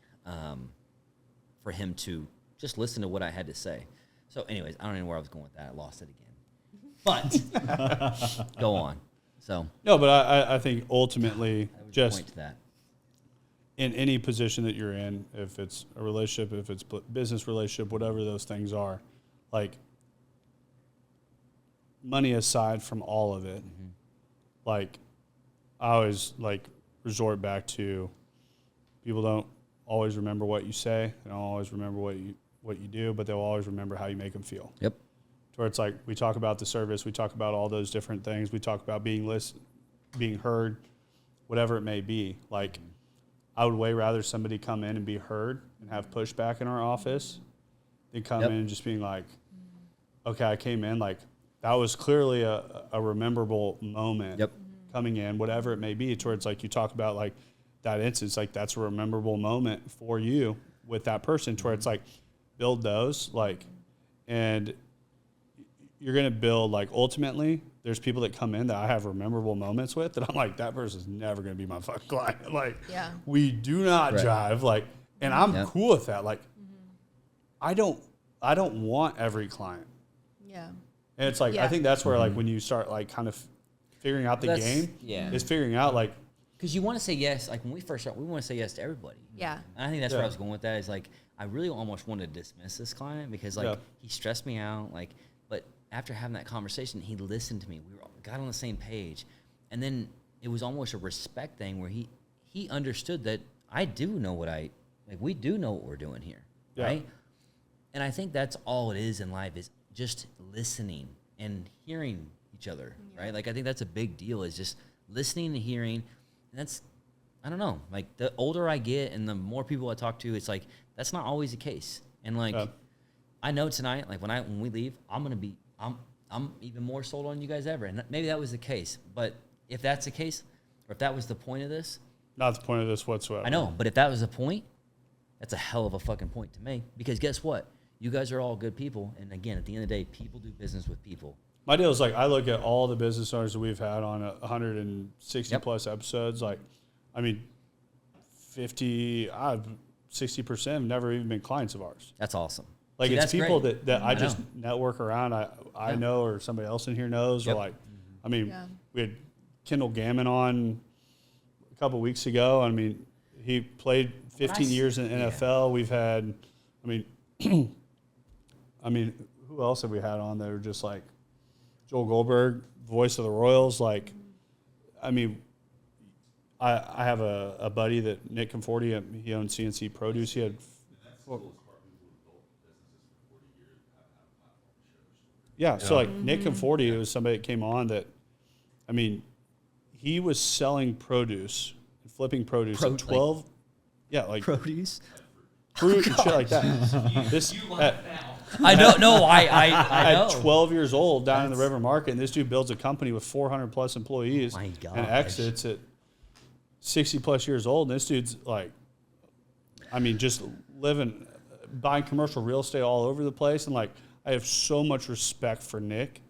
for him to just listen to what I had to say. So anyways, I don't know where I was going with that. I lost it again. But go on. So No, but I think ultimately just point to that. in any position that you're in, if it's a relationship, if it's business relationship, whatever those things are, like money aside from all of it, like I always like resort back to people don't always remember what you say. They don't always remember what you do, but they'll always remember how you make them feel. Yep. To where it's like we talk about the service, we talk about all those different things, we talk about being listened, being heard, whatever it may be. Like I would way rather somebody come in and be heard and have pushback in our office than come in and just being like, okay, I came in, like that was clearly a rememberable moment coming in, whatever it may be. Towards like you talk about like that instance, like that's a rememberable moment for you with that person. To where it's like build those, like, and you're going to build, like, ultimately, there's people that come in that I have memorable moments with that I'm like, that person's never going to be my fucking client. Like, we do not jive. Like, and I'm cool with that. Like, I don't want every client. Yeah. And it's like, I think that's where, like, when you start, like, kind of figuring out the game, is figuring out, like, because you want to say yes. Like, when we first start, we want to say yes to everybody. Yeah. And I think that's where I was going with that, is, like, I really almost wanted to dismiss this client because, like, he stressed me out. Like, but after having that conversation, he listened to me. We got on the same page. And then it was almost a respect thing where he understood that I do know we do know what we're doing here, right? And I think that's all it is in life, is just listening and hearing each other, right? Like, I think that's a big deal, is just listening and hearing. And that's, I don't know, like, the older I get and the more people I talk to, it's like, that's not always the case. And, like, I know tonight, like, when we leave, I'm even more sold on you guys ever. And maybe that was the case. But if that's the case, or if that was the point of this. Not the point of this whatsoever. I know, but if that was the point, that's a hell of a fucking point to make. Because guess what? You guys are all good people. And again, at the end of the day, people do business with people. My deal is, like, I look at all the business owners that we've had on 160 plus episodes. Like, I mean, 60% have never even been clients of ours. That's awesome. Like, it's people that I just network around. I know, or somebody else in here knows. Or, like, I mean, we had Kendall Gammon on a couple weeks ago. I mean, he played 15 years in the NFL. We've had, I mean, who else have we had on that are just like Joel Goldberg, voice of the Royals? Like, I mean, I have a buddy that Nick Conforti, he owns CNC Produce. He had. Yeah. So like Nick and 40 was somebody that came on that, I mean, he was selling produce, flipping produce at 12. Produce. Fruit and shit like that. This I don't know. I know. at 12 years old down in the River Market, and this dude builds a company with 400 plus employees My and gosh. exits at 60 plus years old. And this dude's like, I mean, just living, buying commercial real estate all over the place. And like, I have so much respect for Nick.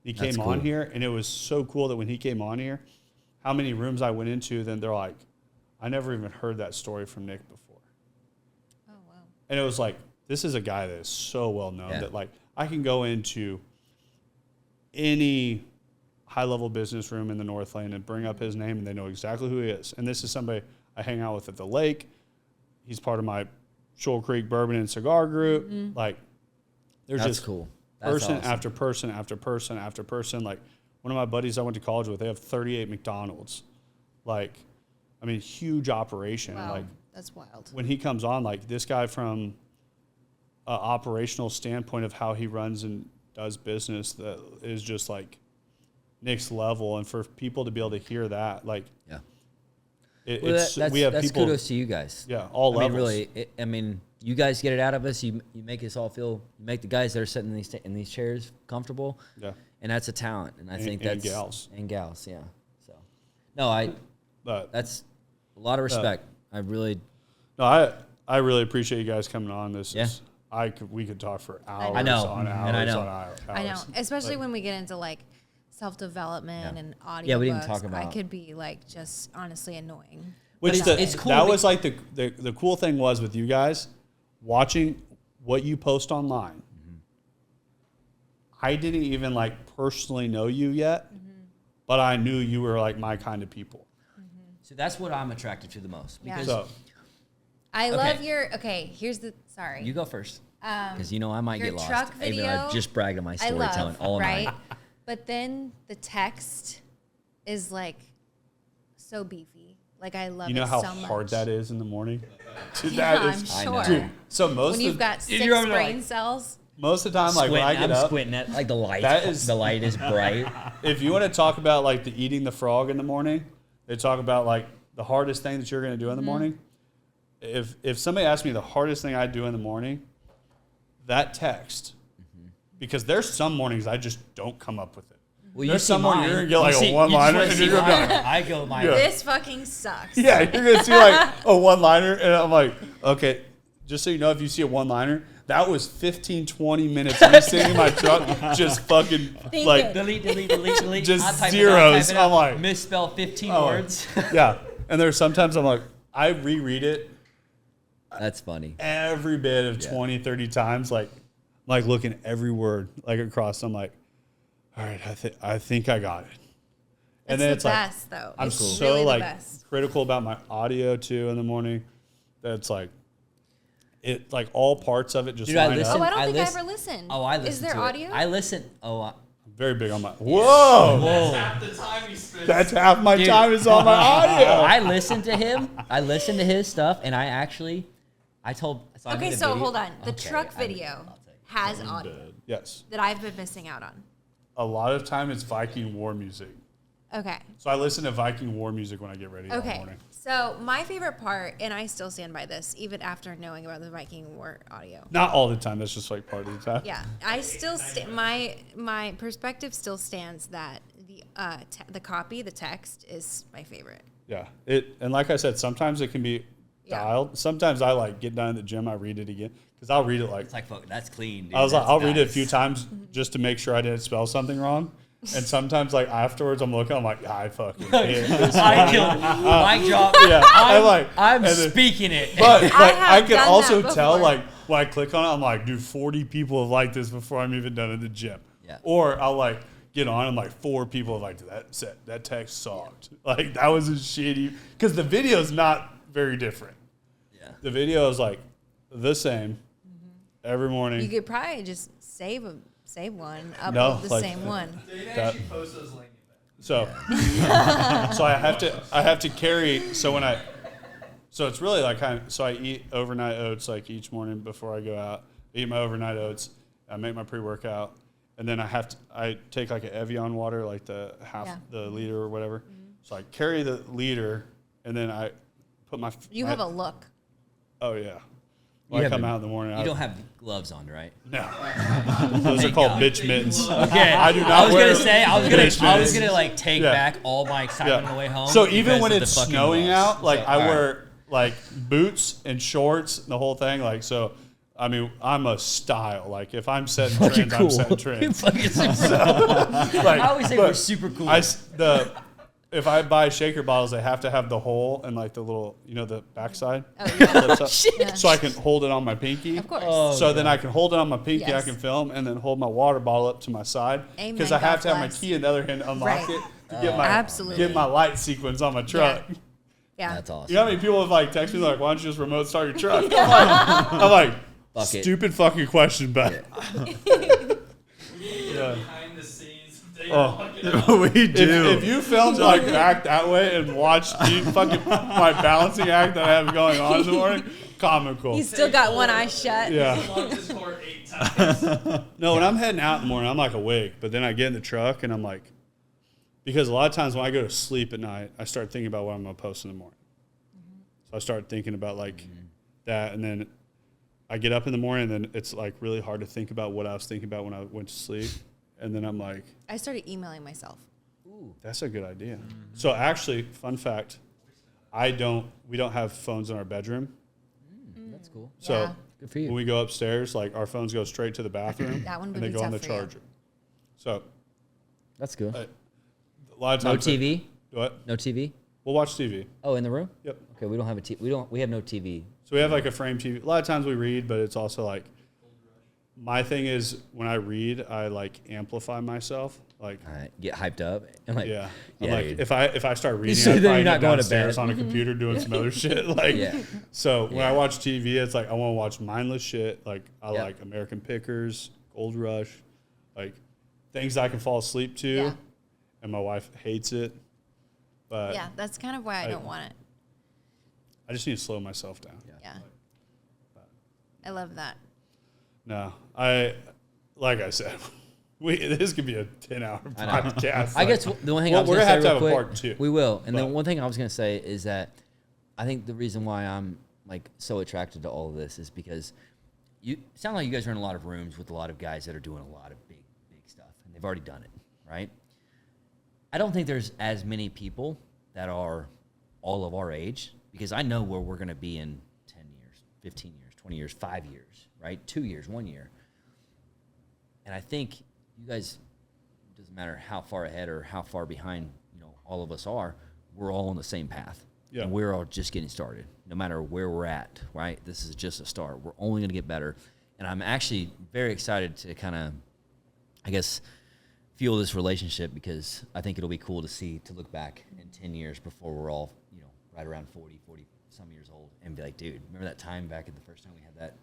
He That's came on cool. here, and it was so cool that when he came on here, how many rooms I went into, then they're like, I never even heard that story from Nick before. Oh, wow. And it was like, this is a guy that is so well known Yeah. that like I can go into any high level business room in the Northland and bring up his name and they know exactly who he is. And this is somebody I hang out with at the lake. He's part of my Shoal Creek Bourbon and Cigar group. Like there's That's just cool. That's person awesome. after person after person after person. Like one of my buddies I went to college with, they have 38 McDonald's. Like, I mean, huge operation. Wow. Like That's wild. when he comes on, like this guy from an operational standpoint of how he runs and does business, that is just like next level. And for people to be able to hear that, like, Yeah. we have that's people, kudos to you guys. yeah, all I levels. mean, really, I mean, you guys get it out of us. You make us all feel, you make the guys that are sitting in these chairs comfortable. Yeah. And that's a talent. And I think and that's gals. And gals, yeah. So, no, But that's a lot of respect. I really, no, I really appreciate you guys coming on. This Yeah. is, we could talk for hours I know. on hours And I know. on hours. I know, especially Like, when we get into like self-development Yeah. and audio. Yeah, we didn't talk I about- could be like just honestly annoying. Which But it's cool that be- was like the cool thing was with you guys watching what you post online. I didn't even like personally know you yet, but I knew you were like my kind of people. so that's what I'm attracted to the most. Yeah. Because So I Okay. love your. Okay, here's the. Sorry. you go first. Because you know I might your get lost. truck Even though I video, just bragged on my I storytelling love, all right? night. But then the text is like so beefy. Like I love you know it how so much. hard that is in the morning. Dude, Yeah, that I'm is I sure. know. dude. So most When of you've got 6 You're over there brain like- cells. most of the time, like when I get I'm up, squinting at like the light. That is- the light is bright. if you want to talk about like the eating the frog in the morning, they talk about like the hardest thing that you're going to do in the morning. If somebody asks me the hardest thing I do in the morning, that text, because there's some mornings I just don't come up with it. Well, There's see some morning mine. you're gonna get like You a see- you one-liner just and wanna you're see gonna be mine. I go my Yeah. This fucking sucks. Yeah, you're gonna see like a one-liner, and I'm like, okay, just so you know, if you see a one-liner, that was 15, 20 minutes of me sitting in my truck, just fucking Think like, it. delete. Just I'll type zeros. It out, I'm like- misspell 15 Oh. words. yeah. And there's sometimes I'm like, I reread it That's funny. every bit of Yeah. 20, 30 times, like looking every word like across. I'm like, all right, I think I got it. And It's then the it's like, best, though. I'm It's so really the like best. critical about my audio too in the morning. That's like, it like all parts of it just Dude, I line listen- up. Oh, I don't I think listen- I ever listened. Oh, I listen Is there to audio? it. I listen. Oh, I'm very big on my. Whoa, whoa. that's half my Dude. time is on my audio. I listen to him. I listen to his stuff, and I told. So I Okay, made a so video- hold on. The Okay, truck I'll video tell you. has audio Yes, that I've been missing out on. a lot of time it's Viking war music. Okay. So I listen to Viking war music when I get ready in the Okay. morning. So my favorite part, and I still stand by this, even after knowing about the Viking War audio. Not all the time. That's just like part of the time. Yeah, I still my perspective still stands that the copy, the text is my favorite. Yeah. And like I said, sometimes it can be Yeah. dialed. Sometimes I like get down in the gym, I read it again because I'll read it like It's like, fuck, that's clean. Dude. I was like That's I'll read it a nice. few times just to make sure I didn't spell something wrong. And sometimes like afterwards I'm looking, I'm like, I fucking hit this. I killed mic drop. Yeah, I'm, like, I'm and then- speaking it. But like, I have can done also that tell, before. like, when I click on it, I'm like, dude, 40 people have liked this before I'm even done at the gym. Yeah. Or I'll like get on, I'm like, 4 people have liked that text sucked. Like, that was a shitty, because the video's not very different. Yeah. The video is like the same every morning. You could probably just save one, upload No, the like- same one. That- so, so I have to carry. So it's really like so I eat overnight oats like each morning before I go out. I eat my overnight oats. I make my pre-workout, and then I take like an Evian water, like the the liter or whatever. So I carry the liter, and then I put my. You have a look. Oh yeah. When I come out in the morning. You don't have gloves on, right? No. Those are called bitch mittens. Okay. I do not. I was wear gonna say I was gonna like take Yeah. back all my excitement on the way home. So even because when of the it's fucking snowing gloves. out, like So, I all right. wear like boots and shorts, and the whole thing. Like so, I mean, I'm a style. Like if I'm setting trends, I'm setting trends. Fucking super cool. Like, I always say but we're super cool. If I buy shaker bottles, they have to have the hole and like the little, the backside. Oh, yeah. Flips up, so I can hold it on my pinky. Of course. So then I can hold it on my pinky, Yes. I can film, and then hold my water bottle up to my side. Amen, Because I have God to have my bless. key in the other hand to unlock Right. it to get my Absolutely. get my light sequence on my truck. Yeah. That's awesome. You know how many people have like text me like, why don't you just remote start your truck? I'm like, Fuck it. stupid fucking question, but yeah. Oh, we do. if you filmed like back that way and watched me fucking my balancing act that I have going on in the morning, comical. He's still got one eye shut. Yeah. No, when I'm heading out in the morning, I'm like awake, but then I get in the truck and I'm like, because a lot of times when I go to sleep at night, I start thinking about what I'm gonna post in the morning. So I start thinking about like that, and then I get up in the morning, and then it's like really hard to think about what I was thinking about when I went to sleep, and then I'm like, I started emailing myself. that's a good idea. So actually, fun fact, we don't have phones in our bedroom. That's cool. So Yeah. Good for you. when we go upstairs, like our phones go straight to the bathroom That one would and they be go on the tough for you. charger. So That's good. a lot of No times. TV. What? No TV. We'll watch TV. Oh, in the room. Yep. Okay, we don't have a TV. We have no TV. So we have like a frame TV. A lot of times we read, but it's also like my thing is when I read, I like amplify myself. Like I get hyped up. I'm like, yeah, I'm yeah, like dude. if I start reading, So I'd then probably you're not get going to downstairs bed. on a computer doing some other shit. Like Yeah. so when I Yeah. watch TV, it's like I want to watch mindless shit. Like I Yep. like American Pickers, Gold Rush, like things I can fall asleep to. Yeah. And my wife hates it, but Yeah, that's kind of why I don't want it. I just need to slow myself down. Yeah. I love that. No, like I said, this could be a 10-hour I know. podcast. I guess the one thing I was we're gonna gonna say have to real have a quick, part two. We will. And But- then one thing I was gonna say is that I think the reason why I'm like so attracted to all of this is because you sound like you guys are in a lot of rooms with a lot of guys that are doing a lot of big stuff, and they've already done it, right? I don't think there's as many people that are all of our age, because I know where we're gonna be in 10 years, 15 years, 20 years, 5 years, right? 2 years, 1 year. And I think you guys, it doesn't matter how far ahead or how far behind, all of us are, we're all on the same path. Yeah. And we're all just getting started, no matter where we're at, right? This is just a start. We're only going to get better. And I'm actually very excited to kind of, I guess, feel this relationship, because I think it'll be cool to look back in 10 years before we're all, right around 40 some years old, and be like, dude, remember that time back at the first time we had that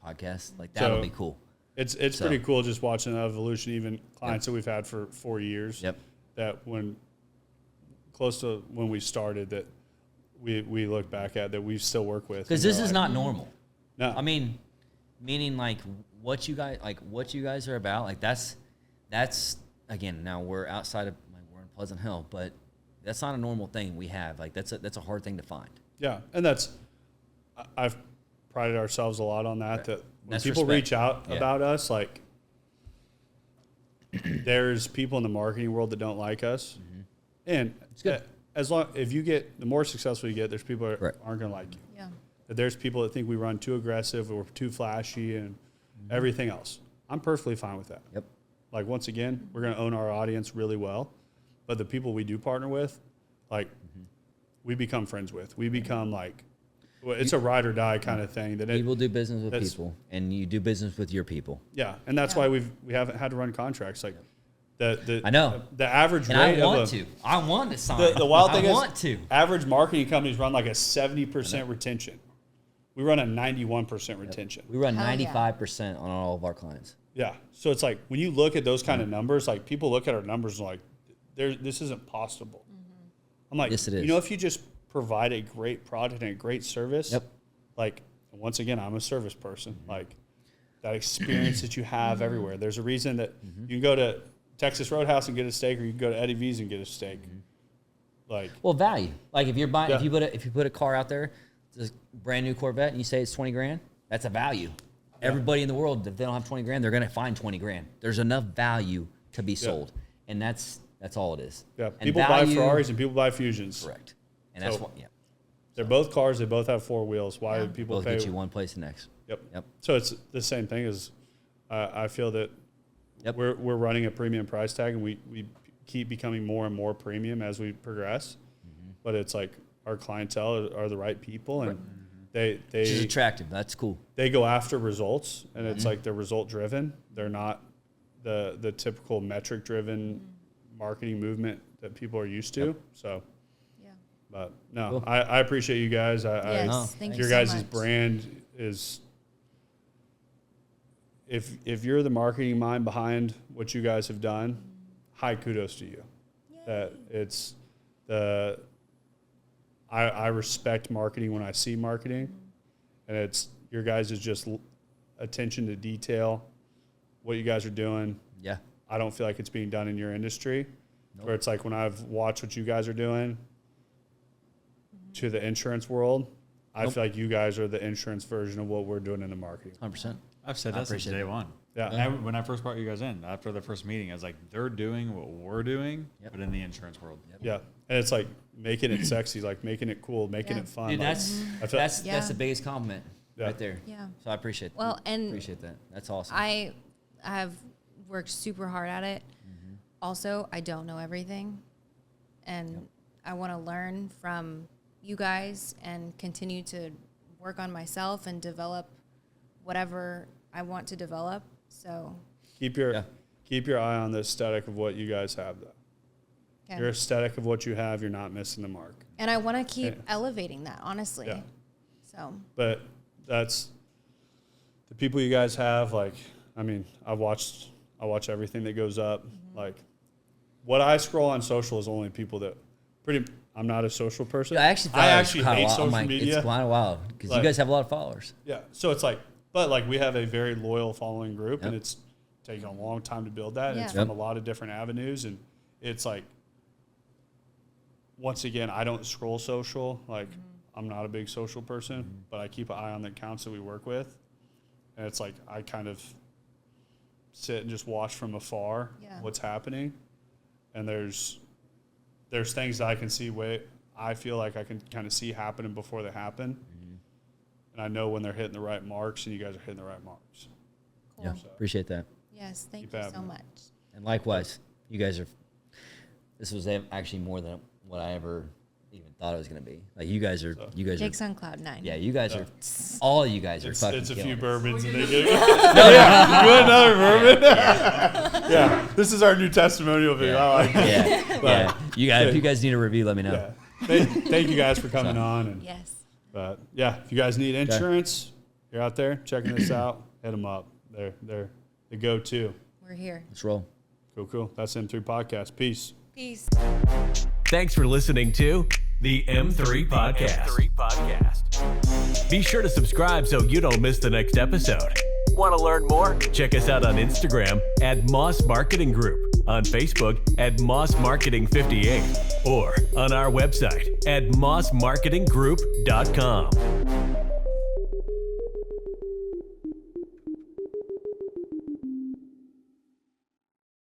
podcast? Like, that'll be cool. It's So- pretty cool just watching the evolution. Even clients that we've had for 4 years. Yep. That when close to when we started, that we look back at, that we still work with. Because and this they're is like, not normal. No. I mean, meaning like what you guys are about. Like that's again. Now we're outside of we're in Pleasant Hill, but that's not a normal thing we have. Like that's a hard thing to find. Yeah, and I've prided ourselves a lot on that. Right. That when That's people respect. reach out Yeah. about us, like there's people in the marketing world that don't like us, and good. as long the more successful you get, there's people that Right. aren't going to like you. Yeah. That there's people that think we run too aggressive or too flashy and everything else. I'm perfectly fine with that. Yep. Like once again, we're going to own our audience really well, but the people we do partner with, like we become friends with. We become like, well, it's a ride or die kind of thing. That People do business with that's- people, and you do business with your people. Yeah, and that's why we haven't had to run contracts. Like the I know. the average And rate I want of to. I want to sign. the wild thing I is want to. average marketing companies run like a 70% retention. We run a 91% retention. We run Hell yeah. 95% on all of our clients. Yeah. So it's like when you look at those kind of numbers, like people look at our numbers and like, this isn't possible. I'm like, Yes, it is. if you just provide a great product and a great service, Yep. like once again, I'm a service person. Like that experience that you have everywhere. There's a reason that you can go to Texas Roadhouse and get a steak, or you can go to Eddie V's and get a steak. Like, Well, value. Like if you're buying, Yeah. if you put a car out there, it's a brand new Corvette, and you say it's 20 grand, that's a value. Everybody in the world, if they don't have 20 grand, they're going to find 20 grand. There's enough value to be sold, and that's all it is. yeah, And people buy Ferraris and people buy Fusions. Correct. And that's So- what. Yeah. They're both cars. They both have 4 wheels. Why do people Both pay? get you one place the next. Yep. Yep. So it's the same thing as I feel that Yep. we're running a premium price tag, and we keep becoming more and more premium as we progress. But it's like our clientele are the right people, and they Which is attractive. That's cool. they go after results, and it's like they're result driven. They're not the typical metric driven marketing movement that people are used to. So, Yeah. but no, Cool. I appreciate you guys. Yes. No, Thank you Your so guys' much. brand is, if you're the marketing mind behind what you guys have done, high kudos to you. That it's the I respect marketing when I see marketing, and it's your guys' is just attention to detail, what you guys are doing. Yeah. I don't feel like it's being done in your industry, where it's like when I've watched what you guys are doing to the insurance world, I feel like you guys are the insurance version of what we're doing in the marketing. 100%. I've said I that since appreciate day it. one. Yeah. And when I first brought you guys in, after the first meeting, I was like, they're doing what we're doing, but in the insurance world. Yeah. And it's like making it sexy, like making it cool, making Yeah. it fun. Dude, like, I feel- that's Yeah. the biggest compliment Yeah. right there. Yeah. So I appreciate. Well, and appreciate that. That's awesome. I have worked super hard at it. Also, I don't know everything, and I want to learn from you guys and continue to work on myself and develop whatever I want to develop. So, keep your eye on the aesthetic of what you guys have, though. okay. Your aesthetic of what you have, you're not missing the mark. And I want to keep Yeah. elevating that, honestly. Yeah. So, But that's the people you guys have. Like, I mean, I watch everything that goes up. Like, what I scroll on social is only people that I'm not a social person. I actually I thought actually it was kinda hate wild. I'm social like, media. It's kind of wild because Like- you guys have a lot of followers. Yeah. So it's like, but like we have a very loyal following group, and Yep. it's taken a long time to build that. And it's Yeah. from a lot of different avenues, and it's like, once again, I don't scroll social. Like, I'm not a big social person, but I keep an eye on the accounts that we work with, and it's like I kind of sit and just watch from afar Yeah. what's happening, and there's things that I can see I feel like I can kind of see happening before they happen. And I know when they're hitting the right marks, and you guys are hitting the right marks. cool. Yeah, appreciate that. Yes, thank Keep you having so it. much. And likewise, you guys are. This was actually more than what I ever even thought it was going to be. Like you guys are. Jake's on cloud 9. Yeah, you guys are. All you guys are It's fucking. a few killing it. bourbons, and they get yeah, you want another bourbon? Yeah, this is our new testimonial video. I like it. Yeah, yeah. You guys, if you guys need a review, let me know. Yeah. Thank you guys for coming on. And, Yes. but yeah, if you guys need insurance, you're out there checking this out, hit them up. They're the go-to. We're here. Let's roll. Cool. That's M3 Podcast. Peace. Peace. Thanks for listening to the M3 Podcast. Be sure to subscribe so you don't miss the next episode. Want to learn more? Check us out on Instagram at Moss Marketing Group, on Facebook at Moss Marketing 58, or on our website at mossmarketinggroup.com.